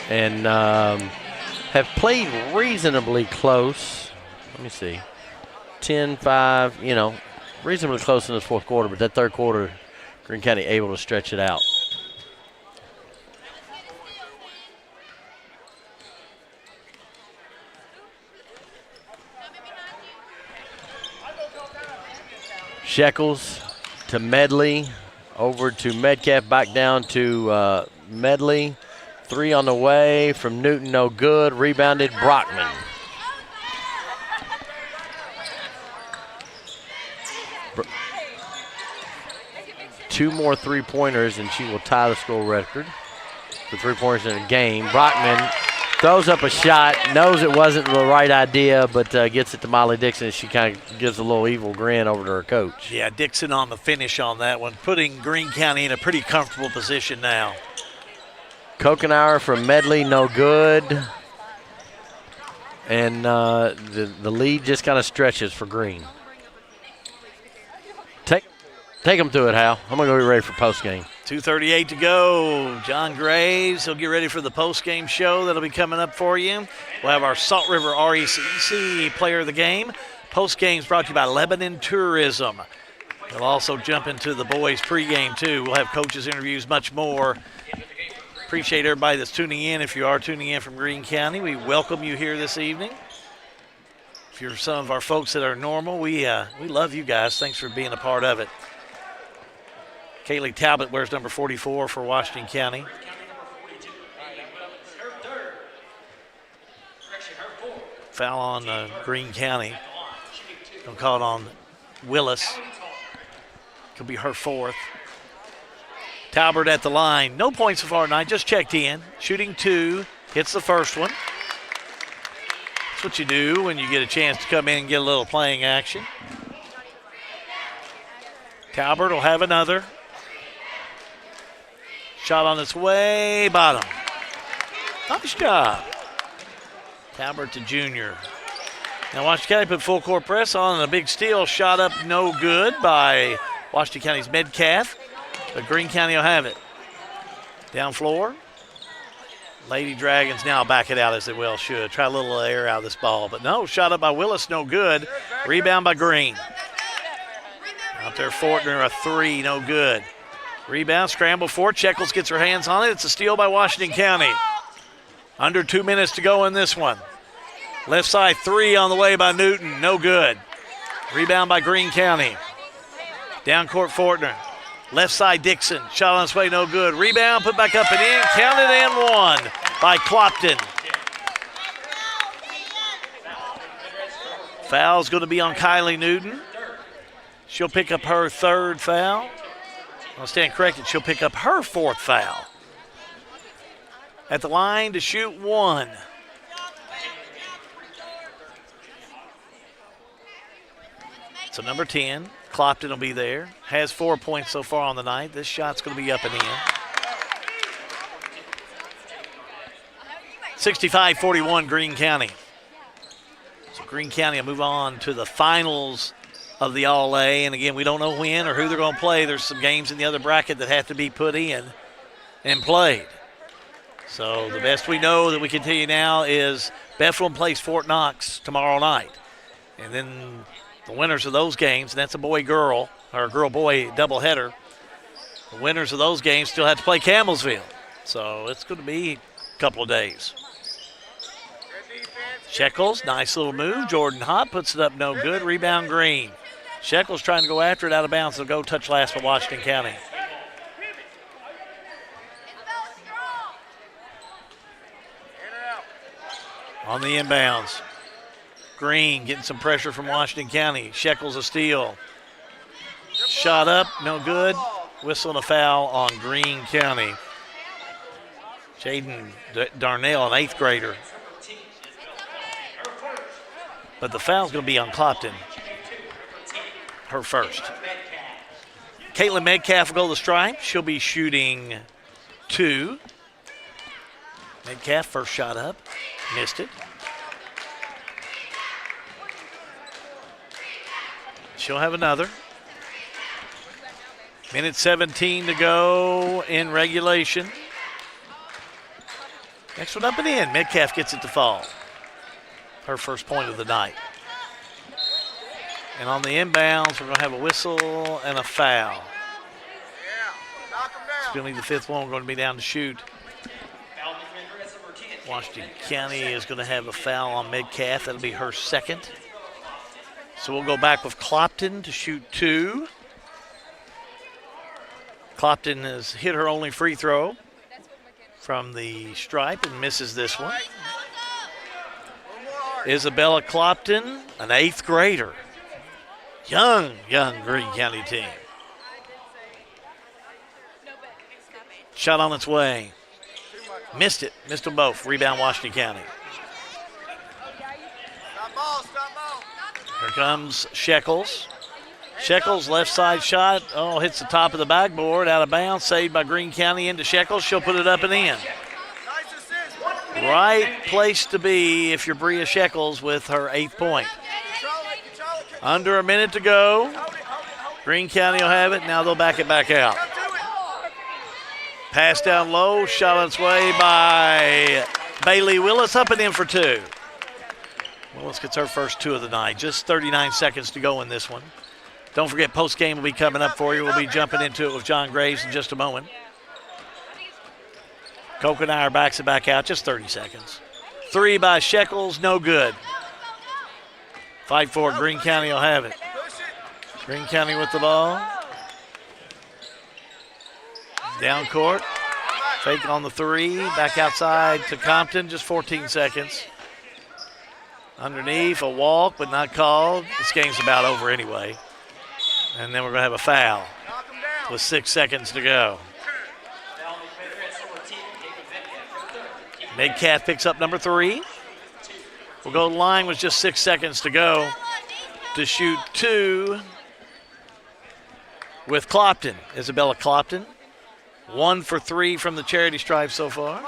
and have played reasonably close. Let me see. 10-5, reasonably close in the fourth quarter, but that third quarter, Greene County able to stretch it out. Shekels to Medley. Over to Metcalf, back down to Medley. 3 on the way from Newton, no good. Rebounded Brockman. 2 more three-pointers, and she will tie the school record for three-pointers in a game. Brockman throws up a shot, knows it wasn't the right idea, but gets it to Molly Dixon, and she kind of gives a little evil grin over to her coach. Yeah, Dixon on the finish on that one, putting Greene County in a pretty comfortable position now. Kokenauer from Medley, no good. And the lead just kind of stretches for Greene. Take them to it, Hal. I'm going to go get ready for postgame. 2:38 to go. John Graves, he'll get ready for the postgame show that'll be coming up for you. We'll have our Salt River RECC player of the game. Postgame's brought to you by Lebanon Tourism. We'll also jump into the boys pregame, too. We'll have coaches' interviews, much more. Appreciate everybody that's tuning in. If you are tuning in from Greene County, we welcome you here this evening. If you're some of our folks that are normal, we love you guys. Thanks for being a part of it. Kaylee Talbot wears number 44 for Washington County. Foul on Greene County. Don't call it on Willis. Could be her 4th. Talbot at the line. No points so far tonight, just checked in. Shooting 2, hits the first one. That's what you do when you get a chance to come in and get a little playing action. Talbot will have another. Shot on its way, bottom. Nice job. Talbot to junior. Now Washington County put full court press on, and a big steal. Shot up no good by Washington County's Metcalf. But Greene County will have it. Down floor. Lady Dragons now back it out as they well should. Try a little air out of this ball. But no, shot up by Willis, no good. Rebound by Greene. Out there, Fortner, a 3, no good. Rebound, scramble for. Checkles gets her hands on it. It's a steal by Washington County. Under 2 minutes to go in this one. Left side 3 on the way by Newton, no good. Rebound by Greene County. Down court, Fortner. Left side, Dixon. Shot on its way, no good. Rebound, put back up and in. Counted and 1 by Clopton. Foul's going to be on Kylie Newton. She'll pick up her 3rd foul. I'll stand corrected. She'll pick up her 4th foul. At the line to shoot 1. So number 10, Clopton will be there. Has 4 points so far on the night. This shot's going to be up and in. 65-41 Greene County. So Greene County will move on to the finals of the All-A. And again, we don't know when or who they're going to play. There's some games in the other bracket that have to be put in and played. So the best we know that we can tell you now is Bethlehem plays Fort Knox tomorrow night. And then the winners of those games, and that's a boy-girl, or a girl-boy doubleheader, the winners of those games still have to play Campbellsville. So it's going to be a couple of days. Shekels, nice little move. Jordan Hott puts it up, no good. Rebound Greene. Shekels trying to go after it out of bounds. They'll go touch last for Washington County. On the inbounds. Greene getting some pressure from Washington County. Shekels a steal. Shot up, no good. Whistle and a foul on Greene County. Jaden Darnell, an 8th grader. But the foul's going to be on Clopton. Her first. Caitlin Metcalf will go to the stripe. She'll be shooting 2. Metcalf, first shot up. Missed it. She'll have another. Minute 17 to go in regulation. Next one up and in. Metcalf gets it to fall. Her first point of the night. And on the inbounds, we're going to have a whistle and a foul. It's going to be the 5th one. We're going to be down to shoot. Washington County is going to have a foul on Metcalf. That'll be her 2nd. So we'll go back with Clopton to shoot 2. Clopton has hit her only free throw from the stripe and misses this one. Isabella Clopton, an 8th grader. Young Greene County team. Shot on its way. Missed it. Missed them both. Rebound, Washington County. Here comes Shekels. Shekels, left side shot. Oh, hits the top of the backboard. Out of bounds. Saved by Greene County into Shekels. She'll put it up and in. Right place to be if you're Bria Shekels with her 8th point. Under a minute to go. Greene County will have it. Now they'll back it back out. Pass down low. Shot on its way by Bailey Willis. Up and in for 2. Willis gets her first 2 of the night. Just 39 seconds to go in this one. Don't forget, post-game will be coming up for you. We'll be jumping into it with John Graves in just a moment. Kokenayer backs it back out. Just 30 seconds. 3 by Shekels. No good. Fight for it. Greene County will have it. Greene County with the ball. Down court. Fake on the 3. Back outside to Compton. Just 14 seconds. Underneath, a walk, but not called. This game's about over anyway. And then we're going to have a foul with 6 seconds to go. Metcalf picks up number 3. We'll go to the line with just 6 seconds to go to shoot 2 with Clopton. Isabella Clopton. 1 for 3 from the charity stripe so far.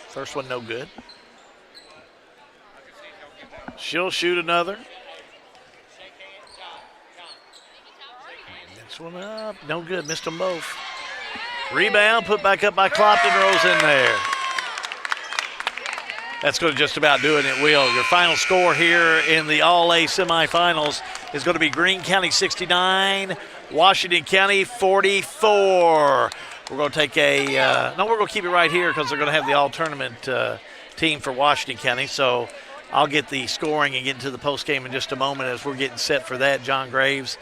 First one no good. She'll shoot another. Next one up. No good. Missed them both. Rebound. Put back up by Clopton. Rolls in there. That's going to just about do it. It will. Your final score here in the All-A semifinals is going to be Greene County 69, Washington County 44. We're going to take we're going to keep it right here because they're going to have the all-tournament team for Washington County. So I'll get the scoring and get into the postgame in just a moment as we're getting set for that. John Graves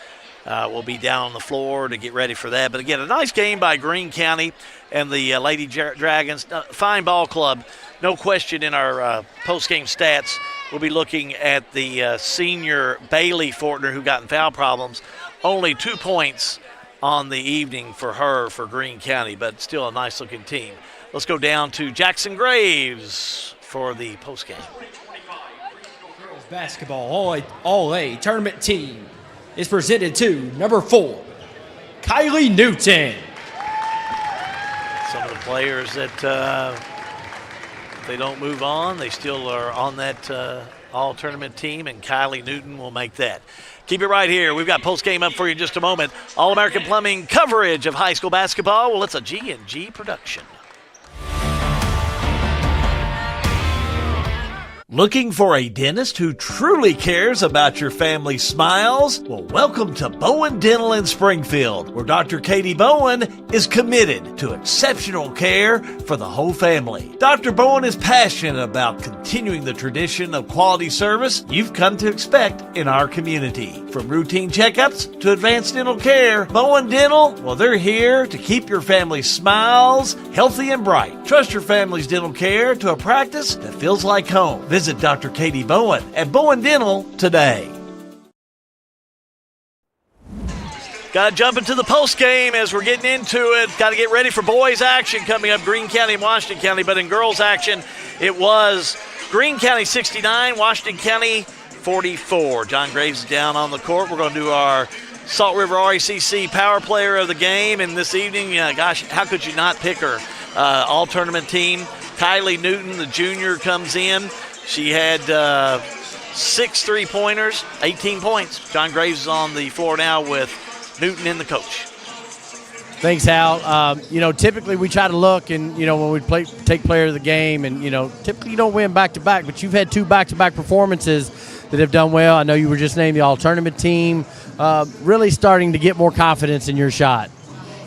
will be down on the floor to get ready for that. But again, a nice game by Greene County and the Lady Dragons. Fine ball club, no question in our postgame stats. We'll be looking at the senior Bailey Fortner, who got in foul problems. Only 2 points on the evening for her for Greene County, but still a nice-looking team. Let's go down to Jackson Graves for the postgame. Basketball All-A tournament team is presented to number 4, Kylie Newton. Some of the players that if they don't move on, they still are on that all-tournament team, and Kylie Newton will make that. Keep it right here. We've got post-game up for you in just a moment. All-American Plumbing coverage of high school basketball. Well, it's a G&G production. Looking for a dentist who truly cares about your family's smiles? Well, welcome to Bowen Dental in Springfield, where Dr. Katie Bowen is committed to exceptional care for the whole family. Dr. Bowen is passionate about continuing the tradition of quality service you've come to expect in our community. From routine checkups to advanced dental care, Bowen Dental, well, they're here to keep your family's smiles healthy and bright. Trust your family's dental care to a practice that feels like home. Visit Dr. Katie Bowen at Bowen Dental today. Got to jump into the post game as we're getting into it. Got to get ready for boys action coming up, Greene County and Washington County. But in girls action, it was Greene County 69, Washington County 44. John Graves is down on the court. We're going to do our Salt River RACC Power Player of the game. And this evening, gosh, how could you not pick her? All-tournament team. Kylie Newton, the junior, comes in. She had 6 3-pointers, 18 points. John Graves is on the floor now with Newton and the coach. Thanks, Hal. Typically we try to look and, when we take player of the game and, typically you don't win back-to-back, but you've had 2 back-to-back performances that have done well. I know you were just named the all-tournament team. Really starting to get more confidence in your shot.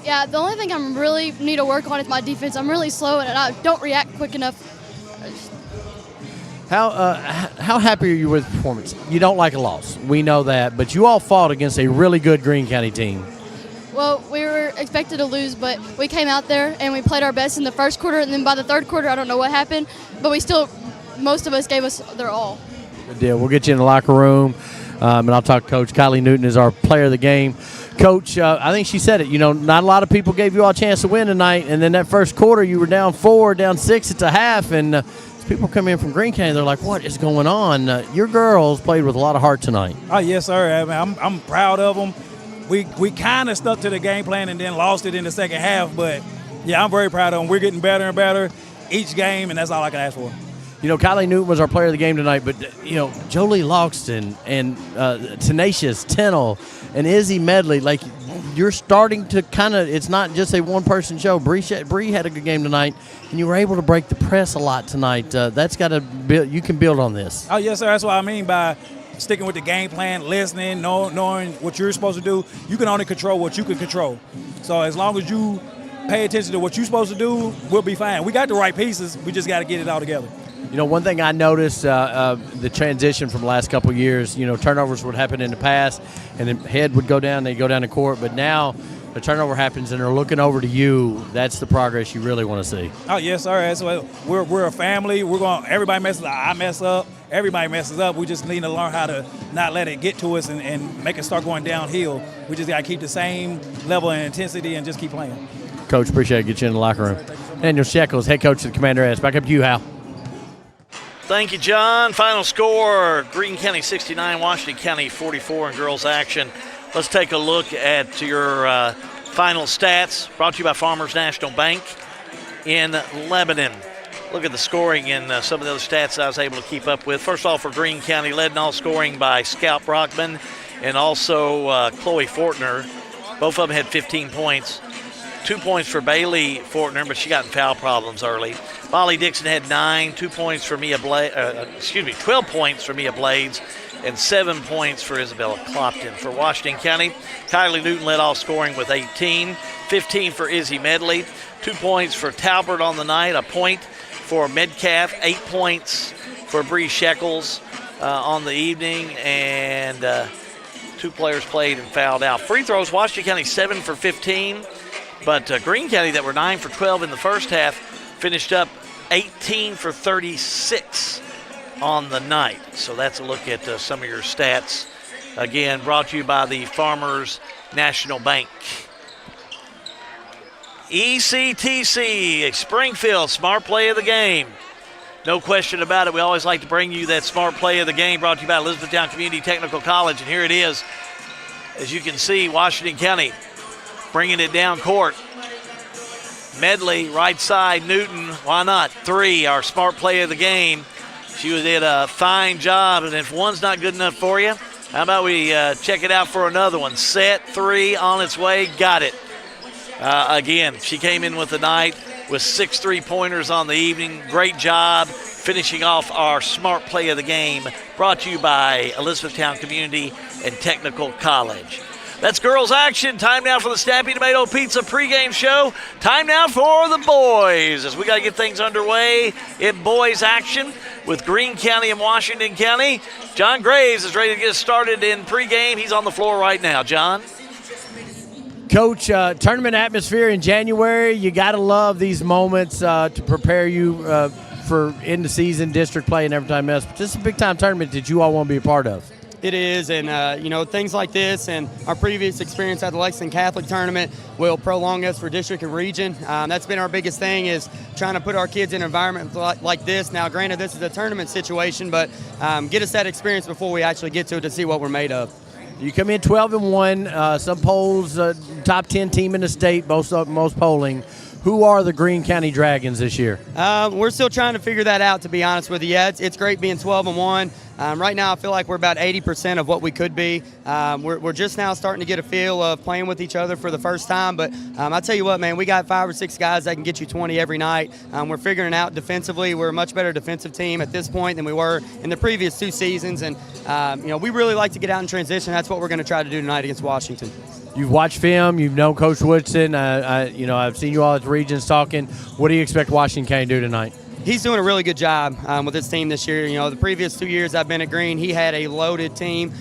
Yeah, the only thing I really need to work on is my defense. I'm really slow and I don't react quick enough. How happy are you with the performance? You don't like a loss. We know that, but you all fought against a really good Greene County team. Well, we were expected to lose, but we came out there and we played our best in the first quarter, and then by the third quarter, I don't know what happened, but most of us gave us their all. Good deal. We'll get you in the locker room, and I'll talk to Coach. Kylie Newton is our player of the game. Coach, I think she said it. Not a lot of people gave you all a chance to win tonight, and then that first quarter you were down 4, down 6 at the half, and as people come in from Greene County, they're like, what is going on? Your girls played with a lot of heart tonight. Oh, yes, sir. I'm proud of them. We kind of stuck to the game plan and then lost it in the second half, but, yeah, I'm very proud of them. We're getting better and better each game, and that's all I can ask for. Kylie Newton was our player of the game tonight, but, Jolie Logston and Tenacious Tennell and Izzy Medley, like, you're starting to it's not just a one-person show. Bree had a good game tonight, and you were able to break the press a lot tonight. That's got to build. You can build on this. Oh, yes, sir. That's what I mean by sticking with the game plan, listening, knowing what you're supposed to do. You can only control what you can control. So as long as you pay attention to what you're supposed to do, we'll be fine. We got the right pieces. We just got to get it all together. One thing I noticed, the transition from the last couple of years, turnovers would happen in the past, and the head would go down, they'd go down to court. But now the turnover happens, and they're looking over to you. That's the progress you really want to see. Oh, yes, sir. That's what, we're a family. Everybody messes up. I mess up. Everybody messes up. We just need to learn how to not let it get to us and make it start going downhill. We just got to keep the same level of intensity and just keep playing. Coach, appreciate it. Get you in the locker room. Daniel Shekels, head coach of the Commanderettes. Back up to you, Hal. Thank you, John. Final score, Greene County 69, Washington County 44 in girls action. Let's take a look at your final stats, brought to you by Farmers National Bank in Lebanon. Look at the scoring and some of the other stats I was able to keep up with. First off, for Greene County, led in all scoring by Scout Brockman and also Chloe Fortner. Both of them had 15 points. 2 points for Bailey Fortner, but she got in foul problems early. Molly Dixon had 12 points for Mia Blades, and 7 points for Isabella Clopton. For Washington County, Kylie Newton led all scoring with 18, 15 for Izzy Medley, 2 points for Talbert on the night, a point for Metcalf, 8 points for Bree Shekels on the evening, and 2 players played and fouled out. Free throws, Washington County 7 for 15. But Greene County, that were 9 for 12 in the first half, finished up 18 for 36 on the night. So that's a look at some of your stats. Again, brought to you by the Farmers National Bank. ECTC, Springfield, smart play of the game. No question about it. We always like to bring you that smart play of the game, brought to you by Elizabethtown Community Technical College. And here it is. As you can see, Washington County bringing it down court. Medley, right side, Newton, why not? 3, our smart play of the game. She did a fine job, and if one's not good enough for you, how about we check it out for another one? Set 3 on its way, got it. Again, she came in with the night with 6 3-pointers on the evening. Great job finishing off our smart play of the game, brought to you by Elizabethtown Community and Technical College. That's girls action. Time now for the Snappy Tomato Pizza Pre-Game show. Time now for the boys, as we got to get things underway in boys action with Greene County and Washington County. John Graves is ready to get started in pre-game. He's on the floor right now. John? Coach, tournament atmosphere in January, you got to love these moments to prepare you for in-the-season district play and every time else. But this is a big-time tournament that you all want to be a part of. It is, and things like this and our previous experience at the Lexington Catholic Tournament will prolong us for district and region. That's been our biggest thing, is trying to put our kids in an environment like this. Now, granted, this is a tournament situation, but get us that experience before we actually get to it to see what we're made of. You come in 12-1. Some polls, top 10 team in the state, most polling. Who are the Greene County Dragons this year? We're still trying to figure that out, to be honest with you. Yeah, it's great being 12-1. Right now, I feel like we're about 80% of what we could be. We're just now starting to get a feel of playing with each other for the first time. But I tell you what, man, we got 5 or 6 guys that can get you 20 every night. We're figuring it out defensively. We're a much better defensive team at this point than we were in the previous 2 seasons. And, we really like to get out in transition. That's what we're going to try to do tonight against Washington. You've watched film. You've known Coach Woodson. I've seen you all at the regions talking. What do you expect Washington County to do tonight? He's doing a really good job with his team this year. You know, the previous 2 years I've been at Green, he had a loaded team.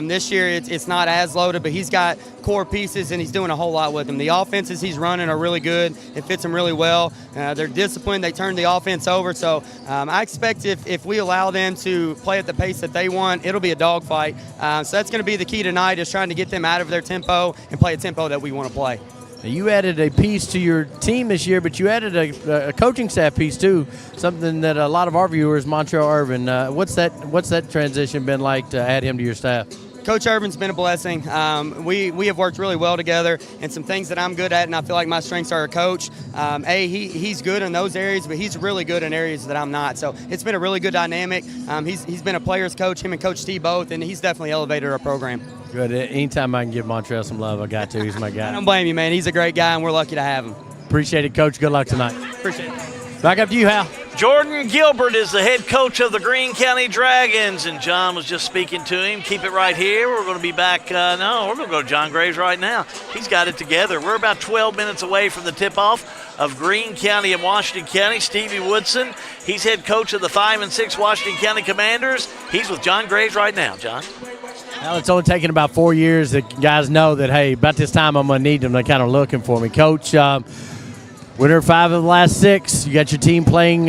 This year it's not as loaded, but he's got core pieces and he's doing a whole lot with them. The offenses he's running are really good. It fits him really well. They're disciplined. They turn the offense over. So I expect if we allow them to play at the pace that they want, it'll be a dogfight. So that's going to be the key tonight, is trying to get them out of their tempo and play a tempo that we want to play. You added a piece to your team this year, but you added a coaching staff piece too, something that a lot of our viewers, Montreal Irvin, what's that transition been like to add him to your staff? Coach Urban's been a blessing. We have worked really well together, and some things that I'm good at, and I feel like my strengths are a coach. He's good in those areas, but he's really good in areas that I'm not. So it's been a really good dynamic. He's been a player's coach, him and Coach T both, and he's definitely elevated our program. Good. Anytime I can give Montreal some love, I got to. He's my guy. I don't blame you, man. He's a great guy, and we're lucky to have him. Appreciate it, Coach. Good luck tonight. Appreciate it. Back up to you, Hal. Jordan Gilbert is the head coach of the Greene County Dragons, and John was just speaking to him. Keep it right here. We're going to be back. We're going to go to John Graves right now. He's got it together. We're about 12 minutes away from the tip-off of Greene County and Washington County. Stevie Woodson, he's head coach of the 5-6 Washington County Commanders. He's with John Graves right now. John? Well, it's only taken about 4 years that guys know that, hey, about this time I'm going to need them. They're kind of looking for me. Coach, winner 5 of the last 6. You got your team playing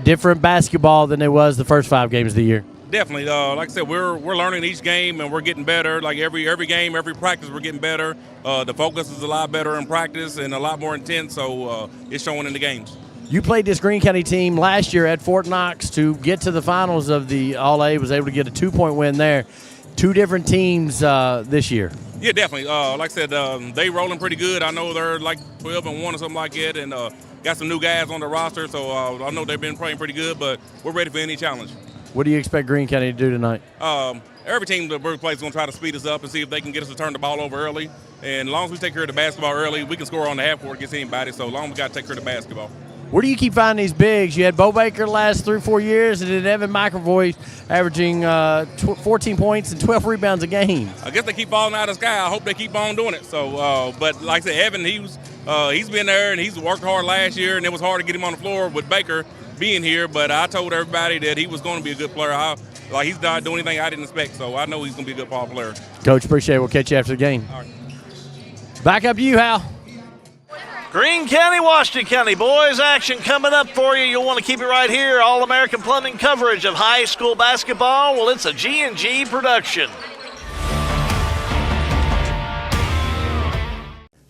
different basketball than it was the first 5 games of the year. Definitely. Like I said, we're learning each game, and we're getting better. Like every game, every practice, we're getting better. The focus is a lot better in practice and a lot more intense, so it's showing in the games. You played this Greene County team last year at Fort Knox to get to the finals of the All-A, was able to get a 2-point win there. 2 different teams this year. Yeah, definitely. Like I said, they rolling pretty good. I know they're like 12-1 or something like that, and got some new guys on the roster, so I know they've been playing pretty good, but we're ready for any challenge. What do you expect Greene County to do tonight? Every team that we're playing is going to try to speed us up and see if they can get us to turn the ball over early. And as long as we take care of the basketball early, we can score on the half court against anybody, so as long as we got to take care of the basketball. Where do you keep finding these bigs? You had Bo Baker the last 3 or 4 years, and then Evan McAvoy averaging 14 points and 12 rebounds a game. I guess they keep falling out of the sky. I hope they keep on doing it. So, but like I said, Evan, he's been there, and he's worked hard last year, and it was hard to get him on the floor with Baker being here. But I told everybody that he was going to be a good player. He's not doing anything I didn't expect, so I know he's going to be a good ball player. Coach, appreciate it. We'll catch you after the game. All right. Back up to you, Hal. Greene County, Washington County. Boys, action coming up for you. You'll want to keep it right here. All-American Plumbing coverage of high school basketball. Well, it's a G&G production.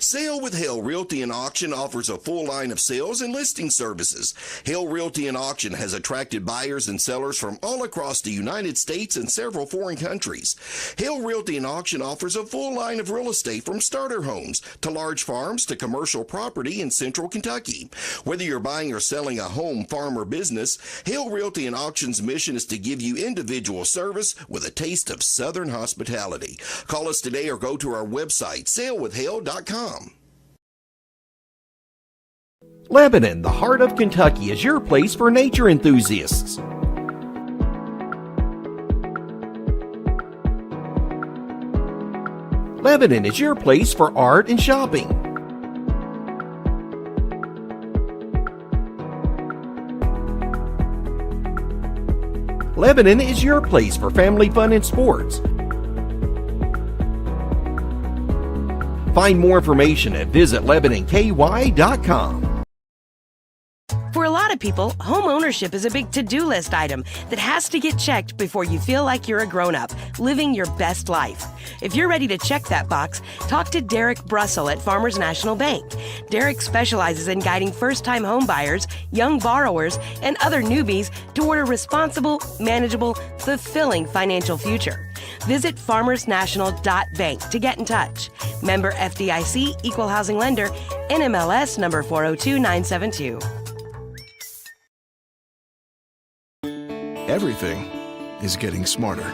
Sale with Hale Realty and Auction offers a full line of sales and listing services. Hale Realty and Auction has attracted buyers and sellers from all across the United States and several foreign countries. Hale Realty and Auction offers a full line of real estate from starter homes to large farms to commercial property in central Kentucky. Whether you're buying or selling a home, farm, or business, Hale Realty and Auction's mission is to give you individual service with a taste of Southern hospitality. Call us today or go to our website, salewithhale.com. Lebanon, the heart of Kentucky, is your place for nature enthusiasts. Lebanon is your place for art and shopping. Lebanon is your place for family fun and sports. Find more information at visitlebanonky.com. For a lot of people, home ownership is a big to-do list item that has to get checked before you feel like you're a grown-up, living your best life. If you're ready to check that box, talk to Derek Brussel at Farmers National Bank. Derek specializes in guiding first-time home buyers, young borrowers, and other newbies toward a responsible, manageable, fulfilling financial future. Visit farmersnational.bank to get in touch. Member FDIC, Equal Housing Lender, NMLS number 402972. Everything is getting smarter.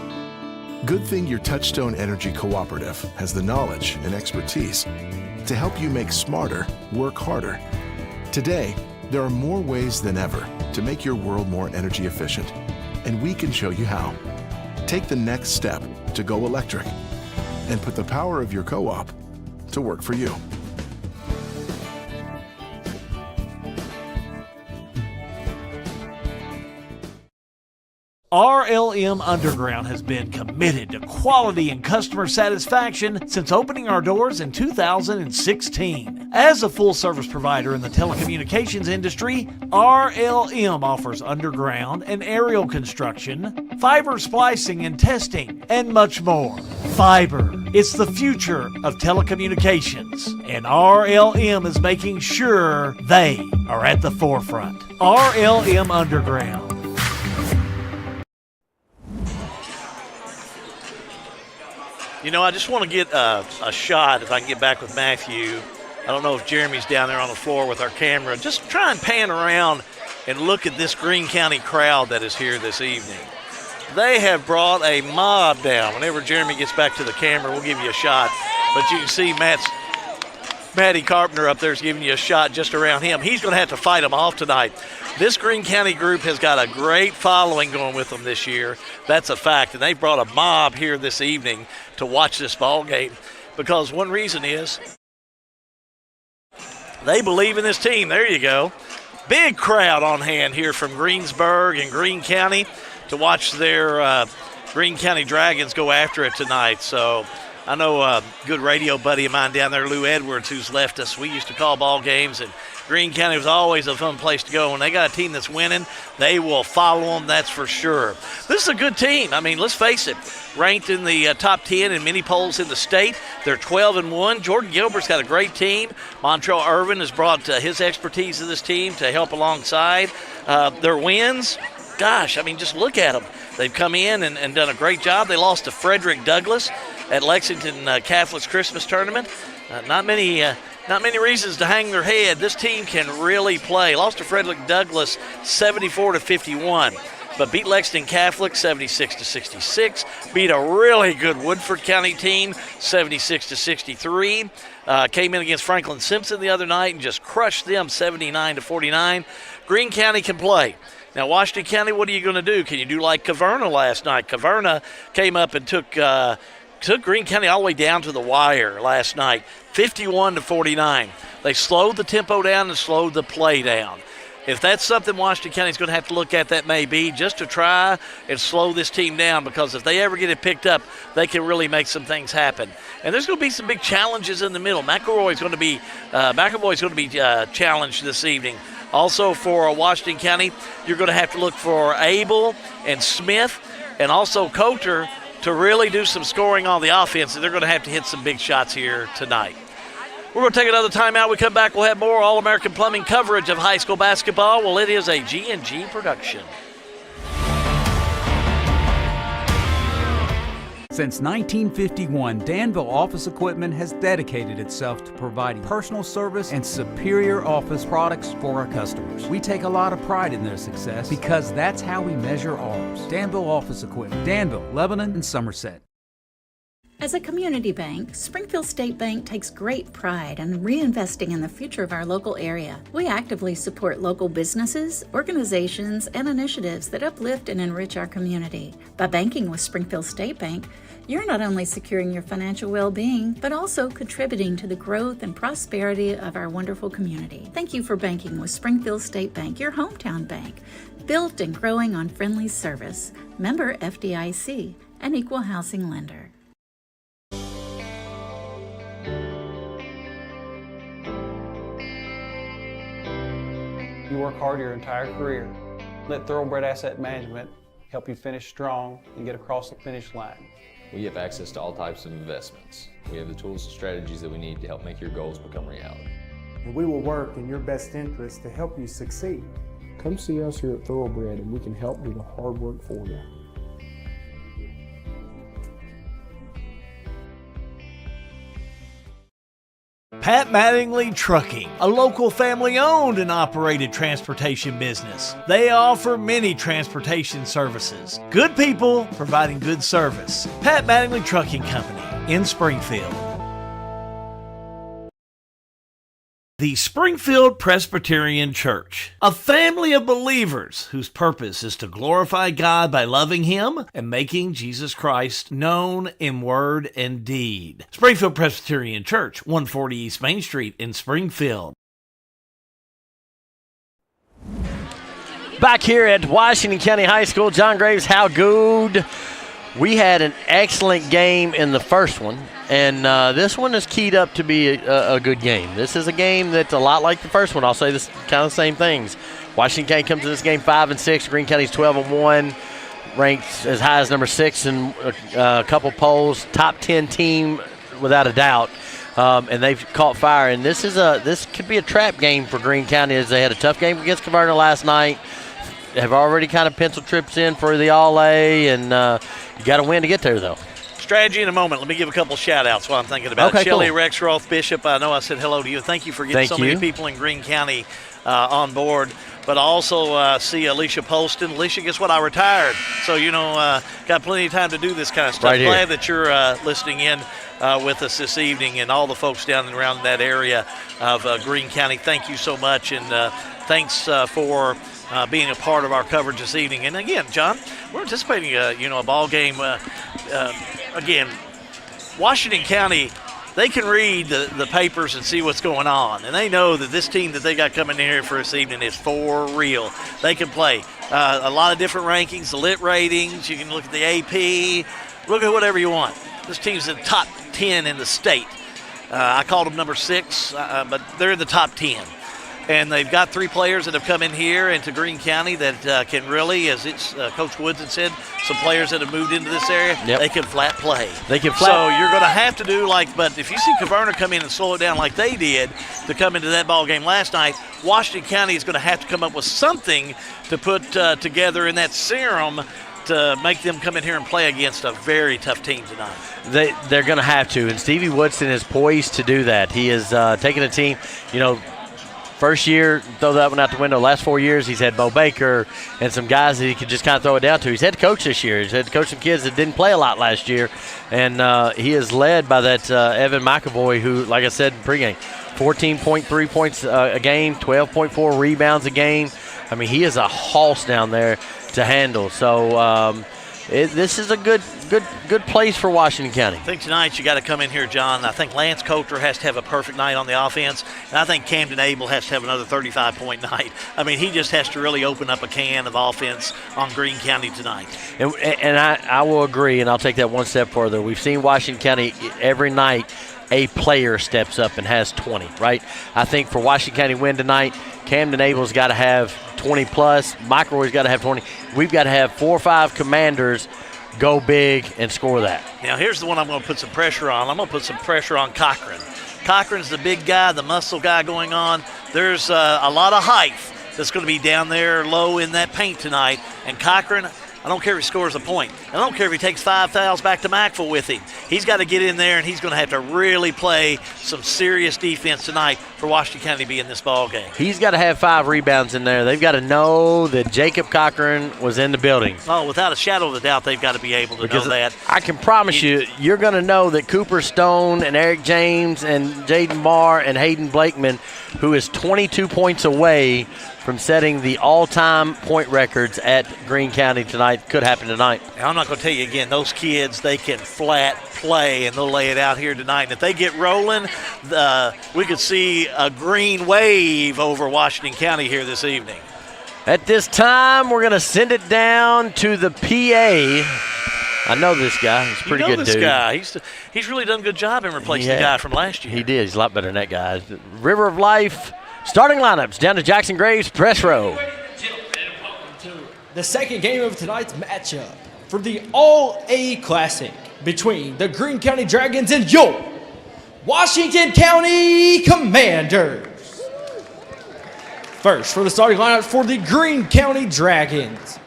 Good thing your Touchstone Energy Cooperative has the knowledge and expertise to help you make smarter work harder. Today, there are more ways than ever to make your world more energy efficient, and we can show you how. Take the next step to go electric and put the power of your co-op to work for you. RLM Underground has been committed to quality and customer satisfaction since opening our doors in 2016. As a full-service provider in the telecommunications industry, RLM offers underground and aerial construction, fiber splicing and testing, and much more. Fiber, it's the future of telecommunications, and RLM is making sure they are at the forefront. RLM Underground. You know, I just want to get a shot, if I can get back with Matthew. I don't know if Jeremy's down there on the floor with our camera. Just try and pan around and look at this Greene County crowd that is here this evening. They have brought a mob down. Whenever Jeremy gets back to the camera, we'll give you a shot. But you can see Matty Carpenter up there is giving you a shot just around him. He's going to have to fight them off tonight. This Greene County group has got a great following going with them this year. That's a fact. And they brought a mob here this evening to watch this ball game because one reason is they believe in this team. There you go. Big crowd on hand here from Greensburg and Greene County to watch their Greene County Dragons go after it tonight. So I know a good radio buddy of mine down there, Lou Edwards, who's left us. We used to call ball games, and Greene County was always a fun place to go. When they got a team that's winning, they will follow them, that's for sure. This is a good team. I mean, let's face it, ranked in the top 10 in many polls in the state. They're 12-1. Jordan Gilbert's got a great team. Montrell Irvin has brought his expertise to this team to help alongside. Their wins, gosh, I mean, just look at them. They've come in and done a great job. They lost to Frederick Douglass at Lexington Catholic's Christmas tournament. Not many reasons to hang their head. This team can really play. Lost to Frederick Douglass 74-51, but beat Lexington Catholic 76-66. Beat a really good Woodford County team 76-63. Came in against Franklin Simpson the other night and just crushed them 79-49. Greene County can play. Now, Washington County, what are you going to do? Can you do like Caverna last night? Caverna came up and took Greene County all the way down to the wire last night, 51-49. They slowed the tempo down and slowed the play down. If that's something Washington County's going to have to look at, that may be just to try and slow this team down, because if they ever get it picked up, they can really make some things happen. And there's going to be some big challenges in the middle. McElroy's going to be challenged this evening. Also for Washington County, you're going to have to look for Abel and Smith and also Coulter to really do some scoring on the offense, and they're going to have to hit some big shots here tonight. We're going to take another timeout. We come back, we'll have more All-American Plumbing coverage of high school basketball. Well, it is a G&G production. Since 1951, Danville Office Equipment has dedicated itself to providing personal service and superior office products for our customers. We take a lot of pride in their success because that's how we measure ours. Danville Office Equipment, Danville, Lebanon, and Somerset. As a community bank, Springfield State Bank takes great pride in reinvesting in the future of our local area. We actively support local businesses, organizations, and initiatives that uplift and enrich our community. By banking with Springfield State Bank, you're not only securing your financial well-being, but also contributing to the growth and prosperity of our wonderful community. Thank you for banking with Springfield State Bank, your hometown bank, built and growing on friendly service. Member FDIC, an equal housing lender. You work hard your entire career. Let Thoroughbred Asset Management help you finish strong and get across the finish line. We have access to all types of investments. We have the tools and strategies that we need to help make your goals become reality. And we will work in your best interest to help you succeed. Come see us here at Thoroughbred and we can help do the hard work for you. Pat Mattingly Trucking, a local family-owned and operated transportation business. They offer many transportation services. Good people providing good service. Pat Mattingly Trucking Company in Springfield. The Springfield Presbyterian Church, a family of believers whose purpose is to glorify God by loving Him and making Jesus Christ known in word and deed. Springfield Presbyterian Church, 140 East Main Street in Springfield. Back here at Washington County High School, John Graves, how good. We had an excellent game in the first one, and this one is keyed up to be a good game. This is a game that's a lot like the first one. I'll say this kind of the same things. Washington County comes to this game 5-6. Green County's 12-1, ranked as high as number 6 in a couple polls, top 10 team without a doubt. And they've caught fire. And this could be a trap game for Green County, as they had a tough game against Converter last night. Have already kind of penciled trips in for the All-A, and you got to win to get there, though. Strategy in a moment. Let me give a couple shout-outs while I'm thinking about it. Shelley, cool. Rex, Roth, Bishop, I know I said hello to you. Thank you for getting many people in Green County on board. But I also see Alicia Polston. Alicia, guess what? I retired. So, got plenty of time to do this kind of stuff. Right here. Glad that you're listening in with us this evening, and all the folks down and around that area of Green County. Thank you so much, and thanks for being a part of our coverage this evening. And again, John, we're anticipating a ball game. Again, Washington County, they can read the papers and see what's going on, and they know that this team that they got coming in here for this evening is for real. They can play a lot of different rankings, the lit ratings. You can look at the AP, look at whatever you want. This team's in the top 10 in the state. I called them number 6, but they're in the top 10. And they've got 3 players that have come in here into Green County that can really, as Coach Woodson said, some players that have moved into this area, they can flat play. They can flat. So you're going to have to do but if you see Converter come in and slow it down like they did to come into that ball game last night, Washington County is going to have to come up with something to put together in that serum to make them come in here and play against a very tough team tonight. They're going to have to, and Stevie Woodson is poised to do that. He is taking a team, first year, throw that one out the window. Last 4 years, he's had Bo Baker and some guys that he could just kind of throw it down to. He's head coach this year. He's head coach some kids that didn't play a lot last year. And he is led by that Evan McAvoy, who, like I said in pregame, 14.3 points a game, 12.4 rebounds a game. I mean, he is a hoss down there to handle. So this is a good place for Washington County. I think tonight you got to come in here, John. I think Lance Coulter has to have a perfect night on the offense, and I think Camden Abel has to have another 35-point night. I mean, he just has to really open up a can of offense on Green County tonight. And I will agree, and I'll take that one step further. We've seen Washington County every night. A player steps up and has 20, right? I think for Washington County win tonight, Camden Abel's got to have 20-plus. McElroy's got to have 20. We've got to have 4 or 5 Commanders go big and score that. Now, here's the one I'm going to put some pressure on. I'm going to put some pressure on Cochran. Cochran's the big guy, the muscle guy going on. There's a lot of height that's going to be down there low in that paint tonight. And Cochran, I don't care if he scores a point. I don't care if he takes 5 fouls back to Mackville with him. He's got to get in there, and he's going to have to really play some serious defense tonight for Washington County to be in this ball game. He's got to have 5 rebounds in there. They've got to know that Jacob Cochran was in the building. Oh, without a shadow of a doubt, they've got to be able to know that. I can promise you're going to know that Cooper Stone and Eric James and Jaden Marr and Hayden Blakeman, who is 22 points away from setting the all-time point records at Green County tonight, could happen tonight. Now, I'm not going to tell you again, those kids, they can flat play, and they'll lay it out here tonight. And if they get rolling, we could see a green wave over Washington County here this evening. At this time, we're going to send it down to the PA. I know this guy. He's a pretty good dude. You know this guy. He's really done a good job in replacing the guy from last year. He did. He's a lot better than that guy. River of Life. Starting lineups down to Jackson Graves, press row. The second game of tonight's matchup for the All-A Classic between the Green County Dragons and your Washington County Commanders. First, for the starting lineup for the Green County Dragons.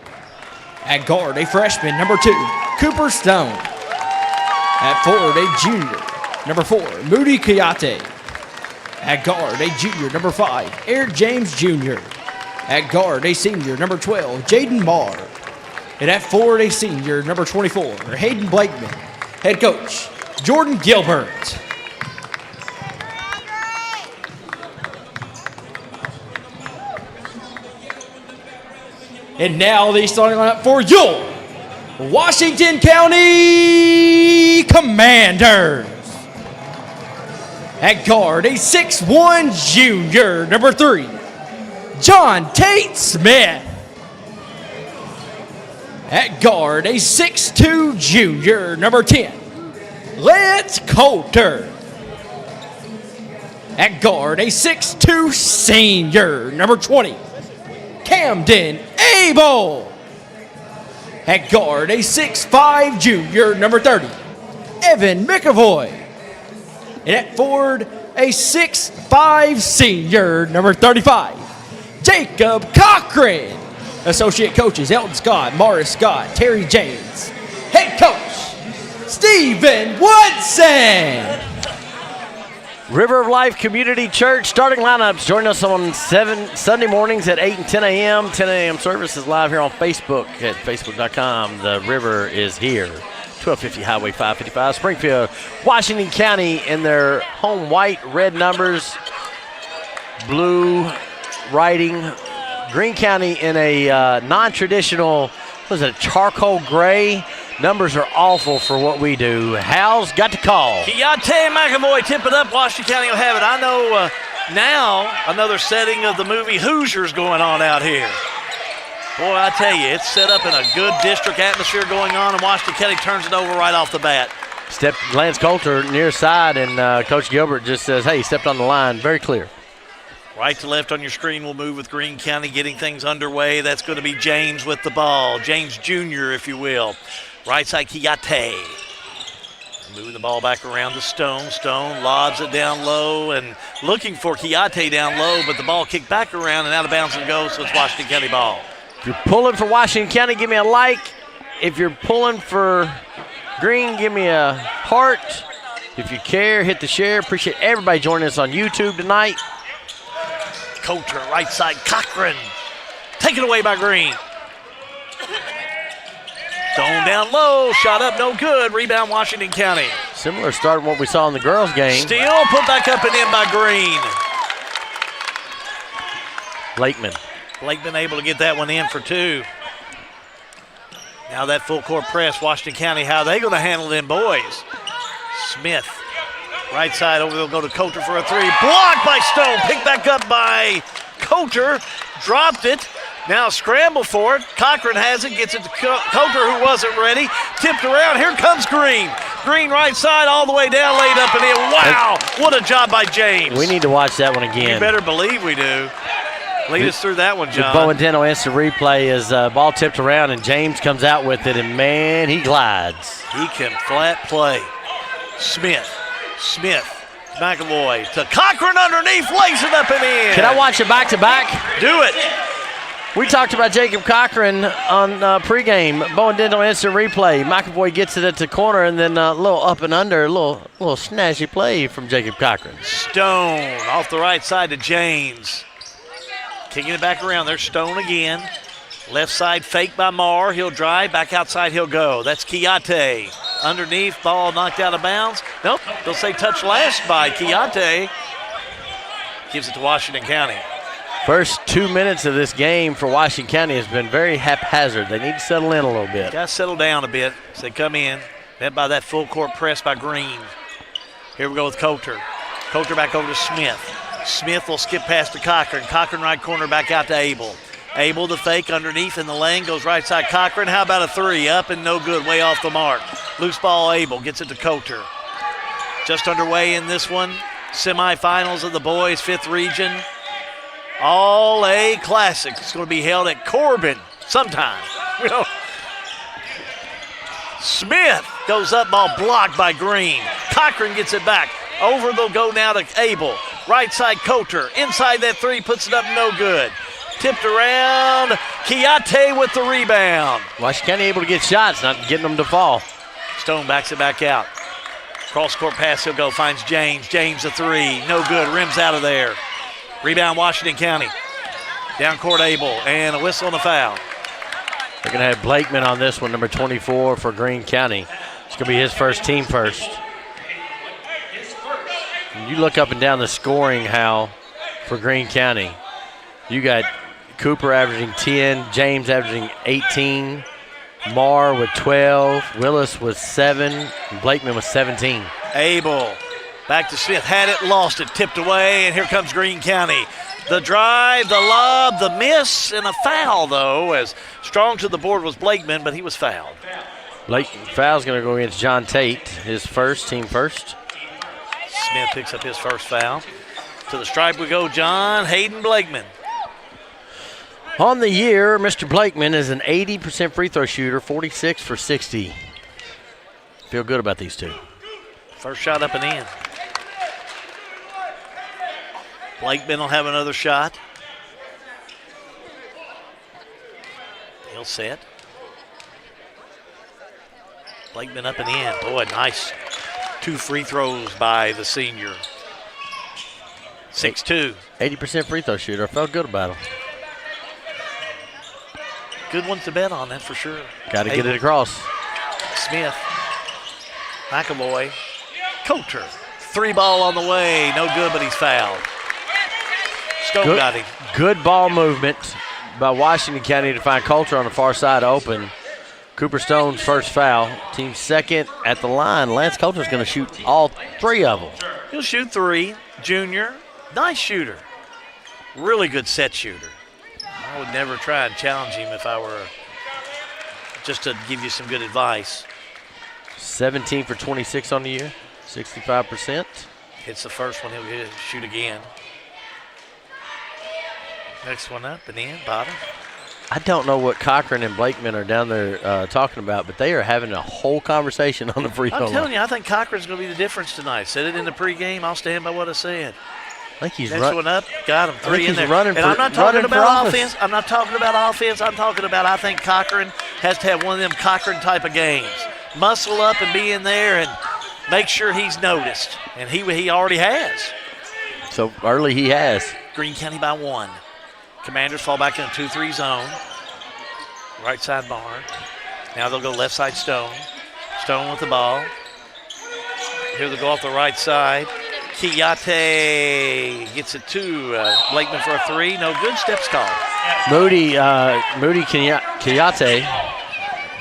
At guard, a freshman, number 2, Cooper Stone. At forward, a junior, number 4, Moody Kayate. At guard, a junior, number 5, Eric James Jr. At guard, a senior, number 12, Jaden Marr. And at forward, a senior, number 24, Hayden Blakeman. Head coach, Jordan Gilbert. And now the starting lineup for your Washington County Commanders. At guard, a 6'1 junior, number 3, John Tate Smith. At guard, a 6'2 junior, number 10, Lance Coulter. At guard, a 6'2 senior, number 20, Camden Abel. At guard, a 6'5 junior, number 30, Evan McAvoy. And at forward, a 6'5 senior, number 35, Jacob Cochran. Associate coaches, Elton Scott, Morris Scott, Terry James. Head coach, Stephen Woodson. River of Life Community Church starting lineups. Join us on Sunday mornings at 8 and 10 a.m. 10 a.m. service is live here on Facebook at facebook.com. The River is here. 1250 Highway 555, Springfield, Washington County in their home white, red numbers, blue writing. Greene County in a non-traditional, what is it, charcoal gray. Numbers are awful for what we do. Hal's got to call. Keontae McAvoy tip it up. Washington County will have it. I know now another setting of the movie Hoosiers going on out here. Boy, I tell you, it's set up in a good district atmosphere going on, and Washington County turns it over right off the bat. Lance Coulter near side, and Coach Gilbert just says, hey, he stepped on the line. Very clear. Right to left on your screen, we'll move with Greene County getting things underway. That's going to be James with the ball. James Jr., if you will. Right side, Keontae. Moving the ball back around to Stone. Stone lobs it down low and looking for Keontae down low, but the ball kicked back around and out of bounds and goes, so it's Washington County ball. If you're pulling for Washington County, give me a like. If you're pulling for Greene, give me a heart. If you care, hit the share. Appreciate everybody joining us on YouTube tonight. Coulter, right side, Cochran. Taken away by Greene. Stone down low, shot up, no good. Rebound, Washington County. Similar start to what we saw in the girls' game. Steal, put back up and in by Greene. Blakeman able to get that one in for two. Now that full court press, Washington County, how they going to handle them boys? Smith, right side over, they'll go to Coulter for a three. Blocked by Stone, picked back up by Coulter, dropped it. Now scramble for it. Cochran has it, gets it to Coulter, who wasn't ready. Tipped around, here comes Greene. Greene right side all the way down, laid up and in. Wow, what a job by James. We need to watch that one again. You better believe we do. Lead us through that one, John. The Bowen Dental instant replay is ball tipped around and James comes out with it, and man, he glides. He can flat play. Smith, McAvoy to Cochran underneath, lays it up and in. Can I watch it back-to-back? Do it. We talked about Jacob Cochran on pregame. Bowen Dental instant replay. McAvoy gets it at the corner, and then a little up and under, a little snazzy play from Jacob Cochran. Stone off the right side to James. Kicking it back around. There's Stone again. Left side fake by Marr. He'll drive. Back outside he'll go. That's Keontae. Underneath, ball knocked out of bounds. Nope, they'll say touch last by Keontae. Gives it to Washington County. First 2 minutes of this game for Washington County has been very haphazard. They need to settle in a little bit. Got to settle down a bit as they come in. Met by that full court press by Greene. Here we go with Coulter. Coulter back over to Smith. Smith will skip past to Cochran. Cochran right corner back out to Abel. Abel the fake underneath in the lane, goes right side Cochran. How about a three? Up and no good, way off the mark. Loose ball Abel, gets it to Coulter. Just underway in this one. Semifinals of the boys' 5th region. All A Classic. It's going to be held at Corbin sometime. Smith goes up, ball blocked by Greene. Cochran gets it back. Over they'll go now to Abel. Right side Coulter. Inside that three, puts it up, no good. Tipped around. Keontae with the rebound. Washington County able to get shots, not getting them to fall. Stone backs it back out. Cross court pass, he'll go, finds James. James a three, no good, rims out of there. Rebound Washington County. Down court Abel, and a whistle and a foul. They're going to have Blakeman on this one, number 24 for Greene County. It's going to be his first, team first. You look up and down the scoring, Hal, for Greene County. You got Cooper averaging 10, James averaging 18, Marr with 12, Willis with 7, and Blakeman with 17. Abel back to Smith, had it, lost it, tipped away, and here comes Greene County. The drive, the lob, the miss, and a foul, though, as strong to the board was Blakeman, but he was fouled. Foul's going to go against John Tate, his first, team first. Smith picks up his first foul. To the stripe we go, John Hayden Blakeman. On the year, Mr. Blakeman is an 80% free throw shooter, 46 for 60. Feel good about these two. First shot up and in. Blakeman will have another shot. He'll set. Blakeman up and in. Boy, nice 2 free throws by the senior. 6'2". 80% free throw shooter. I felt good about him. Good ones to bet on, that for sure. Got to get it across. Smith. McAvoy. Coulter. 3 ball on the way. No good, but he's fouled. Stone got him. Good ball movement by Washington County to find Coulter on the far side open. Cooper Stone's first foul. Team second at the line. Lance Coulter's going to shoot all 3 of them. He'll shoot 3. Junior. Nice shooter. Really good set shooter. I would never try and challenge him if I were just to give you some good advice. 17 for 26 on the year, 65%. Hits the first one, he'll shoot again. Next one up and in, bottom. I don't know what Cochran and Blakeman are down there talking about, but they are having a whole conversation on the free throw line. I'm telling you, I think Cochran's going to be the difference tonight. Said it in the pregame. I'll stand by what I said. I think he's Next one up, got him. 3 in there. Running and for, I'm not talking about office. offense. I'm not talking about offense. I'm talking about I think Cochran has to have one of them Cochran type of games. Muscle up and be in there and make sure he's noticed. And he already has. So early he has. Greene County by 1. Commanders fall back in a 2-3 zone. Right side Barr. Now they'll go left side Stone. Stone with the ball. Here they'll go off the right side. Kiyate gets it to Blakeman for a 3. No good. Steps called. Moody Kiyate,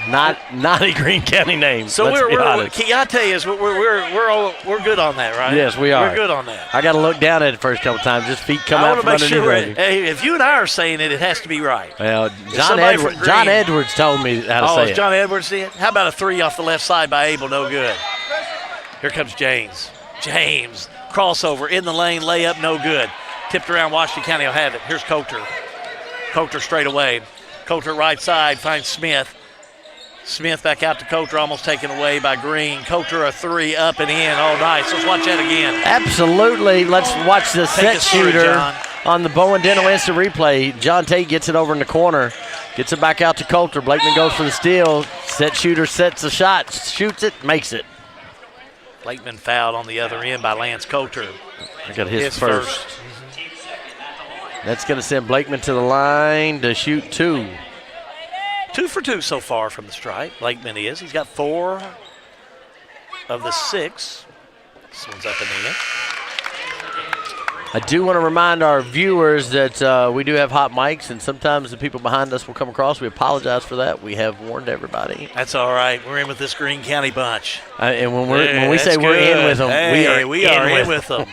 not a Greene County name. So Kiyate is we're good on that, right? Yes, we are. We're good on that. I got to look down at it the first couple times. Just feet come out from underneath. Hey, if you and I are saying it, it has to be right. Well, John Edwards told me how to say it. John Edwards did. How about a 3 off the left side by Abel? No good. Here comes James. Crossover in the lane, layup, no good. Tipped around, Washington County will have it. Here's Coulter. Coulter straight away. Coulter right side finds Smith. Smith back out to Coulter, almost taken away by Greene. Coulter a 3 up and in. Oh, nice. Let's watch that again. Absolutely. Let's watch the set shooter on the Bowen Dental Instant Replay. John Tate gets it over in the corner. Gets it back out to Coulter. Blakeman goes for the steal. Set shooter sets the shot, shoots it, makes it. Blakeman fouled on the other end by Lance Coulter. I got his first. That's going to send Blakeman to the line to shoot 2. 2 for 2 so far from the stripe. Blakeman is. He's got 4 of the 6. This one's up in the end. I do want to remind our viewers that we do have hot mics, and sometimes the people behind us will come across. We apologize for that. We have warned everybody. That's all right. We're in with this Greene County bunch. And when we say we're in with them, we are in with them.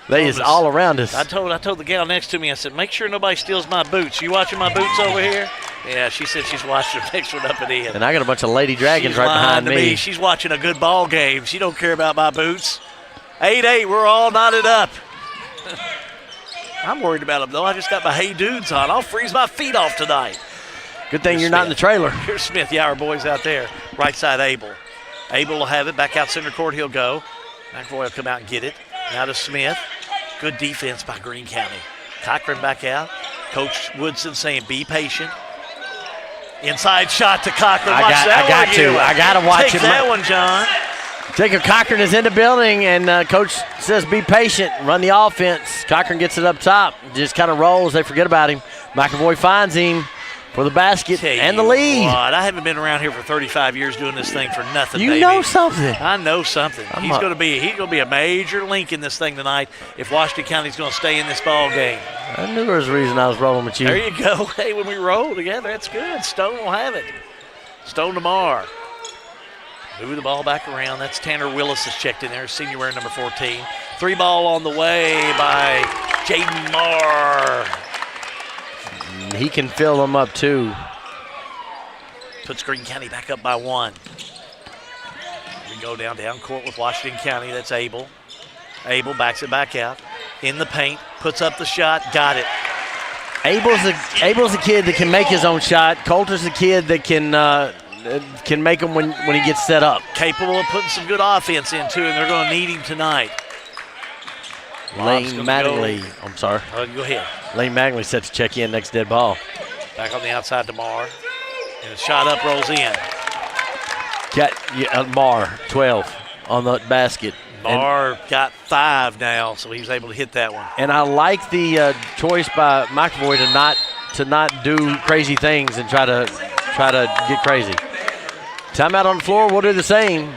They is all around us. I told the gal next to me, I said, make sure nobody steals my boots. You watching my boots over here? Yeah, she said she's watching the next one up and in. And I got a bunch of Lady Dragons right behind me. She's watching a good ball game. She don't care about my boots. 8-8, we're all knotted up. I'm worried about them, though. I just got my Hey Dudes on. I'll freeze my feet off tonight. Good thing you're not in the trailer. Here's Smith. Yeah, our boys out there. Right side, Abel. Abel will have it. Back out center court, he'll go. McAvoy will come out and get it. Now to Smith. Good defense by Greene County. Cochran back out. Coach Woodson saying, be patient. Inside shot to Cochran. I got to watch Take that one, John. Jacob Cochran is in the building, and Coach says be patient, run the offense. Cochran gets it up top, just kind of rolls. They forget about him. McAvoy finds him for the basket and the lead. What? I haven't been around here for 35 years doing this thing for nothing, You baby. know something. I know something. He's going to be a major link in this thing tonight if Washington County's going to stay in this ball game. I knew there was a reason I was rolling with you. There you go. Hey, when we roll together, that's good. Stone will have it. Stone to Marr. Move the ball back around. That's Tanner Willis has checked in there, senior wearing number 14. 3 ball on the way by Jaden Marr. He can fill them up too. Puts Greene County back up by 1. We go down court with Washington County. That's Abel. Abel backs it back out. In the paint, puts up the shot, got it. Abel's a kid that can make his own shot. Coulter's a kid that can make them when he gets set up. Capable of putting some good offense in too, and they're going to need him tonight. Lane Mattingly. I'm sorry. Go ahead. Lane Mattingly set to check in next dead ball. Back on the outside to Marr. And the shot up rolls in. Got Marr, 12 on the basket. Marr got 5 now, so he was able to hit that one. And I like the choice by McAvoy to not do crazy things and try to get crazy. Timeout on the floor. We'll do the same.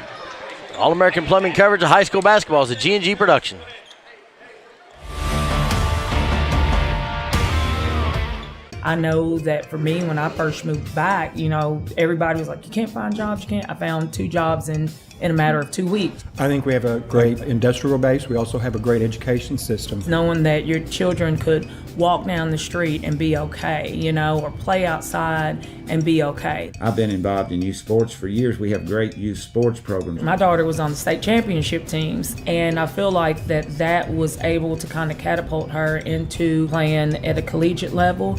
All-American Plumbing coverage of high school basketball is a G&G production. I know that for me, when I first moved back, everybody was like, you can't find jobs, you can't. I found 2 jobs in a matter of 2 weeks. I think we have a great industrial base. We also have a great education system. Knowing that your children could walk down the street and be okay, or play outside and be okay. I've been involved in youth sports for years. We have great youth sports programs. My daughter was on the state championship teams, and I feel like that was able to kind of catapult her into playing at a collegiate level.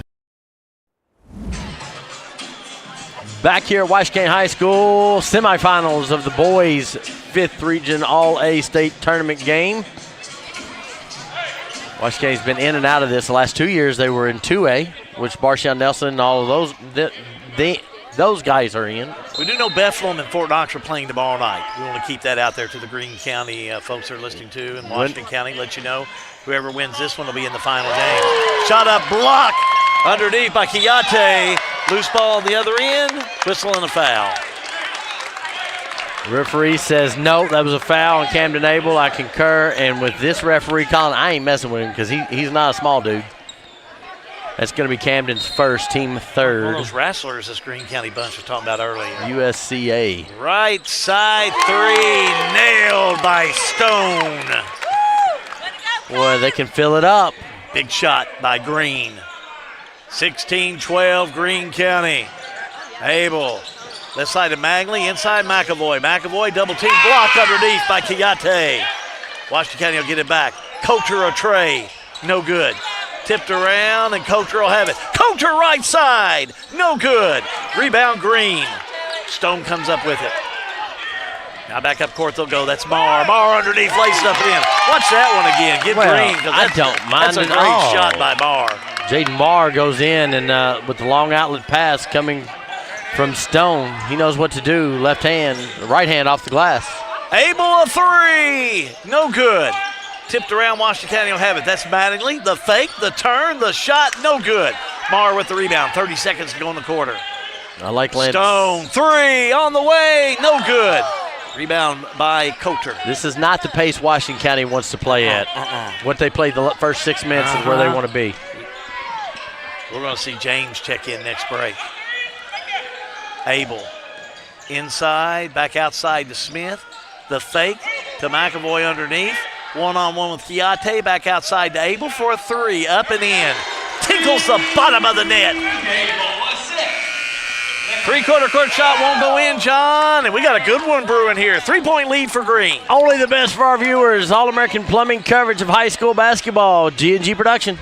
Back here at Washington County High School, semifinals of the boys' 5th region All-A state tournament game. Washington County's been in and out of this the last 2 years. They were in 2A, which Barshall Nelson and all of those guys are in. We do know Bethlehem and Fort Knox are playing tomorrow night. We want to keep that out there to the Greene County folks that are listening to, and Washington County, let you know whoever wins this one will be in the final game. Shot up, block, underneath by Kiyate. Loose ball on the other end, whistle and a foul. Referee says no, that was a foul on Camden Abel. I concur, and with this referee calling, I ain't messing with him because he's not a small dude. That's going to be Camden's first, team 3rd. One of those wrestlers this Greene County bunch was talking about earlier. USCA. Right side 3, nailed by Stone. Boy, they can fill it up. Big shot by Greene. 16-12 Greene County. Abel, left side to Magley, inside McAvoy. McAvoy double team block underneath by Kiyate. Washington County will get it back. Coulter a tray, no good. Tipped around and Coulter will have it. Coulter right side, no good. Rebound Greene. Stone comes up with it. Now back up court they'll go. That's Marr. Marr underneath, lays it up and in. Watch that one again. Give Greene. I don't mind That's a at great all. shot by Marr. Jaden Marr goes in and with the long outlet pass coming from Stone, he knows what to do. Left hand, right hand off the glass. Abel a 3, no good. Tipped around, Washington County will have it. That's Mattingly, the fake, the turn, the shot, no good. Marr with the rebound, 30 seconds to go in the quarter. I like Lance. Stone, 3 on the way, no good. Rebound by Coulter. This is not the pace Washington County wants to play at. What they played the first 6 minutes is where they want to be. We're going to see James check in next break. Abel inside, back outside to Smith. The fake to McAvoy underneath. One-on-one with Kiyate, back outside to Abel for a 3, up and in. Tinkles the bottom of the net. 3/4 court shot won't go in, John, and we got a good one brewing here. 3-point lead for Greene. Only the best for our viewers. All-American Plumbing coverage of high school basketball. G&G production.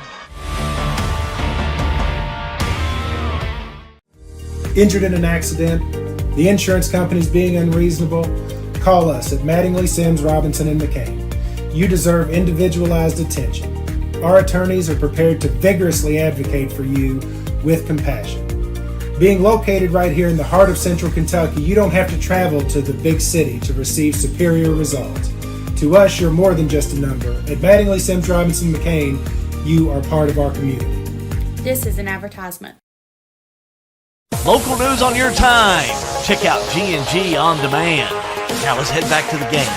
Injured in an accident, the insurance company's being unreasonable, call us at Mattingly, Sims, Robinson, and McCain. You deserve individualized attention. Our attorneys are prepared to vigorously advocate for you with compassion. Being located right here in the heart of Central Kentucky, you don't have to travel to the big city to receive superior results. To us, you're more than just a number. At Mattingly, Sims, Robinson, McCain, you are part of our community. This is an advertisement. Local news on your time. Check out G&G On Demand. Now let's head back to the game.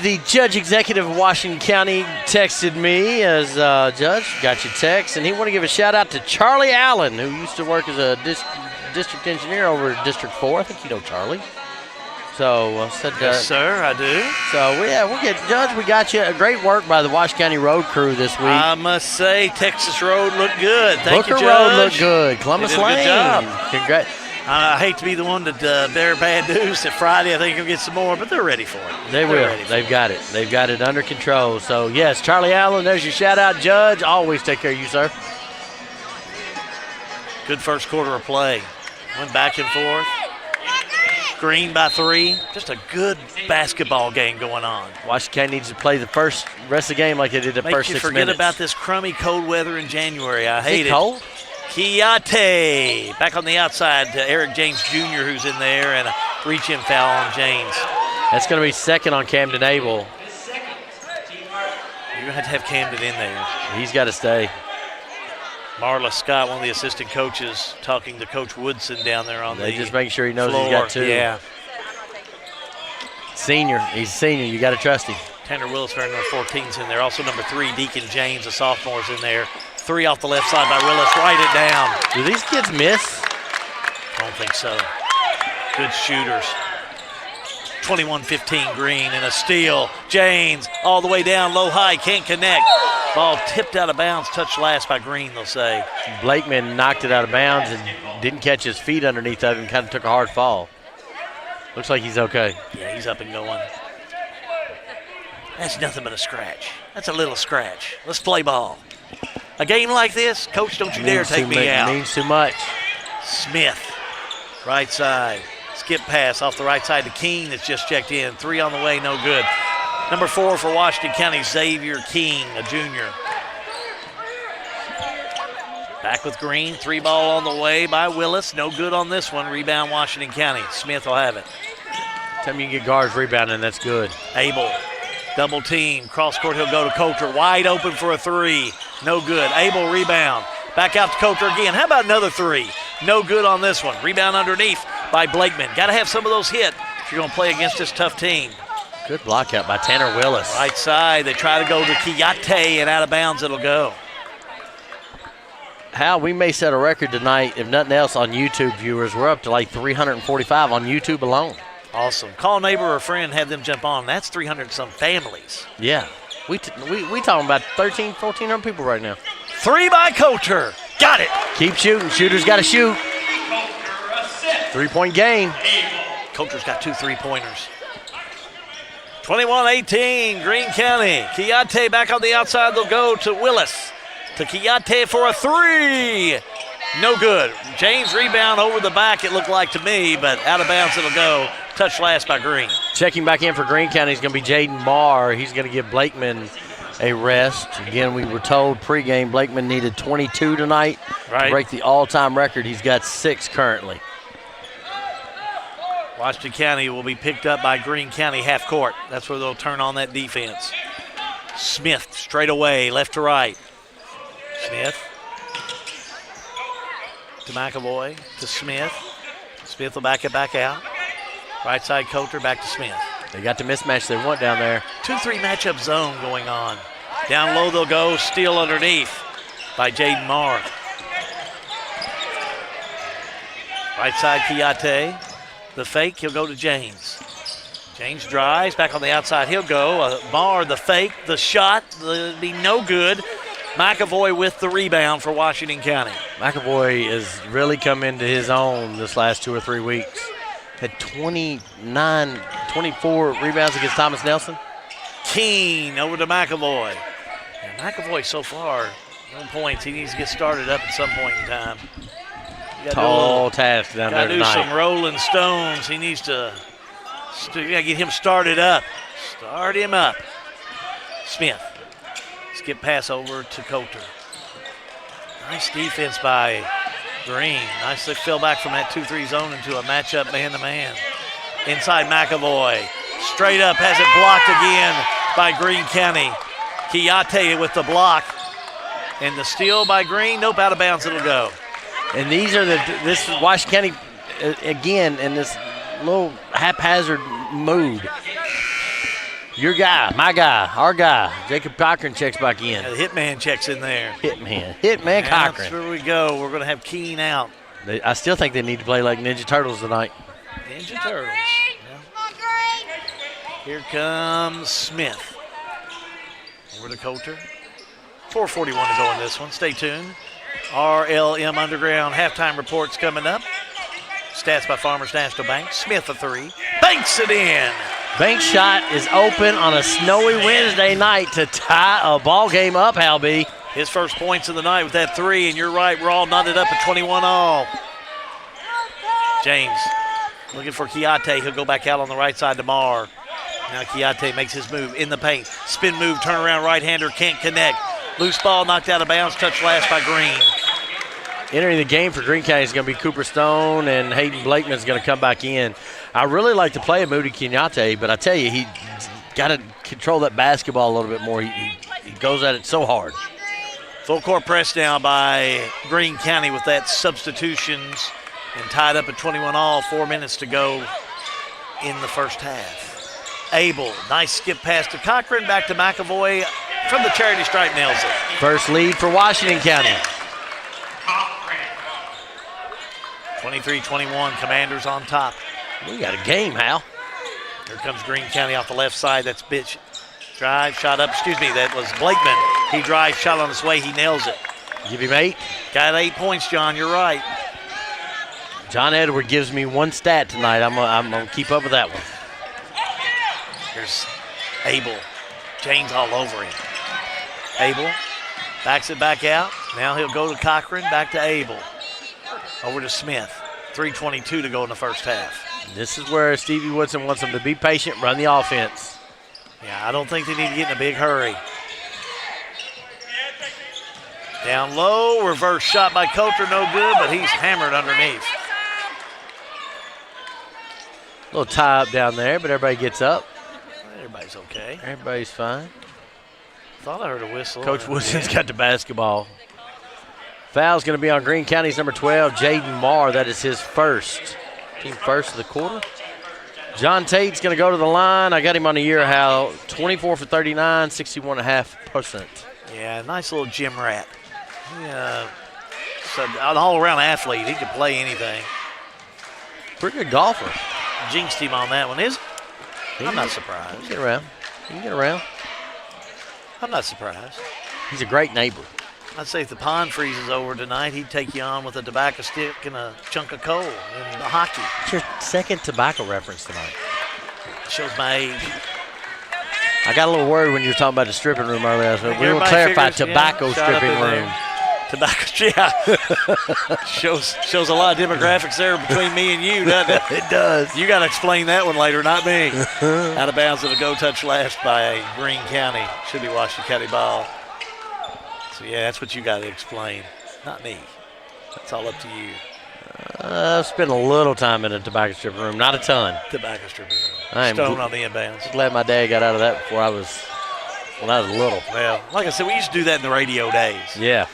The Judge Executive of Washington County texted me as Judge, got your text, and he wanted to give a shout out to Charlie Allen, who used to work as a district engineer over at District 4. I think you know Charlie. So I said, Yes, sir, I do. So we'll get Judge. We got you. Great work by the Wash County Road crew this week. I must say, Texas Road looked good. Thank Booker you, Judge. Road looked good. Columbus They did a Lane. good job. Congrats. I hate to be the one to bear bad news that Friday. I think he'll get some more, but they're ready for it. They will. They've got it. They've got it under control. So yes, Charlie Allen. There's your shout out, Judge. Always take care of you, sir. Good first quarter of play. Went back and forth. Green by 3. Just a good basketball game going on. Washington County needs to play the rest of the game like they did the first 6 minutes. Forget about this crummy cold weather in January. I hate it. Cold? Kiate back on the outside to Eric James Jr., who's in there, and a reach-in foul on James. That's going to be second on Camden Abel. You're going to have Camden in there. He's got to stay. Marla Scott, one of the assistant coaches, talking to Coach Woodson down there on the just making sure he knows floor. he's got 2. Yeah. Senior. He's a senior. You got to trust him. Tanner Willis, number 14's in there. Also number 3, Deacon James, a sophomore's in there. 3 off the left side by Willis. Write it down. Do these kids miss? I don't think so. Good shooters. 21-15 Green and a steal. James all the way down, low high, can't connect. Ball tipped out of bounds, touched last by Green, they'll say. Blakeman knocked it out of bounds and didn't catch his feet underneath of him, kind of took a hard fall. Looks like he's okay. Yeah, he's up and going. That's nothing but a scratch. That's a little scratch. Let's play ball. A game like this, Coach, don't you dare take me out. Means too much. Smith, right side. Skip pass off the right side to Keene that's just checked in. 3 on the way, no good. Number 4 for Washington County, Xavier King, a junior. Back with Green, 3 ball on the way by Willis. No good on this one. Rebound Washington County. Smith will have it. Tell me you can get guards rebounding, that's good. Abel, double team. Cross court, he'll go to Coulter. Wide open for a 3. No good. Abel rebound. Back out to Coulter again. How about another 3? No good on this one. Rebound underneath by Blakeman. Got to have some of those hit if you're going to play against this tough team. Good block out by Tanner Willis. Right side, they try to go to Kiate, and out of bounds it'll go. Hal, we may set a record tonight, if nothing else, on YouTube viewers. We're up to like 345 on YouTube alone. Awesome. Call a neighbor or a friend, have them jump on. That's 300-some families. Yeah. We talking about 1,400 people right now. 3 by Coulter. Got it. Keep shooting. Shooters got to shoot. 3-point game. Coulter's got 2 3-pointers. 21-18, Greene County. Kiate back on the outside. They'll go to Willis. To Kiate for a 3. No good. James rebound over the back, it looked like to me, but out of bounds it'll go. Touch last by Green. Checking back in for Greene County is going to be Jaden Marr. He's going to give Blakeman a rest. Again, we were told pregame Blakeman needed 22 tonight to break the all-time record. He's got 6 currently. Washington County will be picked up by Greene County half court. That's where they'll turn on that defense. Smith straight away, left to right. Smith to McAvoy to Smith. Smith will back it back out. Right side Coulter back to Smith. They got the mismatch they want down there. 2-3 matchup zone going on. Down low they'll go, steal underneath by Jaden Marr. Right side Kiate. The fake, he'll go to James. James drives, back on the outside, he'll go. Marr, the fake, the shot, it'll be no good. McAvoy with the rebound for Washington County. McAvoy has really come into his own this last 2 or 3 weeks. Had 24 rebounds against Thomas Nelson. Keene over to McAvoy. And McAvoy so far, no points. He needs to get started up at some point in time. Tall task down there tonight. Got to do some rolling stones. He needs to get him started up. Start him up. Smith. Skip pass over to Coulter. Nice defense by Green. Nicely fell back from that 2-3 zone into a matchup man-to-man. Inside McAvoy. Straight up, has it blocked again by Greene County. Kiate with the block. And the steal by Green. Nope, out of bounds it'll go. And these are this is Washington County, again, in this little haphazard mood. Your guy, my guy, our guy. Jacob Cochran checks back in. The hitman checks in there. Hitman Cochran. That's where we go. We're going to have Keene out. I still think they need to play like Ninja Turtles tonight. Ninja Turtles. Yeah. Here comes Smith. Over to Coulter. 4:41 to go in this one. Stay tuned. RLM Underground halftime reports coming up. Stats by Farmers National Bank. Smith a 3. Banks it in. Banks shot is open on a snowy Wednesday night to tie a ball game up, Halby. His first points of the night with that 3, and you're right, we're all knotted up at 21 all. James looking for Kiate. He'll go back out on the right side to Marr. Now Kiate makes his move in the paint. Spin move, turnaround right-hander, can't connect. Loose ball knocked out of bounds, touched last by Green. Entering the game for Greene County is going to be Cooper Stone, and Hayden Blakeman is going to come back in. I really like to play Moody Kinyate, but I tell you, he got to control that basketball a little bit more. He goes at it so hard. Full court press now by Greene County with that substitutions and tied up at 21 all. 4 minutes to go in the first half. Abel, nice skip pass to Cochran, back to McAvoy from the charity stripe, nails it. First lead for Washington County. 23-21, Commanders on top. We got a game, Hal. Here comes Greene County off the left side. That's Bitch. Drive, shot up. Excuse me, that was Blakeman. He drives, shot on his way. He nails it. Give him 8. Got 8 points, John. You're right. John Edward gives me one stat tonight. I'm gonna keep up with that one. Here's Abel. James all over him. Abel backs it back out. Now he'll go to Cochran, back to Abel. Over to Smith. 3:22 to go in the first half. This is where Stevie Woodson wants them to be patient, run the offense. Yeah, I don't think they need to get in a big hurry. Down low, reverse shot by Coulter, no good, but he's hammered underneath. A little tie up down there, but everybody gets up. Everybody's okay. Everybody's fine. Thought I heard a whistle. Coach Woodson's got the basketball. Foul's going to be on Greene County's number 12, Jaden Marr. That is his first. Team first of the quarter. John Tate's going to go to the line. I got him on the year, Hal. 24 for 39, 61.5%. Yeah, nice little gym rat. Yeah, an all-around athlete. He can play anything. Pretty good golfer. Jinxed him on that one, is I'm not surprised. Get around. You can get around. I'm not surprised. He's a great neighbor. I'd say if the pond freezes over tonight, he'd take you on with a tobacco stick and a chunk of coal and the hockey. It's your second tobacco reference tonight. Shows my age. I got a little worried when you were talking about the stripping room earlier. So we will clarify tobacco stripping room. Tobacco, yeah. shows a lot of demographics there between me and you, doesn't it? It does. You got to explain that one later, not me. Out of bounds of a go touch last by Greene County. Should be Washington County ball. So, yeah, that's what you got to explain, not me. That's all up to you. I've spent a little time in a tobacco stripping room, not a ton. Tobacco stripping room. Stone on the inbounds. Glad my dad got out of that when I was little. Well, like I said, we used to do that in the radio days. Yeah.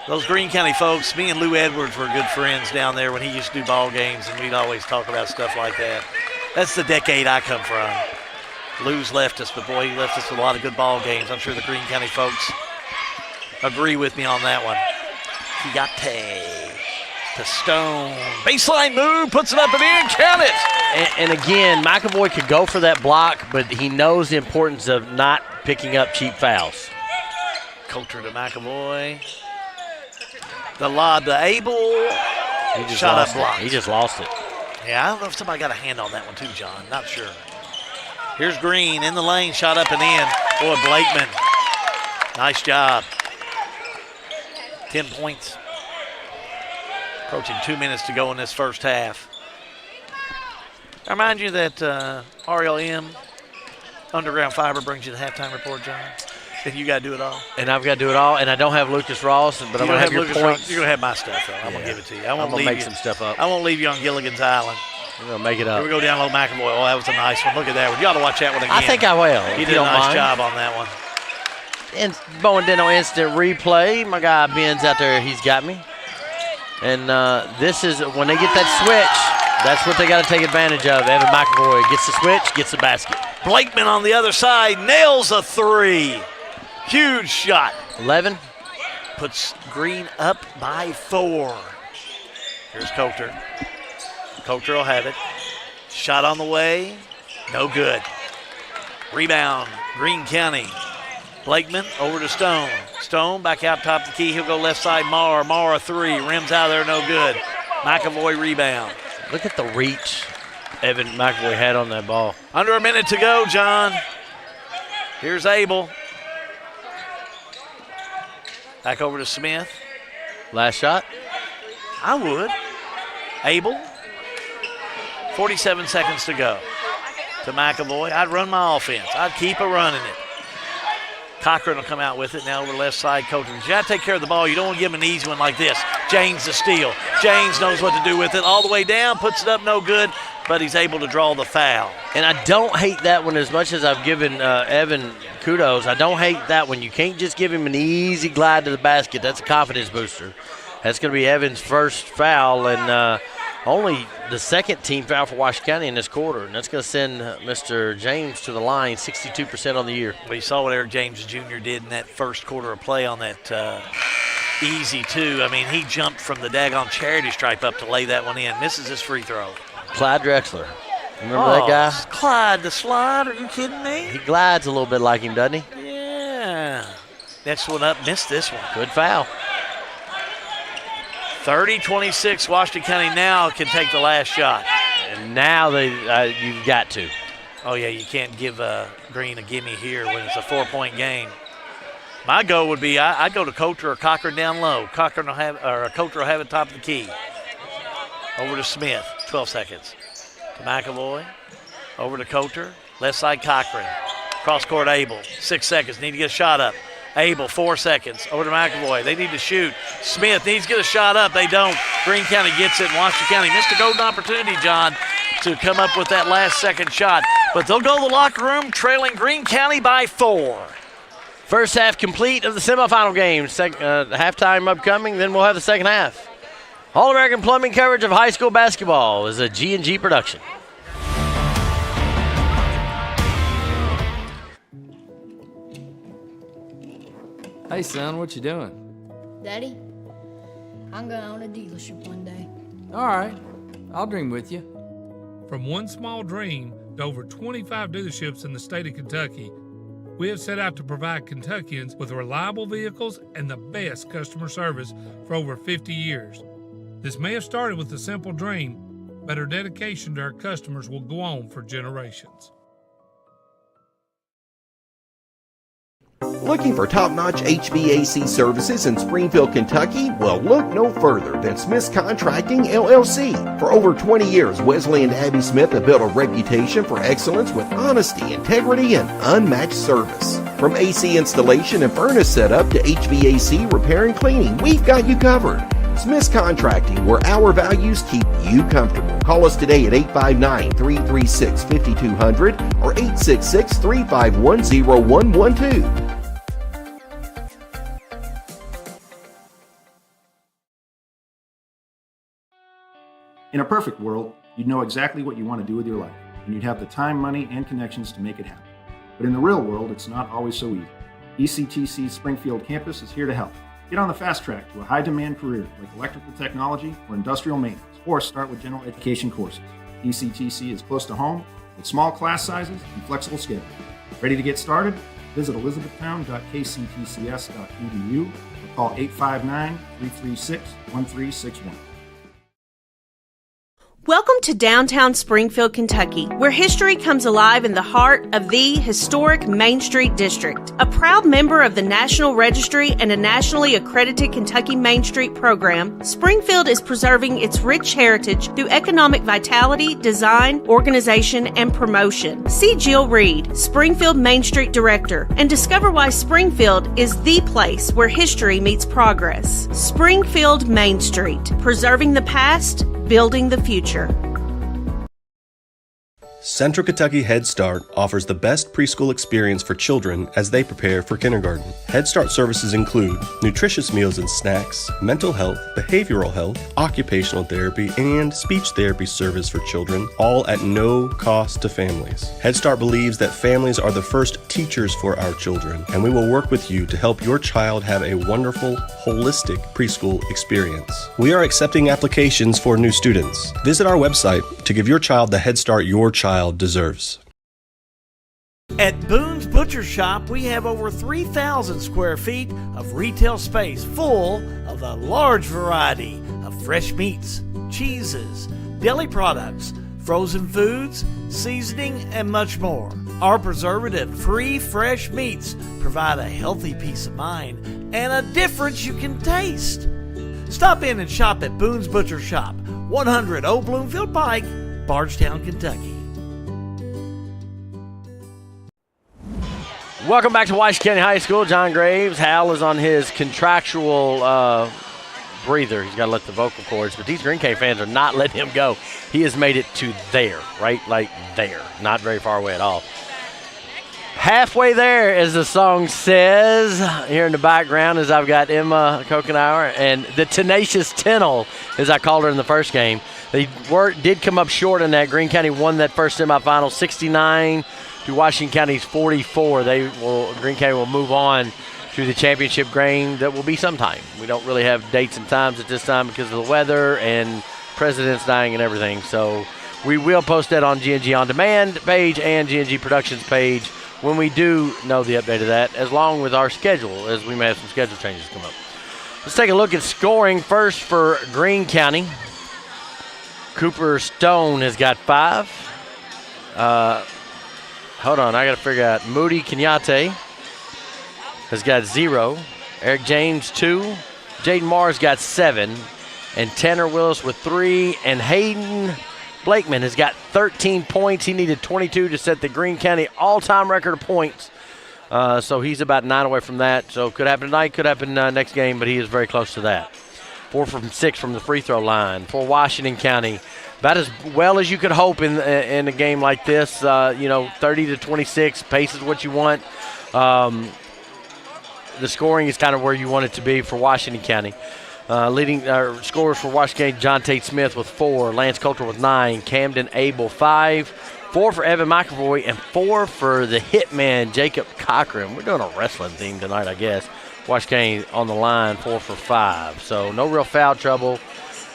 Those Greene County folks, me and Lou Edwards were good friends down there when he used to do ball games, and we'd always talk about stuff like that. That's the decade I come from. Lou's left us, but boy, he left us with a lot of good ball games. I'm sure the Greene County folks agree with me on that one. Kiate to Stone. Baseline move, puts it up and in, count it. And again, McAvoy could go for that block, but he knows the importance of not picking up cheap fouls. Coulter to McAvoy. The lob to Abel. He just shot lost up blocked. He just lost it. Yeah, I don't know if somebody got a hand on that one too, John. Not sure. Here's Green in the lane, shot up and in. Boy, Blakeman. Nice job. 10 points. Approaching 2 minutes to go in this first half. I remind you that RLM Underground Fiber brings you the halftime report, John. And you got to do it all. And I've got to do it all. And I don't have Lucas Ross, but I'm going to have your points. You're going to have my stuff, though. I'm going to give it to you. I'm going to make some stuff up. I won't leave you on Gilligan's Island. I'm going to make it up. Here we go down low McAvoy. Oh, that was a nice one. Look at that one. You ought to watch that one again. I think I will. He did a nice job on that one. And Bowen Dental instant replay. My guy Ben's out there. He's got me. And this is when they get that switch, that's what they got to take advantage of. Evan McAvoy gets the switch, gets the basket. Blakeman on the other side nails a three. Huge shot. 11. Puts Green up by 4. Here's Coulter. Coulter will have it. Shot on the way. No good. Rebound, Greene County. Blakeman over to Stone. Stone back out top of the key. He'll go left side. Mara 3. Rims out there, no good. McAvoy rebound. Look at the reach Evan McAvoy had on that ball. Under a minute to go, John. Here's Abel. Back over to Smith. Last shot? I would. Abel. 47 seconds to go. To McAvoy. I'd run my offense. I'd keep a running it. Cochran will come out with it now over the left side. Coulter. You got to take care of the ball. You don't want to give him an easy one like this. James the steal. James knows what to do with it. All the way down, puts it up, no good, but he's able to draw the foul. And I don't hate that one as much as I've given Evan kudos. I don't hate that one. You can't just give him an easy glide to the basket. That's a confidence booster. That's going to be Evan's first foul, and only the second team foul for Washington County in this quarter, and that's going to send Mr. James to the line, 62% on the year. Well, you saw what Eric James Jr. did in that first quarter of play on that easy two. I mean, he jumped from the daggone charity stripe up to lay that one in. Misses his free throw. Clyde Drexler. Remember that guy? Clyde the slide, are you kidding me? He glides a little bit like him, doesn't he? Yeah. Next one up, missed this one. Good foul. 30-26, Washington County now can take the last shot. And now you've got to. Oh, yeah, you can't give Greene a gimme here when it's a 4-point game. My goal would be I'd go to Coulter or Cochran down low. Coulter will have it top of the key. Over to Smith, 12 seconds. To McAvoy, over to Coulter, left side Cochran. Cross court Abel, 6 seconds, need to get a shot up. Abel, 4 seconds, over to McAvoy. They need to shoot. Smith needs to get a shot up. They don't. Greene County gets it. Washington County missed a golden opportunity, John, to come up with that last second shot. But they'll go to the locker room trailing Greene County by 4. First half complete of the semifinal game. Halftime upcoming, then we'll have the second half. All-American Plumbing coverage of high school basketball is a G&G production. Hey, son, what you doing? Daddy, I'm going to own a dealership one day. All right, I'll dream with you. From one small dream to over 25 dealerships in the state of Kentucky, we have set out to provide Kentuckians with reliable vehicles and the best customer service for over 50 years. This may have started with a simple dream, but our dedication to our customers will go on for generations. Looking for top-notch HVAC services in Springfield, Kentucky? Well, look no further than Smith's Contracting, LLC. For over 20 years, Wesley and Abby Smith have built a reputation for excellence with honesty, integrity, and unmatched service. From AC installation and furnace setup to HVAC repair and cleaning, we've got you covered. Smith's Contracting, where our values keep you comfortable. Call us today at 859-336-5200 or 866-351-0112. In a perfect world, you'd know exactly what you want to do with your life, and you'd have the time, money, and connections to make it happen. But in the real world, it's not always so easy. ECTC's Springfield campus is here to help. Get on the fast track to a high-demand career like electrical technology or industrial maintenance, or start with general education courses. ECTC is close to home with small class sizes and flexible schedules. Ready to get started? Visit elizabethtown.kctcs.edu or call 859-336-1361. Welcome to downtown Springfield, Kentucky, where history comes alive in the heart of the historic Main Street District. A proud member of the National Registry and a nationally accredited Kentucky Main Street program, Springfield is preserving its rich heritage through economic vitality, design, organization, and promotion. See Jill Reed, Springfield Main Street Director, and discover why Springfield is the place where history meets progress. Springfield Main Street, preserving the past, building the future. Central Kentucky Head Start offers the best preschool experience for children as they prepare for kindergarten. Head Start services include nutritious meals and snacks, mental health, behavioral health, occupational therapy, and speech therapy service for children, all at no cost to families. Head Start believes that families are the first teachers for our children, and we will work with you to help your child have a wonderful, holistic preschool experience. We are accepting applications for new students. Visit our website to give your child the Head Start your child deserves. At Boone's Butcher Shop, we have over 3,000 square feet of retail space full of a large variety of fresh meats, cheeses, deli products, frozen foods, seasoning, and much more. Our preservative-free fresh meats provide a healthy peace of mind and a difference you can taste. Stop in and shop at Boone's Butcher Shop, 100 Old Bloomfield Pike, Bardstown, Kentucky. Welcome back to Washington County High School. John Graves. Hal is on his contractual breather. He's got to let the vocal cords, but these Green County fans are not letting him go. He has made it to there, right? Like there. Not very far away at all. Halfway there, as the song says, here in the background, as I've got Emma Kokenauer and the Tenacious Tennel, as I called her in the first game. They did come up short in that. Green County won that first semifinal, 69 to Washington County's 44. Green County will move on to the championship game that will be sometime. We don't really have dates and times at this time because of the weather and presidents dying and everything. So we will post that on GNG On Demand page and GNG Productions page when we do know the update of that, as long with our schedule, as we may have some schedule changes come up. Let's take a look at scoring first for Green County. Cooper Stone has got 5. Hold on, I got to figure out. Moody Kenyatte has got 0. Eric James, 2. Jaden Mars got 7. And Tanner Willis with 3. And Hayden Blakeman has got 13 points. He needed 22 to set the Green County all-time record of points. So he's about 9 away from that. So could happen tonight, could happen next game, but he is very close to that. 4 from 6 from the free throw line for Washington County. About as well as you could hope in a game like this. 30 to 26, pace is what you want. The scoring is kind of where you want it to be for Washington County. Leading scorers for Washington County, John Tate Smith with 4, Lance Coulter with 9, Camden Abel 5, 4 for Evan McAvoy, and 4 for the hitman, Jacob Cochran. We're doing a wrestling theme tonight, I guess. Washington County on the line, 4 for 5. So no real foul trouble.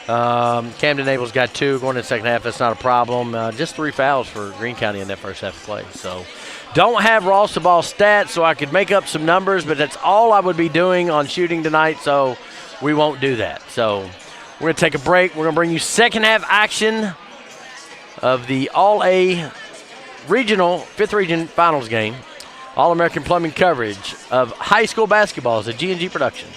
Camden Abel's got 2 going in the second half. That's not a problem. Just 3 fouls for Green County in that first half of play. So don't have Ross the ball stats, so I could make up some numbers, but that's all I would be doing on shooting tonight, so we won't do that. So we're going to take a break. We're going to bring you second half action of the All-A Regional 5th Region Finals game. All-American Plumbing coverage of high school basketball is a G&G production.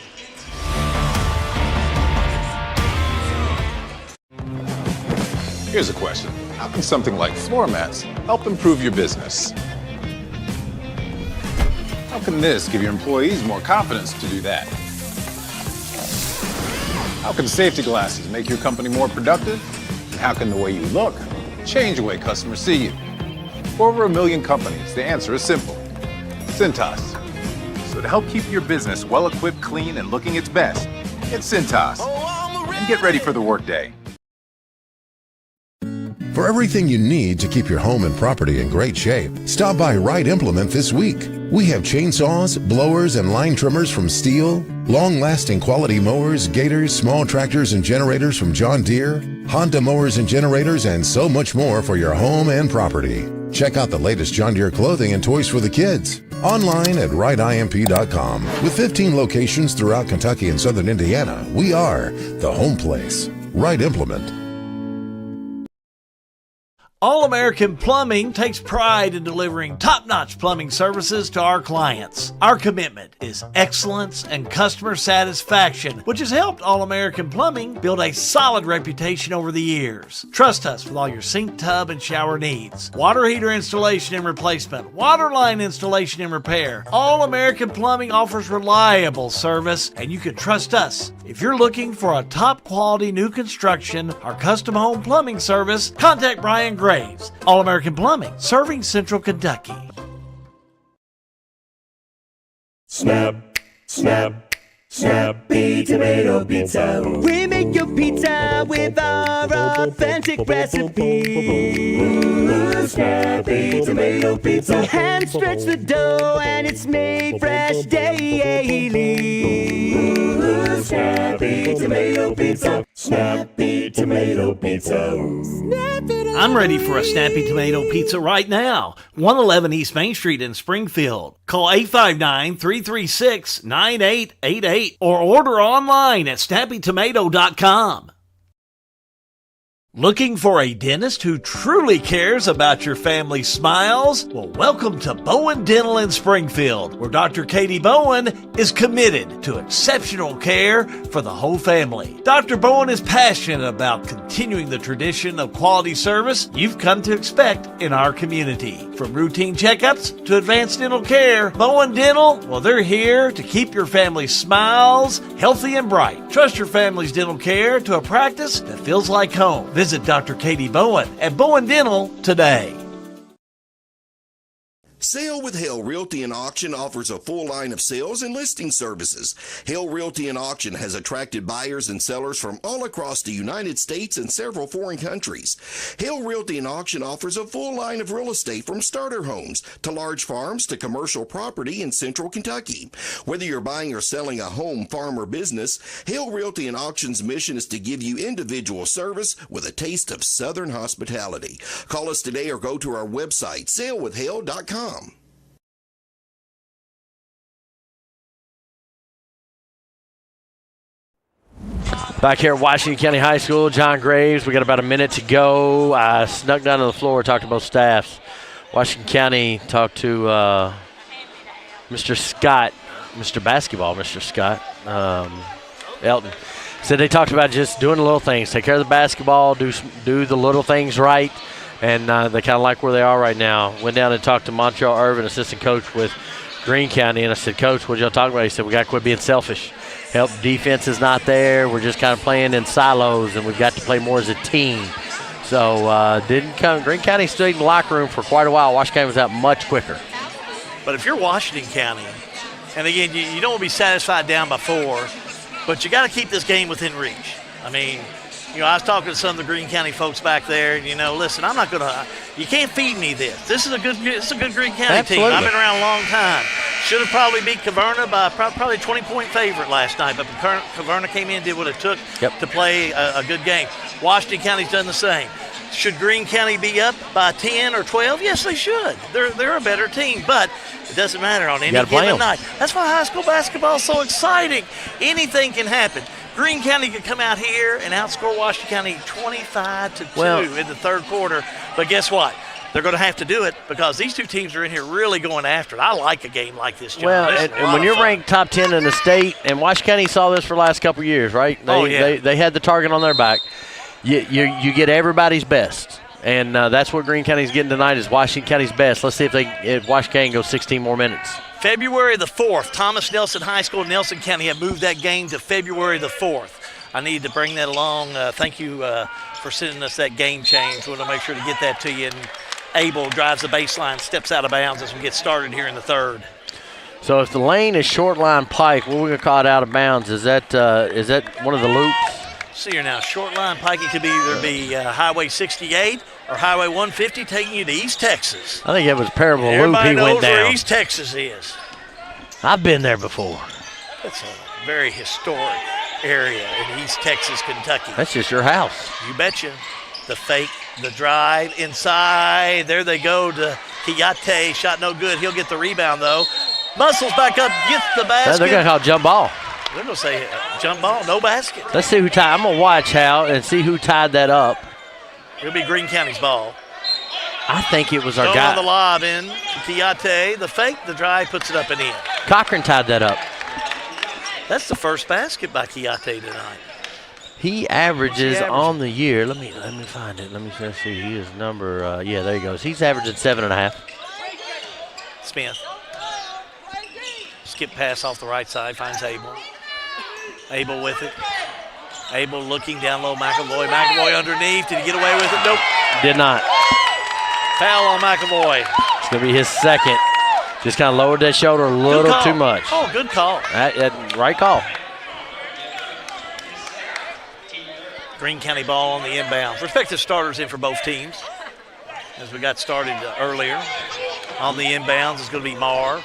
Here's a question. How can something like floor mats help improve your business? How can this give your employees more confidence to do that? How can safety glasses make your company more productive? And how can the way you look change the way customers see you? For over 1 million companies, the answer is simple. Cintas. So to help keep your business well-equipped, clean, and looking its best, get Cintas. And get ready for the workday. For everything you need to keep your home and property in great shape, stop by Wright Implement this week. We have chainsaws, blowers, and line trimmers from Steel, long-lasting quality mowers, gators, small tractors, and generators from John Deere, Honda mowers and generators, and so much more for your home and property. Check out the latest John Deere clothing and toys for the kids. Online at wrightimp.com. With 15 locations throughout Kentucky and southern Indiana, we are the home place. Wright Implement. All-American Plumbing takes pride in delivering top-notch plumbing services to our clients. Our commitment is excellence and customer satisfaction, which has helped All-American Plumbing build a solid reputation over the years. Trust us with all your sink, tub, and shower needs. Water heater installation and replacement, water line installation and repair. All-American Plumbing offers reliable service, and you can trust us. If you're looking for a top-quality new construction or custom home plumbing service, contact Brian Gray Graves. All-American Plumbing, serving Central Kentucky. Snap, snap, Snappy Tomato Pizza. We make your pizza with our authentic recipe. Ooh, Snappy Tomato Pizza. Hand stretch the dough and it's made fresh daily. Ooh, Snappy Tomato Pizza. Snappy Tomato Pizza. I'm ready for a Snappy Tomato Pizza right now. 111 East Main Street in Springfield. Call 859-336-9888 or order online at snappytomato.com. Looking for a dentist who truly cares about your family's smiles? Well, welcome to Bowen Dental in Springfield, where Dr. Katie Bowen is committed to exceptional care for the whole family. Dr. Bowen is passionate about continuing the tradition of quality service you've come to expect in our community. From routine checkups to advanced dental care, Bowen Dental, well, they're here to keep your family's smiles healthy and bright. Trust your family's dental care to a practice that feels like home. Visit Dr. Katie Bowen at Bowen Dental today. Sale with Hale Realty and Auction offers a full line of sales and listing services. Hale Realty and Auction has attracted buyers and sellers from all across the United States and several foreign countries. Hale Realty and Auction offers a full line of real estate from starter homes to large farms to commercial property in central Kentucky. Whether you're buying or selling a home, farm, or business, Hale Realty and Auction's mission is to give you individual service with a taste of Southern hospitality. Call us today or go to our website, salewithhale.com. Back here at Washington County High School, John Graves. We got about a minute to go. I snuck down to the floor, talked to both staffs. Washington County talked to Mr. Scott, Mr. Basketball, Mr. Scott Elton. Said they talked about just doing the little things, take care of the basketball, do the little things right, and they kind of like where they are right now. Went down and talked to Montreal Irvin, assistant coach with Greene County, and I said, Coach, what y'all talking about? He said, we got to quit being selfish. Help defense is not there. We're just kind of playing in silos, and we've got to play more as a team. So didn't come. Greene County stayed in the locker room for quite a while. Washington County was out much quicker. But if you're Washington County, and again, you don't want to be satisfied down by 4, but you got to keep this game within reach. I mean, I was talking to some of the Greene County folks back there, and listen, I'm not going to. You can't feed me this. This is a good Greene County Absolutely. team. I've been around a long time. Should have probably beat Caverna by probably a 20-point favorite last night, but Caverna came in and did what it took to play a good game. Washington County's done the same. Should Greene County be up by 10 or 12? Yes, they should. They're a better team, but it doesn't matter on any given night. That's why high school basketball is so exciting. Anything can happen. Greene County could come out here and outscore Washington County 25-2 in the third quarter, but guess what? They're going to have to do it because these two teams are in here really going after it. I like a game like this, John. Well, and when you're ranked top 10 in the state, and Washington County saw this for the last couple of years, right? They had the target on their back. You get everybody's best, and that's what Greene County's getting tonight is Washington County's best. Let's see if Washington County goes 16 more minutes. February the 4th, Thomas Nelson High School, Nelson County have moved that game to February the 4th. I need to bring that along. Thank you for sending us that game change. We want to make sure to get that to you. And Abel drives the baseline, steps out of bounds as we get started here in the third. So if the lane is short line pike, what we're going to call it out of bounds, is that one of the loops? See here now, short line pike, it could either be Highway 68 or Highway 150 taking you to East Texas. I think it was parable loop Everybody he knows went down. where East Texas is. I've been there before. That's a very historic area in East Texas, Kentucky. That's just your house. You betcha. The fake, the drive inside. There they go to Kiyate. Shot no good. He'll get the rebound, though. Muscles back up, gets the basket. They're going to call jump ball. They're going to say jump ball, no basket. Let's see who tied. I'm going to watch Hal and see who tied that up. It'll be Greene County's ball. I think it was our Stone guy. on the lob in. Kiyate, the fake, the drive, puts it up and in. Cochran tied that up. That's the first basket by Kiyate tonight. He averages on the year. Let me find it. Let me see. He is number. Yeah, there he goes. He's averaging 7.5. Smith. Skip pass off the right side. Finds Abel. Abel with it. Abel looking down low. McAvoy. McAvoy underneath. Did he get away with it? Nope. Did not. Foul on McAvoy. It's going to be his second. Just kind of lowered that shoulder a little too much. Oh, good call. Right call. Greene County ball on the inbound. Respective starters in for both teams. As we got started earlier. On the inbounds is going to be Marr.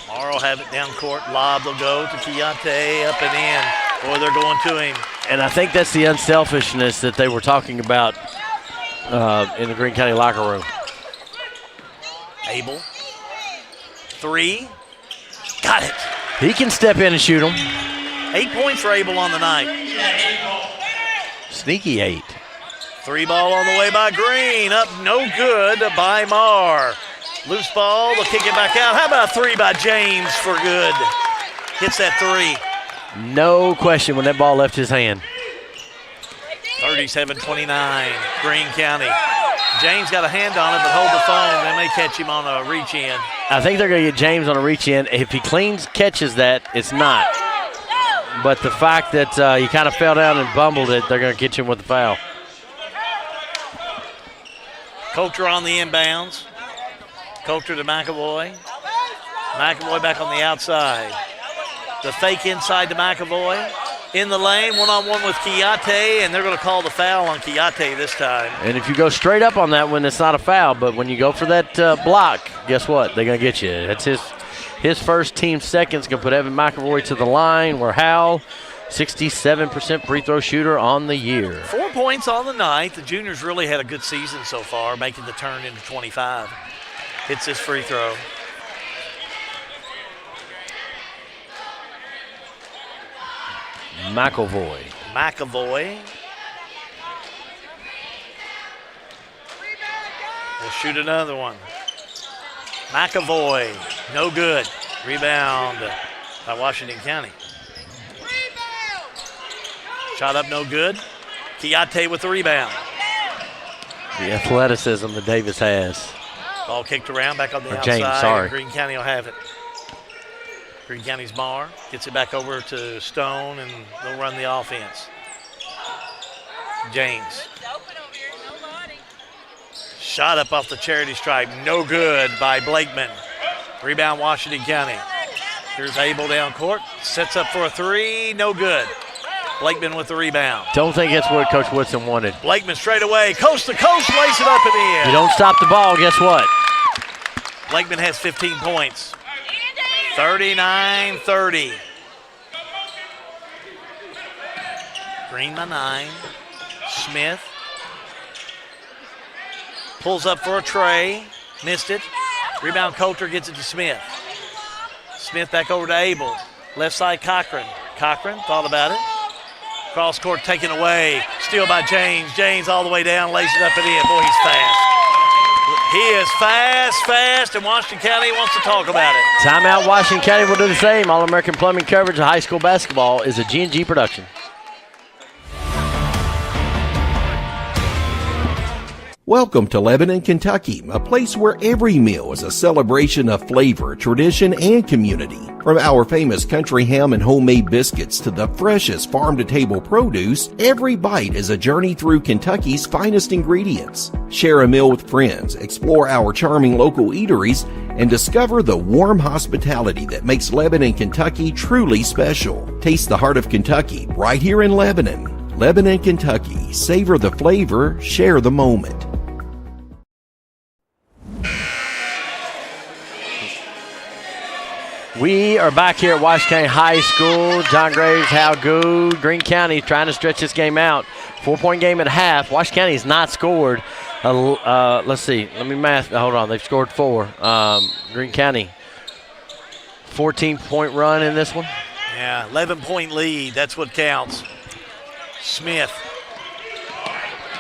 Marr will have it down court. Lob will go to Keontae, up and in. Boy, they're going to him. And I think that's the unselfishness that they were talking about in the Greene County locker room. Abel. 3. Got it. He can step in and shoot them. 8 points for Abel on the night. Sneaky 8. 3 ball on the way by Greene. Up no good by Marr. Loose ball. They'll kick it back out. How about 3 by James for good? Hits that 3. No question when that ball left his hand. 37-29, Greene County. James got a hand on it, but hold the phone. They may catch him on a reach in. I think they're going to get James on a reach in. If he catches that, it's not. But the fact that he kind of fell down and bumbled it, they're going to catch him with the foul. Coulter on the inbounds. Coulter to McAvoy. McAvoy back on the outside. The fake inside to McAvoy. In the lane, one-on-one with Keontae, and they're going to call the foul on Keontae this time. And if you go straight up on that one, it's not a foul. But when you go for that block, guess what? They're going to get you. That's his first team seconds. Going to put Evan McAvoy to the line. Where Howell, 67% free throw shooter on the year. 4 points on the night. The juniors really had a good season so far, making the turn into 25. Hits his free throw. McAvoy. We'll shoot another one. McAvoy, no good. Rebound by Washington County. Shot up, no good. Keontae with the rebound. The athleticism that Davis has. Ball kicked around, back on the outside. James, sorry. Greene County will have it. Greene County's Marr gets it back over to Stone, and they'll run the offense. James. Shot up off the charity stripe, no good by Blakeman. Rebound Washington County. Here's Abel down court, sets up for a 3, no good. Blakeman with the rebound. Don't think that's what Coach Woodson wanted. Blakeman straight away, coast to coast, lays it up and in. You don't stop the ball, guess what? Blakeman has 15 points. 39-30. Greene by 9. Smith pulls up for a tray. Missed it. Rebound Coulter gets it to Smith. Smith back over to Abel. Left side Cochran. Cochran thought about it. Cross court taken away. Steal by James. James all the way down, lays it up and in. Boy, he's fast. He is fast, and Washington County wants to talk about it. Timeout. Washington County will do the same. All-American Plumbing coverage of high school basketball is a G&G production. Welcome to Lebanon, Kentucky, a place where every meal is a celebration of flavor, tradition, and community. From our famous country ham and homemade biscuits to the freshest farm-to-table produce, every bite is a journey through Kentucky's finest ingredients. Share a meal with friends, explore our charming local eateries, and discover the warm hospitality that makes Lebanon, Kentucky truly special. Taste the heart of Kentucky right here in Lebanon. Lebanon, Kentucky. Savor the flavor, share the moment. We are back here at Washington County High School. John Graves, Hal Good, Greene County trying to stretch this game out. 4-point game at half. Washington County has not scored. Let's see. Let me math. Hold on. They've scored 4. Greene County, 14-point run in this one. Yeah, 11-point lead. That's what counts. Smith.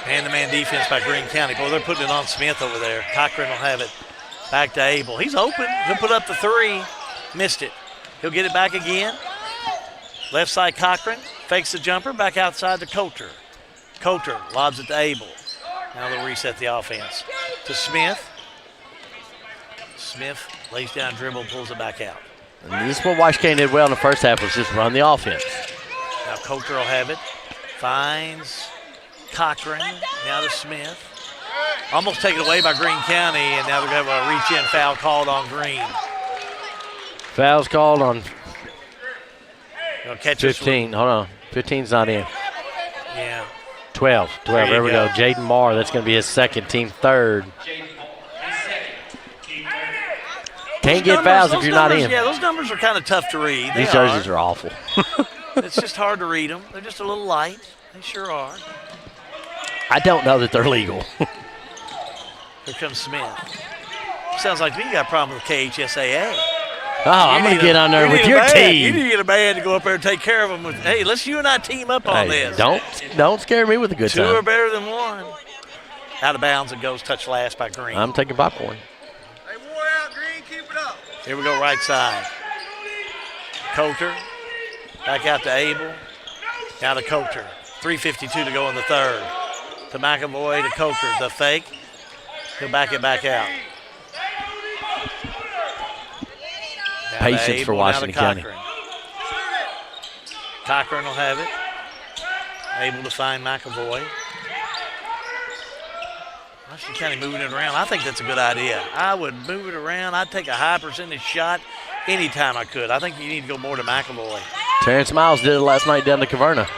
Man-to-man defense by Greene County. Boy, they're putting it on Smith over there. Cochran will have it back to Abel. He's open. He'll put up the 3. Missed it. He'll get it back again. Left side Cochran. Fakes the jumper. Back outside to Coulter. Coulter lobs it to Abel. Now they'll reset the offense. To Smith. Smith lays down dribble, pulls it back out. And this is what Washington did well in the first half, was just run the offense. Now Coulter will have it. Finds Cochran. Now to Smith. Almost taken away by Greene County, and now they're going to have a reach-in foul called on Greene. Foul's called on Catch 15. Hold on. 15's not in. Yeah. 12. There we go. Jaden Marr, that's going to be his second, team third. Can't get fouls if you're not in. Yeah, those numbers are kind of tough to read. These jerseys are awful. It's just hard to read them. They're just a little light. They sure are. I don't know that they're legal. Here comes Smith. Sounds like to me you got a problem with KHSAA. Oh, I'm going to get on there with your team. You need to get a man to go up there and take care of them. Hey, let's you and I team up on this. Don't scare me with a good time. Two are better than one. Out of bounds and goes touch last by Greene. I'm taking popcorn. They wore out, Greene. Keep it up. Here we go, right side. Coulter. Back out to Abel. Now to Coulter. 3:52 to go in the third. To McAvoy, to Coulter. The fake. He'll back it back out. Patience for Washington County. Cochran will have it. Able to find McAvoy. Washington County moving it around. I think that's a good idea. I would move it around. I'd take a high percentage shot anytime I could. I think you need to go more to McAvoy. Terrence Miles did it last night down to Caverna.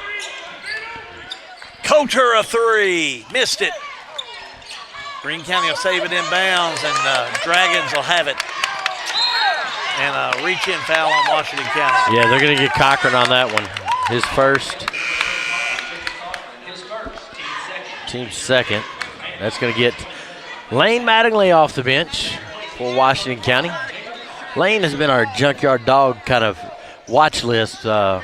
Coulter a three. Missed it. Greene County will save it inbounds, and Dragons will have it. And a reach-in foul on Washington County. Yeah, they're going to get Cochran on that one. His first. Team second. That's going to get Lane Mattingly off the bench for Washington County. Lane has been our junkyard dog kind of watch list for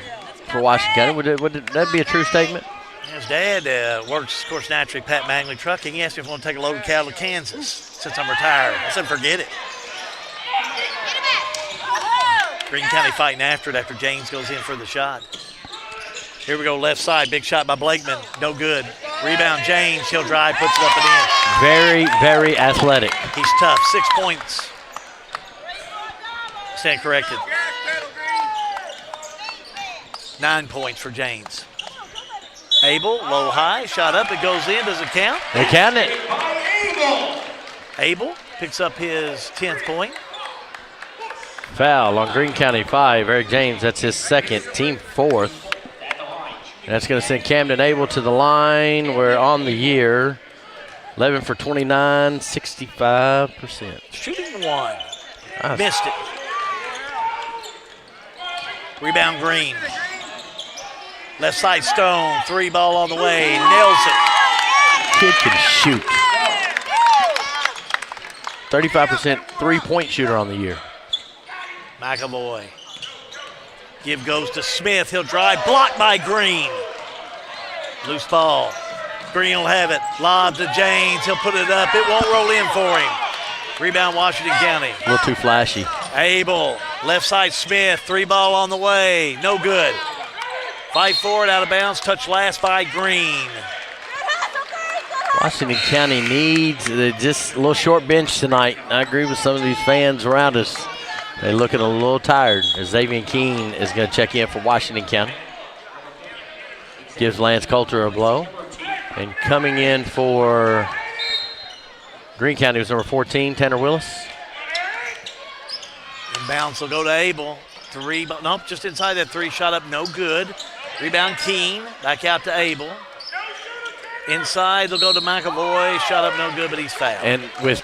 Washington County. Would that be a true statement? His dad works, of course, naturally, Pat Mangley Trucking. He asked me if I want to take a load of cattle to Kansas since I'm retired. I said, forget it. Greene County fighting after it after James goes in for the shot. Here we go, left side. Big shot by Blakeman. No good. Rebound, James. He'll drive, puts it up and in. Very, very athletic. He's tough. 6 points. Stand corrected. 9 points for James. Abel, low high, shot up, it goes in. Does it count? They count it. Abel picks up his 10th point. Foul on Greene County 5. Eric James, that's his second, team fourth. And that's going to send Camden Abel to the line. We're on the year. 11 for 29, 65%. Shooting one. Missed it. Rebound Greene. Left side Stone. 3 ball on the way. Nails it. Kid can shoot. 35% three-point shooter on the year. McAvoy. Give goes to Smith. He'll drive. Blocked by Greene. Loose ball. Greene will have it. Lob to James. He'll put it up. It won't roll in for him. Rebound Washington County. A little too flashy. Abel. Left side Smith. 3 ball on the way. No good. Fight for it. Out of bounds. Touch last by Greene. Washington County needs just a little short bench tonight. I agree with some of these fans around us. They're looking a little tired as Xavier Keene is going to check in for Washington County. Gives Lance Coulter a blow. And coming in for Greene County was number 14, Tanner Willis. Inbounds will go to Abel. 3, nope, just inside that 3, shot up, no good. Rebound Keene, back out to Abel. Inside, they'll go to McAvoy. Shot up, no good, but he's fouled. And with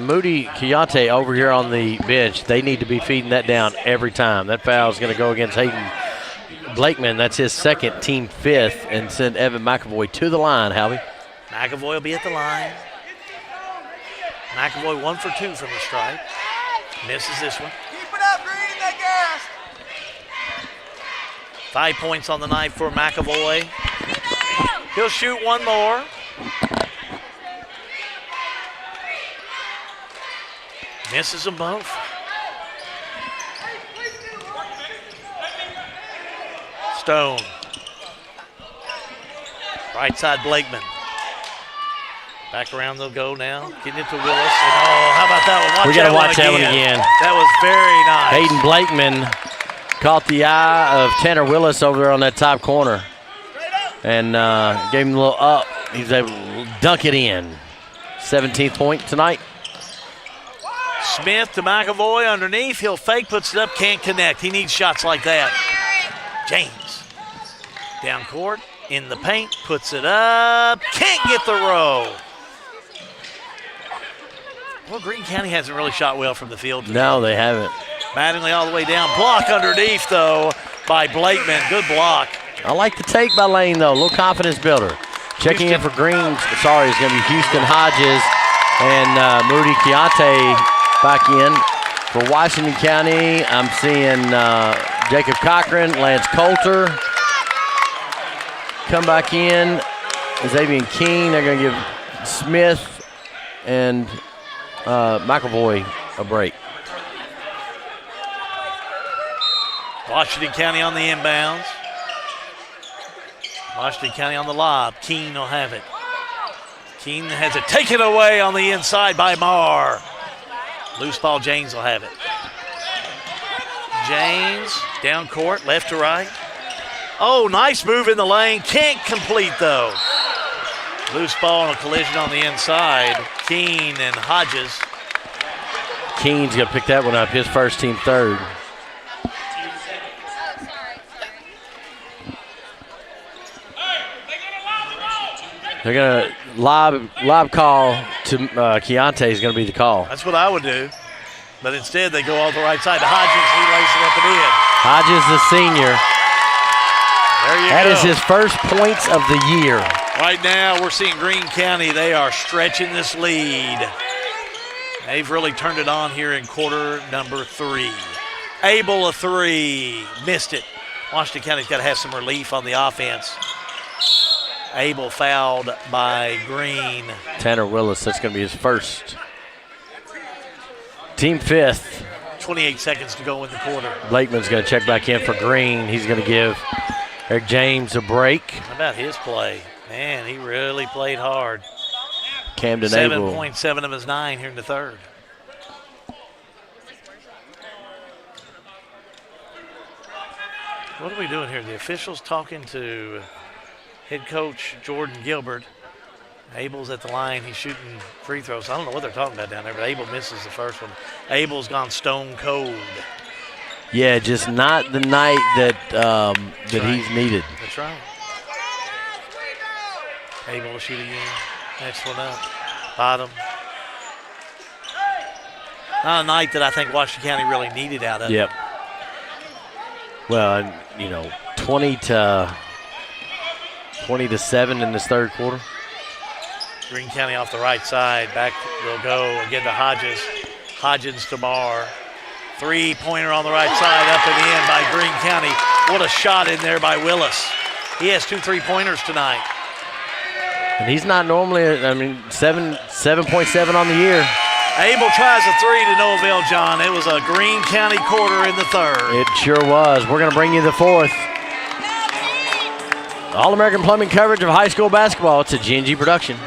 Moody Kiyate over here on the bench, they need to be feeding that down every time. That foul is going to go against Hayden Blakeman. That's his second, team 5th, and send Evan McAvoy to the line, Halvey. McAvoy will be at the line. McAvoy 1 for 2 from the stripe. Misses this one. Keep it up, Greene, that gas. 5 points on the night for McAvoy. He'll shoot one more. Misses them both. Stone. Right side Blakeman. Back around they'll go now. Getting it to Willis. And how about that one? We got to watch that one again. That was very nice. Hayden Blakeman caught the eye of Tanner Willis over there on that top corner. And gave him a little up. He was able to dunk it in. 17th point tonight. Smith to McAvoy underneath. He'll fake, puts it up, can't connect. He needs shots like that. James down court, in the paint, puts it up, can't get the row. Well, Greene County hasn't really shot well from the field today. No, they haven't. Mattingly all the way down. Block underneath, though, by Blakeman. Good block. I like the take by Lane, though. A little confidence builder. Checking in for Green. Sorry, it's going to be Houston Hodges and Moody Keontae back in. For Washington County, I'm seeing Jacob Cochran, Lance Coulter come back in. Xavier Keene. They're going to give Smith and McAvoy a break. Washington County on the inbounds. Washington County on the lob. Keene will have it. Keene has it taken away on the inside by Marr. Loose ball, James will have it. James down court, left to right. Oh, nice move in the lane. Can't complete, though. Loose ball and a collision on the inside. Keene and Hodges. Keene's going to pick that one up, his first, team third. They're going to lob call to Keontae is going to be the call. That's what I would do. But instead, they go all the right side to Hodges. He lays it up and in. Hodges, the senior. There you go. That is his first points of the year. Right now, we're seeing Greene County. They are stretching this lead. They've really turned it on here in quarter number 3. Abel a 3. Missed it. Washington County's got to have some relief on the offense. Abel fouled by Greene. Tanner Willis, that's going to be his first. Team 5th. 28 seconds to go in the quarter. Blakeman's going to check back in for Greene. He's going to give Eric James a break. How about his play? Man, he really played hard. Camden Abel. 7.7 of his 9 here in the third. What are we doing here? The officials talking to head coach Jordan Gilbert. Abel's at the line. He's shooting free throws. I don't know what they're talking about down there, but Abel misses the first one. Abel's gone stone cold. Yeah, just not the night that he's needed. That's right. Abel to shoot again. Next one up. Bottom. Not a night that I think Washington County really needed out of it. Yep. Well, 20 to 7 in this third quarter. Greene County off the right side. Back they'll go again to Hodges. Hodges to Marr. 3-pointer on the right side, up and in by Greene County. What a shot in there by Willis. He has 2 3-pointers tonight. And he's not normally, 7.7 on the year. Abel tries a 3 to no avail, John. It was a Greene County quarter in the third. It sure was. We're going to bring you the fourth. All-American Plumbing coverage of high school basketball. It's a G&G production.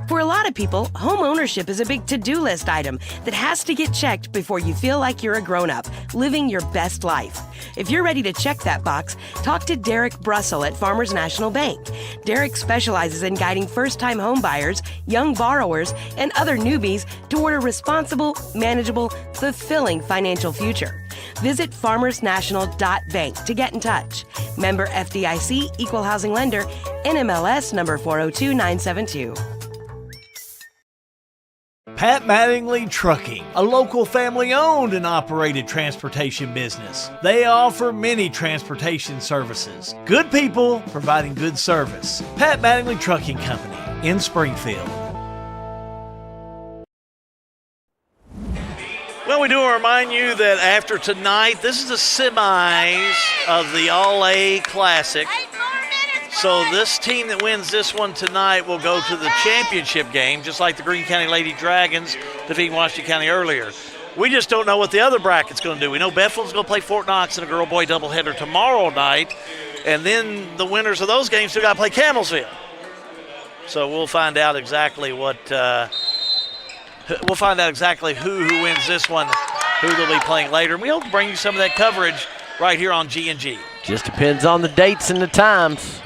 For a lot of people, home ownership is a big to-do list item that has to get checked before you feel like you're a grown-up, living your best life. If you're ready to check that box, talk to Derek Brussel at Farmers National Bank. Derek specializes in guiding first-time home buyers, young borrowers, and other newbies toward a responsible, manageable, fulfilling financial future. Visit farmersnational.bank to get in touch. Member FDIC, Equal Housing Lender, NMLS number 402972. Pat Mattingly Trucking, a local family-owned and operated transportation business. They offer many transportation services. Good people providing good service. Pat Mattingly Trucking Company in Springfield. Well, we do want to remind you that after tonight, this is the semis of the All-A Classic. So this team that wins this one tonight will go to the championship game, just like the Greene County Lady Dragons defeating Washington County earlier. We just don't know what the other bracket's going to do. We know Bethlehem's going to play Fort Knox in a girl-boy doubleheader tomorrow night, and then the winners of those games still got to play Camelsville. So we'll find out exactly who wins this one, who they'll be playing later. And we hope to bring you some of that coverage right here on G&G. Just depends on the dates and the times.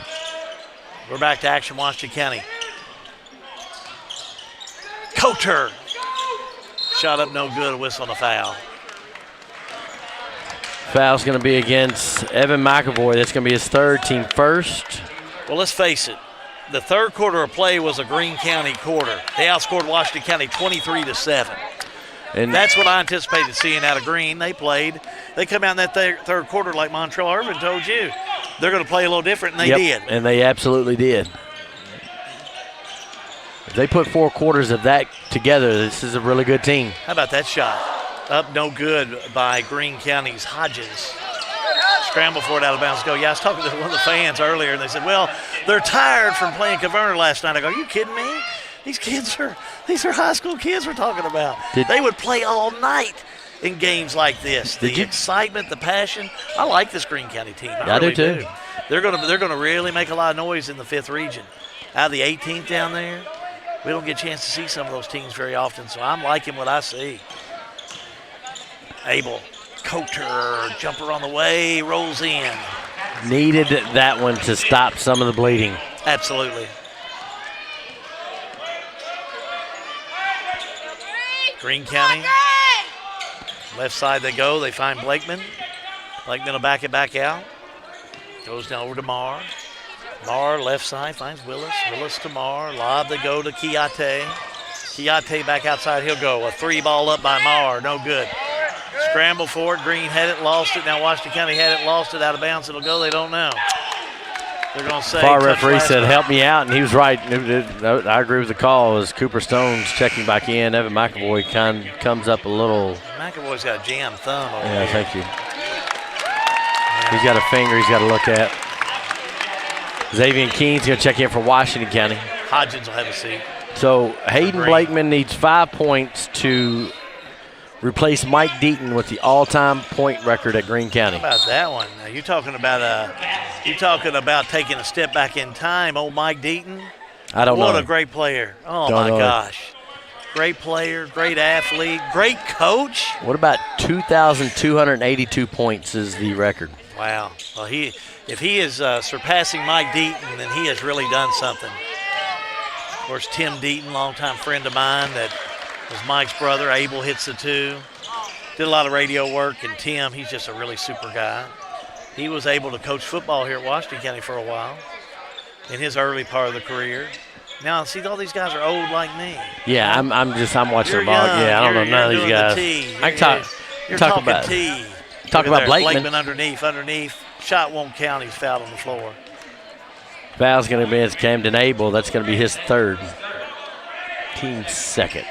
We're back to action, Washington County. Coulter. Shot up no good, a whistle and a foul. Foul's going to be against Evan McAvoy. That's going to be his third, team first. Well, let's face it. The third quarter of play was a Greene County quarter. They outscored Washington County 23-7. And that's what I anticipated seeing out of Greene. They played. They come out in that third quarter like Montrell Irvin told you. They're going to play a little different, and they did. And they absolutely did. If they put 4 quarters of that together, this is a really good team. How about that shot? Up no good by Greene County's Hodges. Scramble for it out of bounds. Go. Yeah, I was talking to one of the fans earlier, and they said, well, they're tired from playing Caverna last night. I go, are you kidding me? These are high school kids we're talking about. They would play all night in games like this. The excitement, the passion. I like this Greene County team. I really do too. They're gonna really make a lot of noise in the 5th region. Out of the 18th down there, we don't get a chance to see some of those teams very often, so I'm liking what I see. Abel, Coulter, jumper on the way, rolls in. Needed that one to stop some of the bleeding. Absolutely. Greene County, left side they go. They find Blakeman. Blakeman will back it back out. Goes down over to Marr. Marr, left side, finds Willis. Willis to Marr. Lob they go to Kiate. Kiate back outside. He'll go. A 3 ball up by Marr. No good. Scramble for it. Greene had it, lost it. Now Washington County had it, lost it. Out of bounds it'll go. They don't know. They're going to say. Far referee said, help me out, and he was right. I agree with the call as Cooper Stone's checking back in. Evan McAvoy comes up a little. McAvoy's got a jammed thumb over there. Thank you. He's got a finger he's got to look at. Xavier Keene's going to check in for Washington County. Hodgins will have a seat. So Hayden Blakeman needs 5 points to replace Mike Deaton with the all-time point record at Greene County. How about that one? Now, you're talking about taking a step back in time. Old Mike Deaton. I don't know. What a great player. Oh, my gosh. Great player, great athlete, great coach. What about 2,282 points is the record? Wow. Well, if he is surpassing Mike Deaton, then he has really done something. Of course, Tim Deaton, longtime friend of mine that was Mike's brother. Abel hits the 2. Did a lot of radio work, and Tim, he's just a really super guy. He was able to coach football here at Washington County for a while in his early part of the career. Now, see, all these guys are old like me. Yeah, I'm watching the ball. Yeah, I don't know none of these guys. I can talk about T. Talk about Blakeman. Blakeman underneath. Shot won't count. He's fouled on the floor. Foul's going to be against Camden Abel. That's going to be his 3rd. Team 2nd.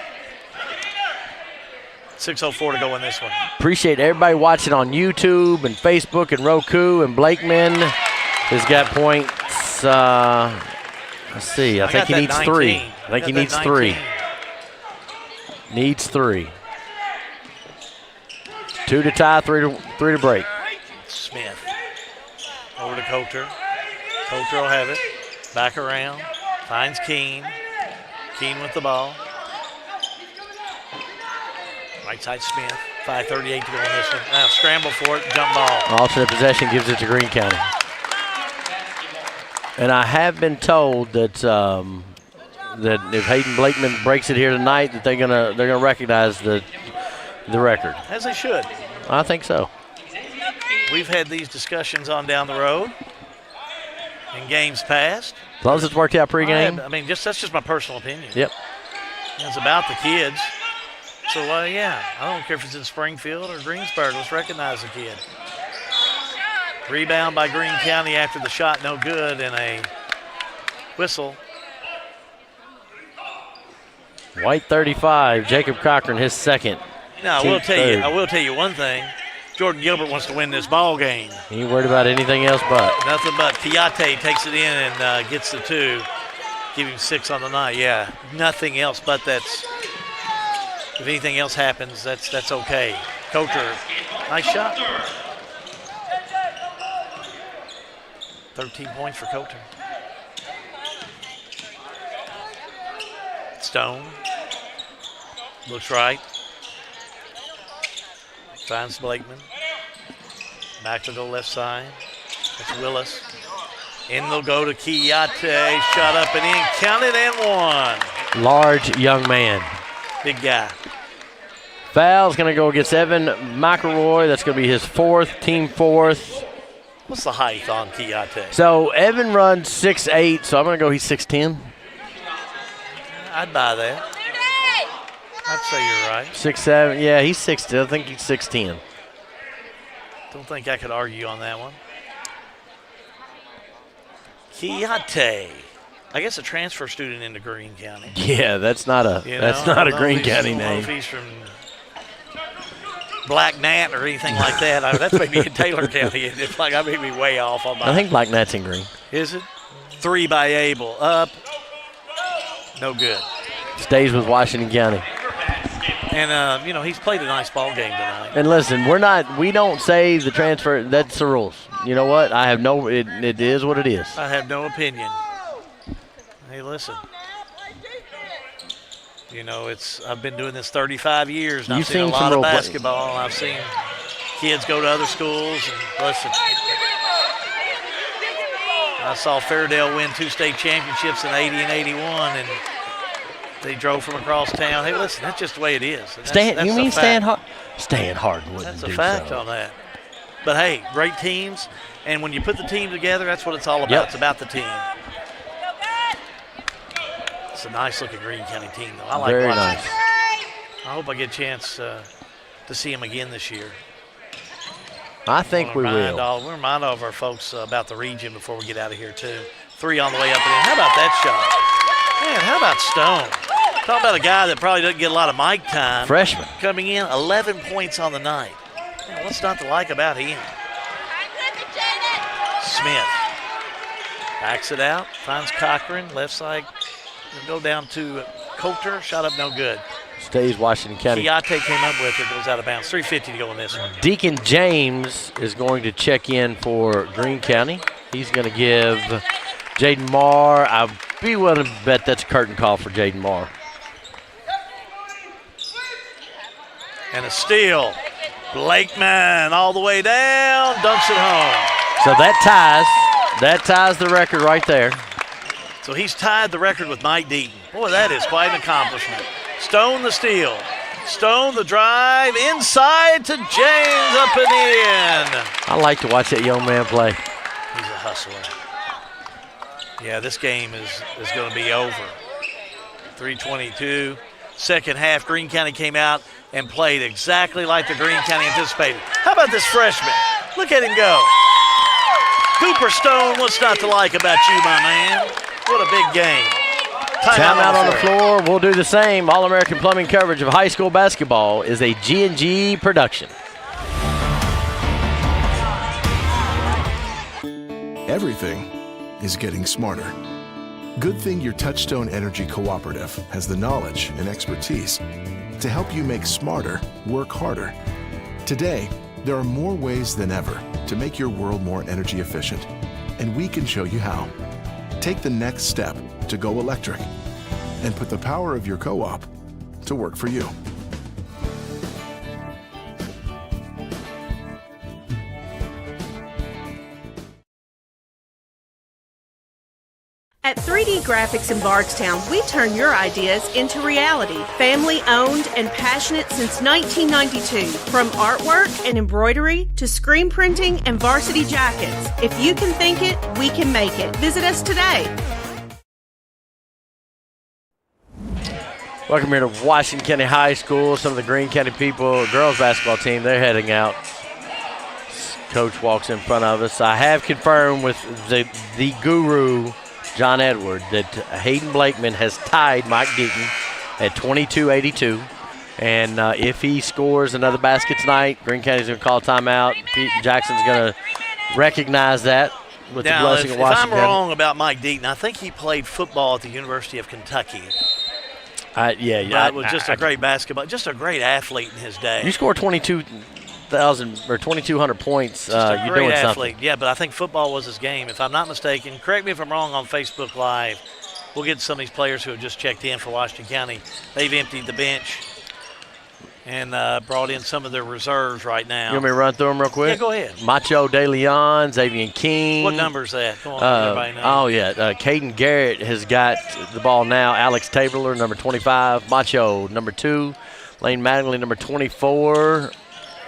6:04 to go in this one. Appreciate everybody watching on YouTube and Facebook and Roku. And Blakeman has got points. Let's see. I think he needs 3. I think he needs 3. Needs 3. 2 to tie, 3 to break. Smith over to Coulter. Coulter will have it. Back around. Finds Keene. Keene with the ball. Right side Smith. 5:38 to go in this one. Now scramble for it. Jump ball. Alternate possession gives it to Greene County. And I have been told that that if Hayden Blakeman breaks it here tonight, that they're gonna recognize the record. As they should. I think so. We've had these discussions on down the road in games past. As long as it's worked out pregame. I mean, that's just my personal opinion. Yep. It's about the kids. So, yeah, I don't care if it's in Springfield or Greensburg. Let's recognize the kid. Rebound by Greene County after the shot, no good, and a whistle. White 35, Jacob Cochran, his 2nd. Now, I will tell you one thing. Jordan Gilbert wants to win this ball game. He ain't worried about anything else but. Nothing but. Kiate takes it in and gets the 2. Give him 6 on the night. Yeah, nothing else but that's. If anything else happens, that's okay. Coulter, nice shot. 13 points for Coulter. Stone. Looks right. Finds Blakeman. Back to the left side. That's Willis. In they'll go to Kiyate. Shot up and in. Counted and one. Large young man. Big guy. Foul's going to go against Evan McElroy. That's going to be his fourth, team fourth. What's the height on Kiyate? So Evan runs 6'8", so I'm going to go he's 6'10". I'd buy that. I'd say you're right. 6'7", yeah, he's 6'10". I think he's 6'10". Don't think I could argue on that one. Kiyate. I guess a transfer student into Greene County. Yeah, that's not a Greene County name. I don't know if he's from Black Nat or anything like that. That's maybe in Taylor County. It's like I may be way off on my. I think Black Nat's in Greene. Is it? 3 by Abel. Up. No good. Stays with Washington County. And, he's played a nice ball game tonight. And listen, we don't say the transfer, that's the rules. You know what? It is what it is. I have no opinion. Hey, listen. I've been doing this 35 years, and I've seen a lot of basketball. I've seen kids go to other schools, and listen. I saw Fairdale win 2 state championships in 80 and 81, and they drove from across town. Hey, listen, that's just the way it is. Staying hard? Staying hard wouldn't That's a do fact so. on that. But, hey, great teams, and when you put the team together, that's what it's all about. Yep. It's about the team. It's a nice-looking Greene County team, though. I like Very watching nice. them. I hope I get a chance to see them again this year. I think we will. We'll remind all of our folks about the region before we get out of here, too. 3 on the way up and in. How about that shot? Man, how about Stone? Talk about a guy that probably doesn't get a lot of mic time. Freshman. Coming in, 11 points on the night. Man, what's not to like about him? Smith backs it out, finds Cochran, left side. Go down to Coulter, shot up no good. Stays Washington County. Kiyate came up with it, goes out of bounds. 3:50 to go in this one. Deacon James is going to check in for Greene County. He's going to give Jaden Marr. I'd be willing to bet that's a curtain call for Jaden Marr. And a steal. Blakeman all the way down, dunks it home. So that ties the record right there. So he's tied the record with Mike Deaton. Boy, that is quite an accomplishment. Stone the steal. Stone the drive inside to James, up and in. I like to watch that young man play. He's a hustler. Yeah, this game is going to be over. 3:22. Second half, Greene County came out and played exactly like the Greene County anticipated. How about this freshman? Look at him go. Cooper Stone, what's not to like about you, my man? What a big game. Timeout on the floor. We'll do the same. All-American Plumbing coverage of high school basketball is a G&G production. Everything is getting smarter. Good thing your Touchstone Energy Cooperative has the knowledge and expertise to help you make smarter work harder. Today, there are more ways than ever to make your world more energy efficient, and we can show you how. Take the next step to go electric and put the power of your co-op to work for you. At 3D Graphics in Bardstown, we turn your ideas into reality. Family owned and passionate since 1992. From artwork and embroidery to screen printing and varsity jackets. If you can think it, we can make it. Visit us today. Welcome here to Washington County High School. Some of the Greene County people, girls basketball team, they're heading out. Coach walks in front of us. I have confirmed with the guru, John Edward, that Hayden Blakeman has tied Mike Deaton at 22-82. And if he scores another basket tonight, Greene County's going to call timeout. Pete Jackson's going to recognize that with the blessing of Washington. If I'm wrong about Mike Deaton, I think he played football at the University of Kentucky. It was just a great basketball, just a great athlete in his day. You score 22,000 or 2,200 points. You're doing athlete. something. Yeah, but I think football was his game. If I'm not mistaken, correct me if I'm wrong on Facebook Live. We'll get some of these players who have just checked in for Washington County. They've emptied the bench. and brought in some of their reserves right now. You want me to run through them real quick? Yeah, go ahead. Macho De Leon, Xavier King. What number is that? Come on, everybody knows. Oh, yeah. Caden Garrett has got the ball now. Alex Tabler, number 25. Macho, number 2. Lane Mattingly, number 24.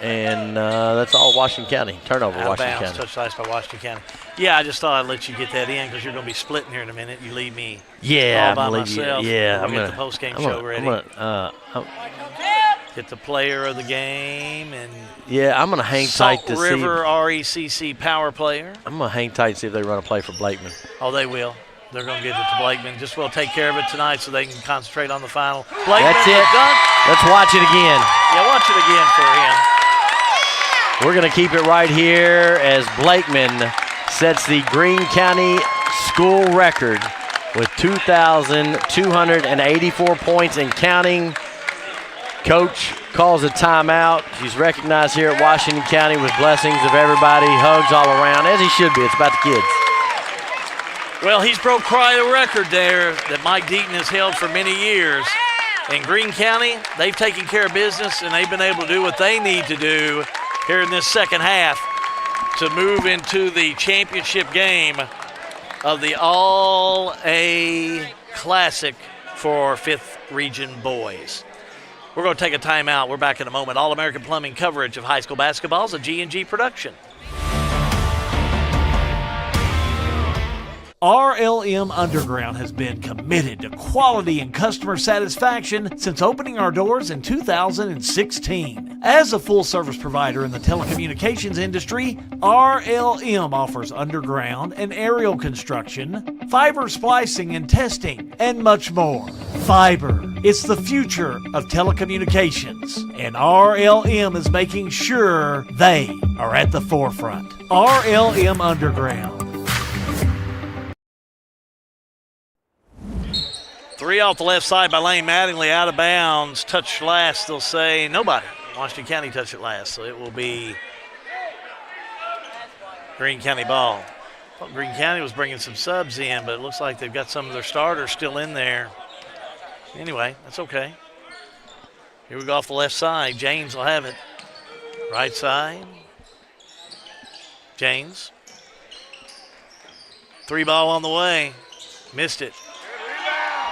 And that's all Washington County. Turnover, Out of Washington bounds, County. touch last by Washington County. Yeah, I just thought I'd let you get that in because you're going to be splitting here in a minute. You leave me all by myself. Yeah, We'll get the post-game show ready. Get the player of the game and I'm going to hang tight to see. Salt River RECC power player. I'm going to hang tight and see if they run a play for Blakeman. Oh, they will. They're going to get it to Blakeman. Just will take care of it tonight so they can concentrate on the final. Blakeman, that's it. dunk. Let's watch it again. Yeah, watch it again for him. We're going to keep it right here as Blakeman sets the Greene County school record with 2,284 points and counting. Coach calls a timeout. She's recognized here at Washington County with blessings of everybody, hugs all around, as he should be. It's about the kids. Well, he's broke quite a record there that Mike Deaton has held for many years. In Greene County, they've taken care of business, and they've been able to do what they need to do here in this second half to move into the championship game of the All-A Classic for 5th Region boys. We're going to take a timeout. We're back in a moment. All-American Plumbing coverage of high school basketball is a G&G production. RLM Underground has been committed to quality and customer satisfaction since opening our doors in 2016. As a full-service provider in the telecommunications industry, RLM offers underground and aerial construction, fiber splicing and testing, and much more. Fiber, it's the future of telecommunications, and RLM is making sure they are at the forefront. RLM Underground. 3 off the left side by Lane Mattingly, out of bounds. Touch last, they'll say. Nobody. Washington County touched it last, so it will be Greene County ball. I thought Greene County was bringing some subs in, but it looks like they've got some of their starters still in there. Anyway, that's okay. Here we go off the left side. James will have it. Right side. James. 3 ball on the way. Missed it.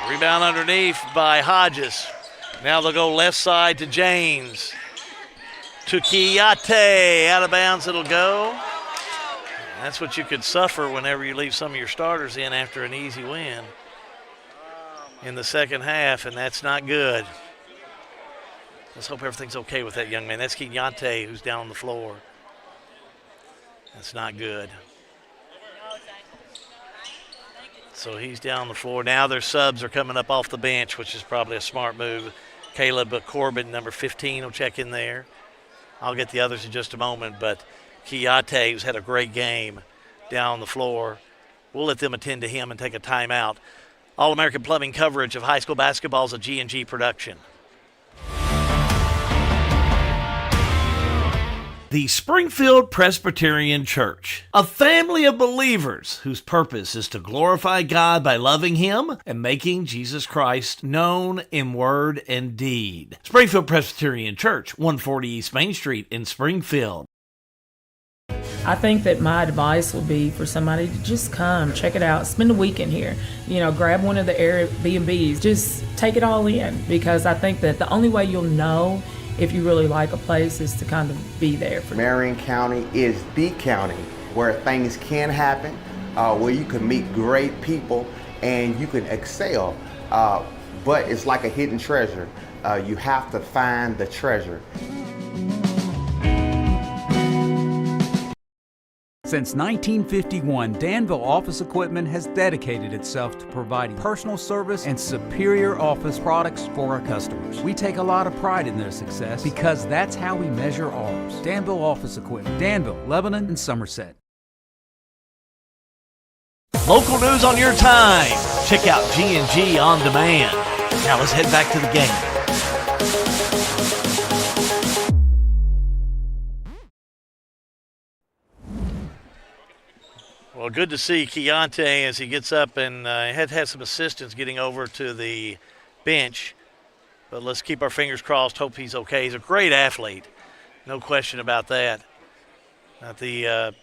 Rebound underneath by Hodges. Now they'll go left side to James. To Kiyate. Out of bounds it'll go. That's what you could suffer whenever you leave some of your starters in after an easy win in the second half, and that's not good. Let's hope everything's okay with that young man. That's Kiyate who's down on the floor. That's not good. So he's down the floor. Now their subs are coming up off the bench, which is probably a smart move. Caleb Corbin, number 15, will check in there. I'll get the others in just a moment, but Kiyate, who's had a great game, down on the floor. We'll let them attend to him and take a timeout. All-American Plumbing coverage of high school basketball is a G&G production. The Springfield Presbyterian Church, a family of believers whose purpose is to glorify God by loving Him and making Jesus Christ known in word and deed. Springfield Presbyterian Church, 140 East Main Street in Springfield. I think that my advice would be for somebody to just come, check it out, spend a weekend here. You know, grab one of the Airbnbs, just take it all in, because I think that the only way you'll know if you really like a place is to kind of be there. Marion County is the county where things can happen, where you can meet great people and you can excel, but it's like a hidden treasure. You have to find the treasure. Since 1951, Danville Office Equipment has dedicated itself to providing personal service and superior office products for our customers. We take a lot of pride in their success because that's how we measure ours. Danville Office Equipment, Danville, Lebanon, and Somerset. Local news on your time. Check out G&G On Demand. Now let's head back to the game. Well, good to see Kiyate as he gets up and had some assistance getting over to the bench. But let's keep our fingers crossed, hope he's okay. He's a great athlete, no question about that. The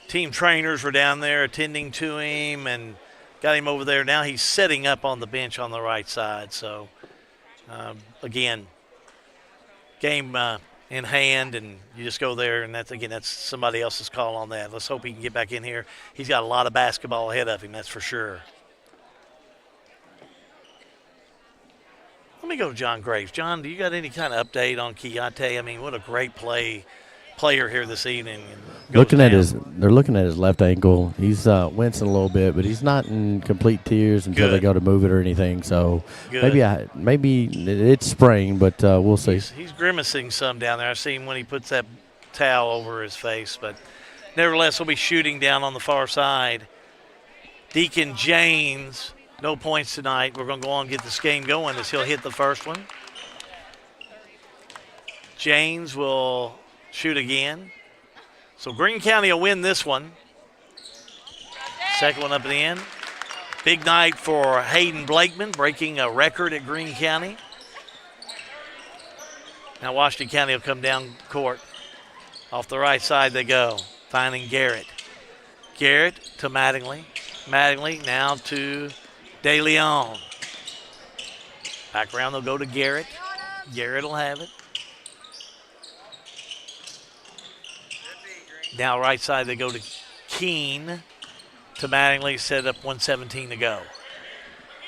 team trainers were down there attending to him and got him over there. Now he's setting up on the bench on the right side. So, again, game in hand, and you just go there, and that's somebody else's call on that. Let's hope he can get back in here. He's got a lot of basketball ahead of him, that's for sure. Let me go to John Graves. John, do you got any kind of update on Keontae? I mean, what a great player here this evening. They're looking at his left ankle. He's wincing a little bit, but he's not in complete tears until they go to move it or anything. So maybe it's sprained, but we'll see. He's grimacing some down there. I see him when he puts that towel over his face, but nevertheless, he'll be shooting down on the far side. Deacon James, no points tonight. We're going to go on and get this game going as he'll hit the first one. James will shoot again. So Greene County will win this one. Second one up at the end. Big night for Hayden Blakeman, breaking a record at Greene County. Now Washington County will come down court. Off the right side they go, finding Garrett. Garrett to Mattingly. Mattingly now to De Leon. Back around they'll go to Garrett. Garrett will have it. Now right side they go to Keene. To Mattingly, set up 1:17 to go.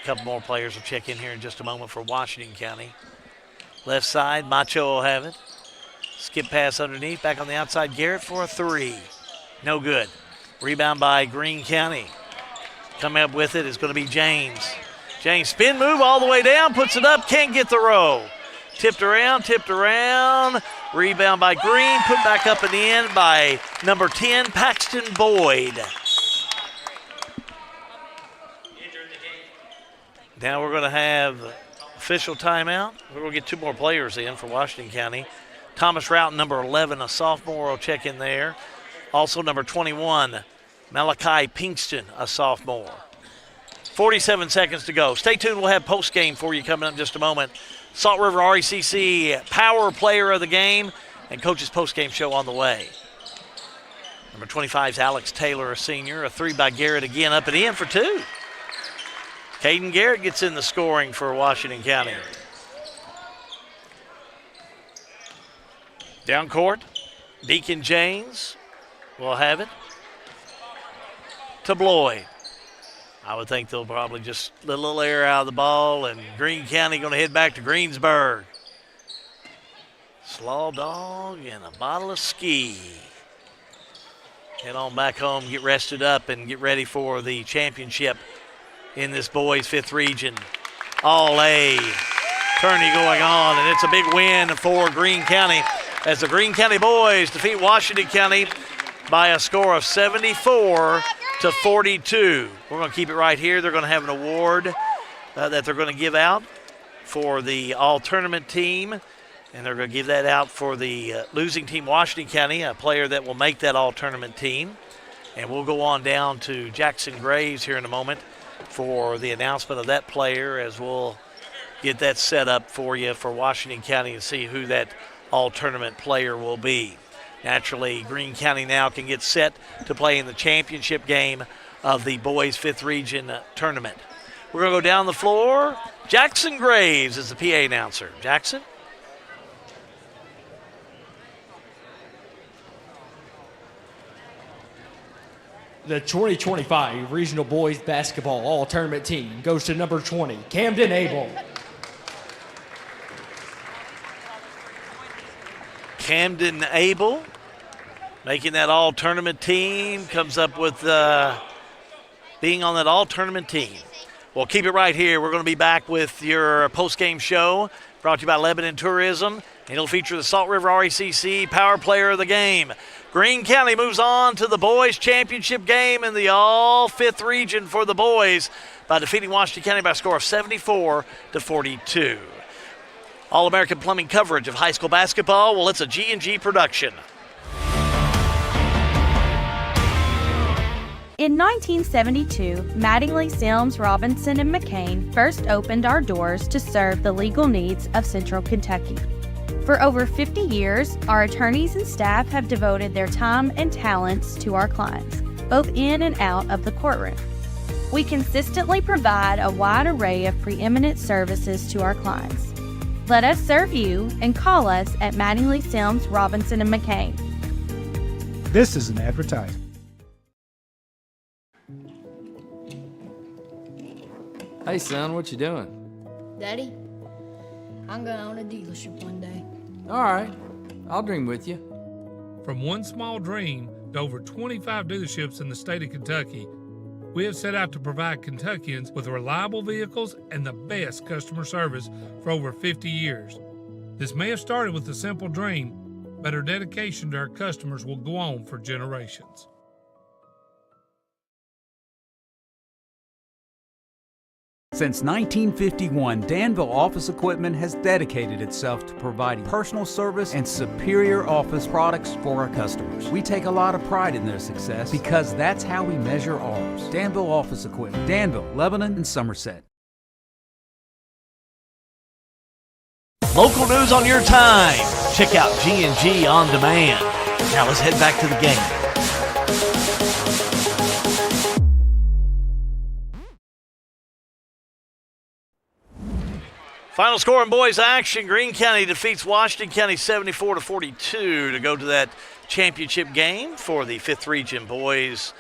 A couple more players will check in here in just a moment for Washington County. Left side, Macho will have it. Skip pass underneath, back on the outside, Garrett for a three. No good. Rebound by Greene County. Coming up with it is going to be James. James spin move all the way down, puts it up, can't get the row. Tipped around. Rebound by Greene, put back up and in by number 10, Paxton Boyd. Now we're going to have official timeout. We're going to get two more players in for Washington County. Thomas Routon, number 11, a sophomore, will check in there. Also number 21, Malachi Pinkston, a sophomore. 47 seconds to go. Stay tuned. We'll have post-game for you coming up in just a moment. Salt River RECC Power Player of the Game and Coach's post-game show on the way. Number 25 is Alex Taylor, a senior. A three by Garrett again, up and in for two. Caden Garrett gets in the scoring for Washington County. Down court, Deacon James will have it to Bloyd. I would think they'll probably just let a little air out of the ball, and Greene County going to head back to Greensburg. Slaw dog and a bottle of ski. Head on back home, get rested up, and get ready for the championship in this boys' 5th region. All A tourney going on, and it's a big win for Greene County as the Greene County boys defeat Washington County by a score of 74-42. We're going to keep it right here. They're going to have an award that they're going to give out for the all-tournament team, and they're going to give that out for the losing team, Washington County, a player that will make that all-tournament team. And we'll go on down to Jackson Graves here in a moment for the announcement of that player, as we'll get that set up for you for Washington County and see who that all-tournament player will be. Naturally, Greene County now can get set to play in the championship game of the boys' 5th region tournament. We're going to go down the floor. Jackson Graves is the PA announcer. Jackson? The 2025 Regional Boys Basketball All-Tournament team goes to number 20, Camden Abel. Camden Abel making that all-tournament team, comes up with being on that all-tournament team. Well, keep it right here. We're going to be back with your post-game show brought to you by Lebanon Tourism, and it'll feature the Salt River RECC Power Player of the Game. Greene County moves on to the boys' championship game in the all-5th region for the boys by defeating Washington County by a score of 74-42. All-American Plumbing coverage of high school basketball. Well, it's a G&G production. In 1972, Mattingly, Sims, Robinson, and McCain first opened our doors to serve the legal needs of Central Kentucky. For over 50 years, our attorneys and staff have devoted their time and talents to our clients, both in and out of the courtroom. We consistently provide a wide array of preeminent services to our clients. Let us serve you and call us at Mattingly, Sims, Robinson, and McCain. This is an advertisement. Hey, son, what you doing? Daddy, I'm gonna own a dealership one day. All right, I'll dream with you. From one small dream to over 25 dealerships in the state of Kentucky, we have set out to provide Kentuckians with reliable vehicles and the best customer service for over 50 years. This may have started with a simple dream, but our dedication to our customers will go on for generations. Since 1951, Danville Office Equipment has dedicated itself to providing personal service and superior office products for our customers. We take a lot of pride in their success because that's how we measure ours. Danville Office Equipment, Danville, Lebanon, and Somerset. Local news on your time. Check out G&G On Demand. Now let's head back to the game. Final score in boys action. Greene County defeats Washington County 74-42 to go to that championship game for the 5th Region Boys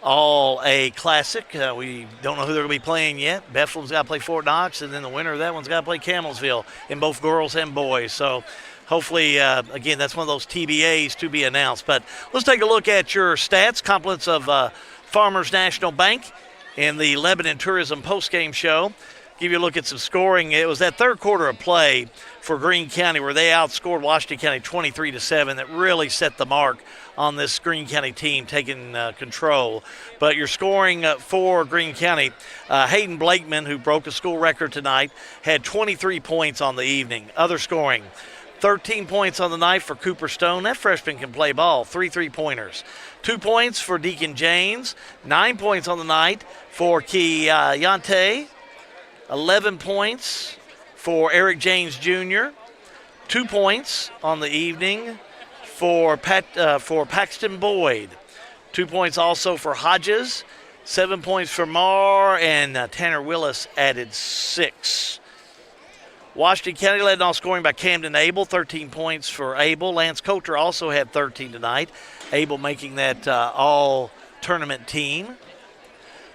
All-A Classic. We don't know who they're going to be playing yet. Bethlehem's got to play Fort Knox, and then the winner of that one's got to play Camelsville in both girls and boys. So hopefully, again, that's one of those TBAs to be announced. But let's take a look at your stats. Compliments of Farmers National Bank in the Lebanon Tourism postgame show. Give you a look at some scoring. It was that third quarter of play for Greene County where they outscored Washington County 23-7 that really set the mark on this Greene County team taking control. But your scoring for Greene County, Hayden Blakeman, who broke a school record tonight, had 23 points on the evening. Other scoring, 13 points on the night for Cooper Stone. That freshman can play ball, 3 3-pointers. 2 points for Deacon James, 9 points on the night for Keontae. 11 points for Eric James Jr., 2 points on the evening for Paxton Boyd, 2 points also for Hodges, 7 points for Marr, and Tanner Willis added 6. Washington County led in all scoring by Camden Abel, 13 points for Abel. Lance Coulter also had 13 tonight. Abel making that all-tournament team.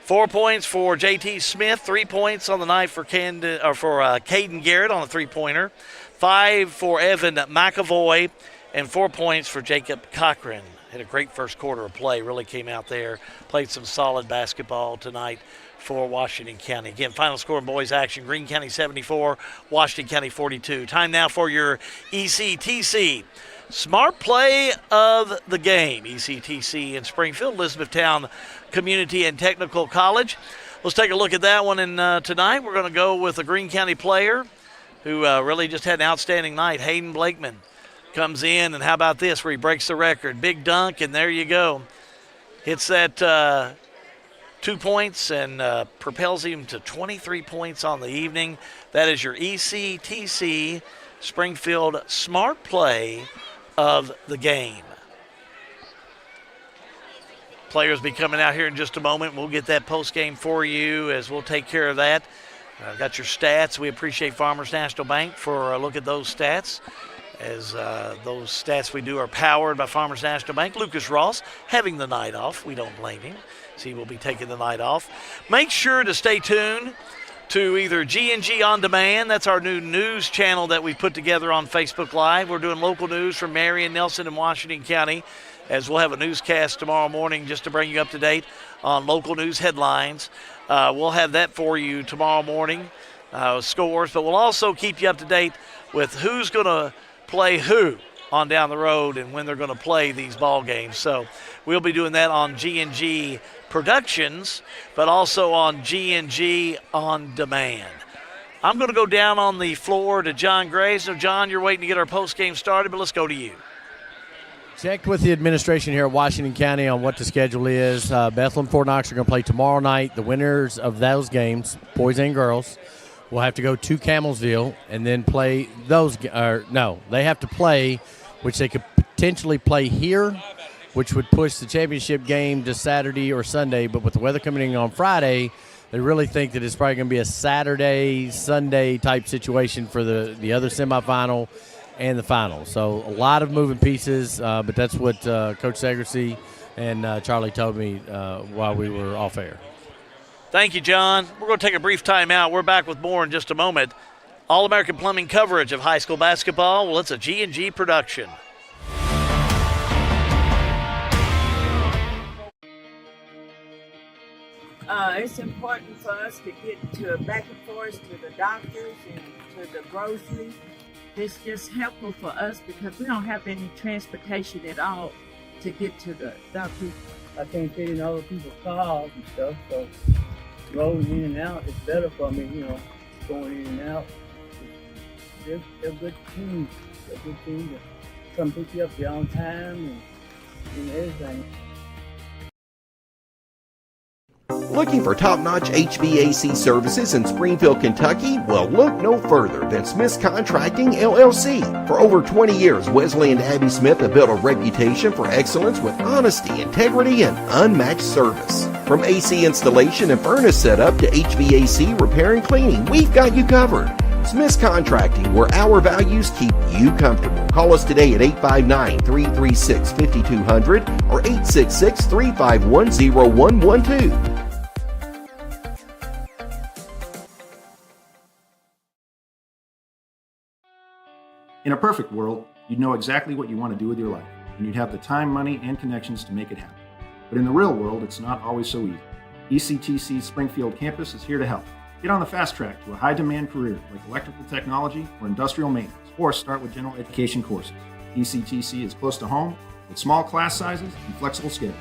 4 points for J.T. Smith, 3 points on the night for Caden Garrett on a three-pointer, 5 for Evan McAvoy, and 4 points for Jacob Cochran. Had a great first quarter of play, really came out there, played some solid basketball tonight for Washington County. Again, final score in boys action, Greene County 74, Washington County 42. Time now for your ECTC Smart Play of the Game. ECTC in Springfield, Elizabethtown Community and Technical College. Let's take a look at that one. And tonight we're going to go with a Greene County player who really just had an outstanding night. Hayden Blakeman comes in, and how about this, where he breaks the record. Big dunk, and there you go. Hits that 2 points and propels him to 23 points on the evening. That is your ECTC Springfield Smart Play of the Game. Players will be coming out here in just a moment. We'll get that post game for you as we'll take care of that. Got your stats. We appreciate Farmers National Bank for a look at those stats. As those stats we do are powered by Farmers National Bank. Lucas Ross having the night off. We don't blame him. So he will be taking the night off. Make sure to stay tuned to either G&G On Demand. That's our new news channel that we put together on Facebook Live. We're doing local news from Marion, Nelson, and Washington County, as we'll have a newscast tomorrow morning just to bring you up to date on local news headlines. We'll have that for you tomorrow morning, scores, but we'll also keep you up to date with who's going to play who on down the road and when they're going to play these ball games. So we'll be doing that on G&G Productions, but also on G&G On Demand. I'm going to go down on the floor to John Gray. So, John, you're waiting to get our post game started, but let's go to you. Checked with the administration here at Washington County on what the schedule is. Bethlehem Fort Knox are going to play tomorrow night. The winners of those games, boys and girls, will have to go to Camelsville and then play those. They have to play, which they could potentially play here, which would push the championship game to Saturday or Sunday. But with the weather coming in on Friday, they really think that it's probably going to be a Saturday, Sunday type situation for the other semifinal and the final. So a lot of moving pieces, but that's what Coach Segresi and Charlie told me while we were off air. Thank you, John. We're going to take a brief time out. We're back with more in just a moment. All-American Plumbing coverage of high school basketball. Well, it's a G&G production. It's important for us to get back and forth to the doctors and to the grocery. It's just helpful for us because we don't have any transportation at all to get to the doctors. I can't fit in other people's cars and stuff, so rolling in and out is better for me, going in and out. They're good teams. They're good teams that come pick you up there on time and everything. Looking for top-notch HVAC services in Springfield, Kentucky? Well, look no further than Smith's Contracting, LLC. For over 20 years, Wesley and Abby Smith have built a reputation for excellence with honesty, integrity, and unmatched service. From AC installation and furnace setup to HVAC repair and cleaning, we've got you covered. Smith's Contracting, where our values keep you comfortable. Call us today at 859-336-5200 or 866-351-0112. In a perfect world, you'd know exactly what you want to do with your life, and you'd have the time, money, and connections to make it happen. But in the real world, it's not always so easy. ECTC's Springfield campus is here to help. Get on the fast track to a high-demand career like electrical technology or industrial maintenance, or start with general education courses. ECTC is close to home with small class sizes and flexible schedules.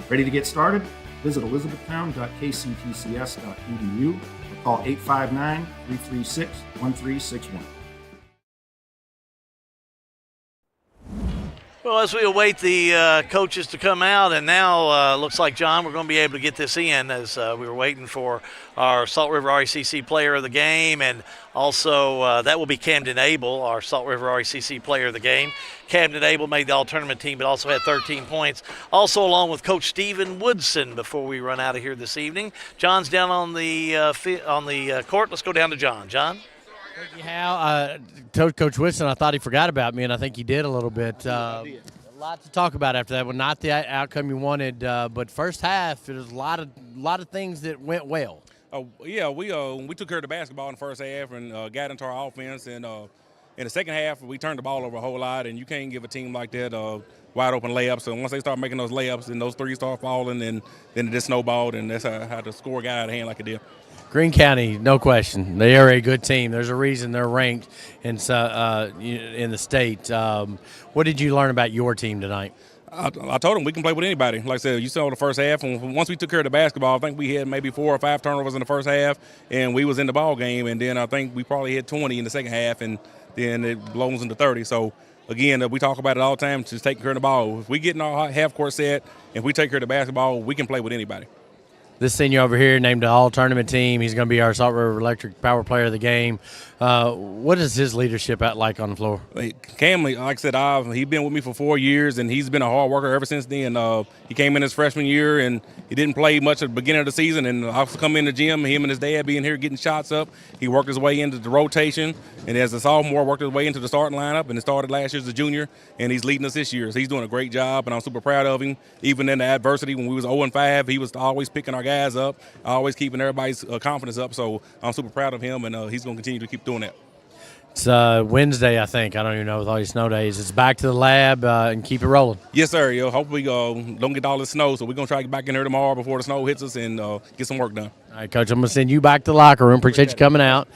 Ready to get started? Visit elizabethtown.kctcs.edu or call 859-336-1361. Well, as we await the coaches to come out, and now looks like, John, we're going to be able to get this in as we were waiting for our Salt River RECC player of the game, and also that will be Camden Abel, our Salt River RECC player of the game. Camden Abel made the all-tournament team, but also had 13 points. Also along with Coach Stephen Woodson before we run out of here this evening. John's down on the court. Let's go down to John. John? Thank you, Hal. Told Coach Wilson I thought he forgot about me, and I think he did a little bit. A lot to talk about after that one. Not the outcome you wanted, but first half, there was a lot of things that went well. Yeah, we took care of the basketball in the first half and got into our offense. And in the second half, we turned the ball over a whole lot, and you can't give a team like that wide open layups. So once they start making those layups and those threes start falling, then it just snowballed, and that's how the score got out of hand like it did. Greene County, no question. They are a good team. There's a reason they're ranked in the state. What did you learn about your team tonight? I told them we can play with anybody. Like I said, you saw the first half, and once we took care of the basketball, I think we had maybe 4 or 5 turnovers in the first half, and we was in the ball game. And then I think we probably had 20 in the second half, and then it blows into 30. So again, we talk about it all the time, just taking care of the ball. If we get in our half court set, if we take care of the basketball, we can play with anybody. This senior over here named the all-tournament team. He's going to be our Salt River Electric Power Player of the game. What is his leadership like on the floor? Cam, like I said, he's been with me for 4 years, and he's been a hard worker ever since then. He came in his freshman year, and he didn't play much at the beginning of the season. And I come in the gym, him and his dad being here getting shots up. He worked his way into the rotation, and as a sophomore, worked his way into the starting lineup, and he started last year as a junior, and he's leading us this year. So he's doing a great job, and I'm super proud of him. Even in the adversity, when we was 0-5, he was always picking our guys up, always keeping everybody's confidence up. So I'm super proud of him, and he's going to continue to keep doing that. It's Wednesday, I think. I don't even know with all these snow days. It's back to the lab and keep it rolling. Yes, sir. Hopefully don't get all the snow, so we're going to try to get back in here tomorrow before the snow hits us and get some work done. All right, Coach, I'm going to send you back to the locker room. Appreciate you coming out.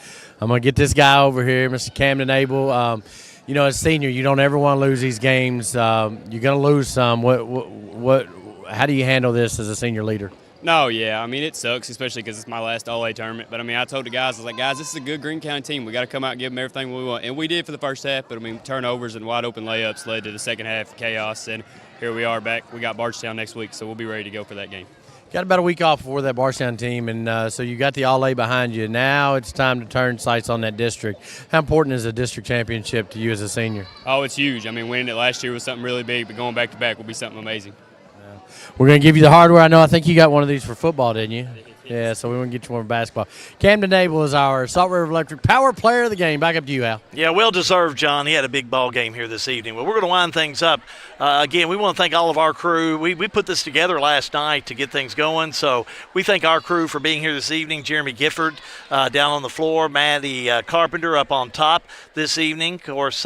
I'm going to get this guy over here, Mr. Camden Abel. As a senior, you don't ever want to lose these games. You're going to lose some. How do you handle this as a senior leader? No, yeah. I mean, it sucks, especially because it's my last All-A tournament. But, I mean, I told the guys, I was like, guys, this is a good Greene County team. We got to come out and give them everything we want. And we did for the first half. But, I mean, turnovers and wide-open layups led to the second half chaos. And here we are back. We got Bardstown next week, so we'll be ready to go for that game. Got about a week off before that Bardstown team, and so you got the All-A behind you. Now it's time to turn sights on that district. How important is a district championship to you as a senior? Oh, it's huge. I mean, winning it last year was something really big, but going back-to-back will be something amazing. We're going to give you the hardware. I think you got one of these for football, didn't you? Yeah, so we want to get you one for basketball. Camden Nabel is our Salt River Electric power player of the game. Back up to you, Al. Yeah, well deserved, John. He had a big ball game here this evening. Well, we're going to wind things up. Again, we want to thank all of our crew. We put this together last night to get things going, so we thank our crew for being here this evening. Jeremy Gifford down on the floor, Maddie Carpenter up on top this evening. Of course,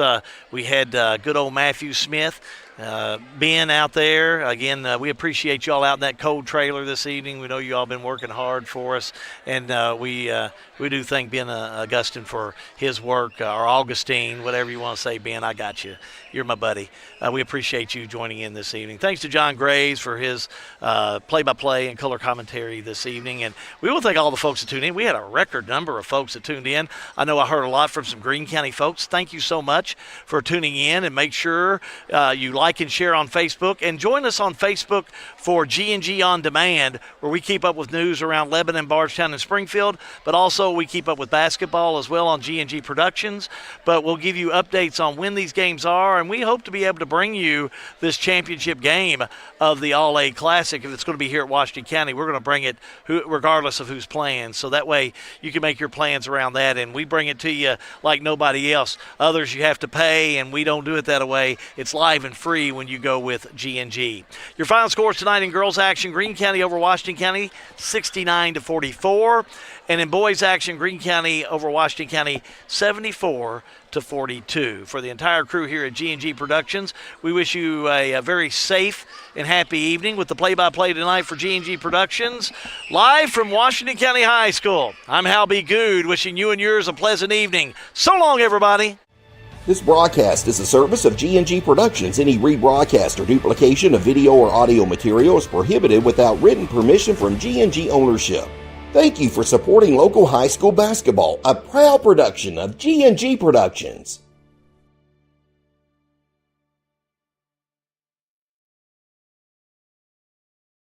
we had good old Matthew Smith. Ben out there. Again, we appreciate you all out in that cold trailer this evening. We know you all been working hard for us, and we do thank Ben Augustine for his work, or Augustine, whatever you want to say, Ben. I got you. You're my buddy. We appreciate you joining in this evening. Thanks to John Graves for his play-by-play and color commentary this evening, and we will thank all the folks that tuned in. We had a record number of folks that tuned in. I know I heard a lot from some Greene County folks. Thank you so much for tuning in, and make sure you like and share on Facebook, and join us on Facebook for G&G On Demand, where we keep up with news around Lebanon, Bardstown, and Springfield, but also we keep up with basketball as well on G&G Productions. But we'll give you updates on when these games are, and we hope to be able to bring you this championship game of the All-A Classic. If it's going to be here at Washington County, we're going to bring it regardless of who's playing, so that way you can make your plans around that, and we bring it to you like nobody else. Others you have to pay, and we don't do it that way. It's live and free when you go with G&G. Your final scores tonight in girls action: Greene County over Washington County 69-44, and in boys action, Greene County over Washington County 74-42. For the entire crew here at G&G Productions, we wish you a very safe and happy evening with the play-by-play tonight for G&G Productions, live from Washington County High School. I'm Hal B. Good, wishing you and yours a pleasant evening. So long, everybody. This broadcast is a service of G&G Productions. Any rebroadcast or duplication of video or audio material is prohibited without written permission from G&G ownership. Thank you for supporting local high school basketball, a proud production of G&G Productions.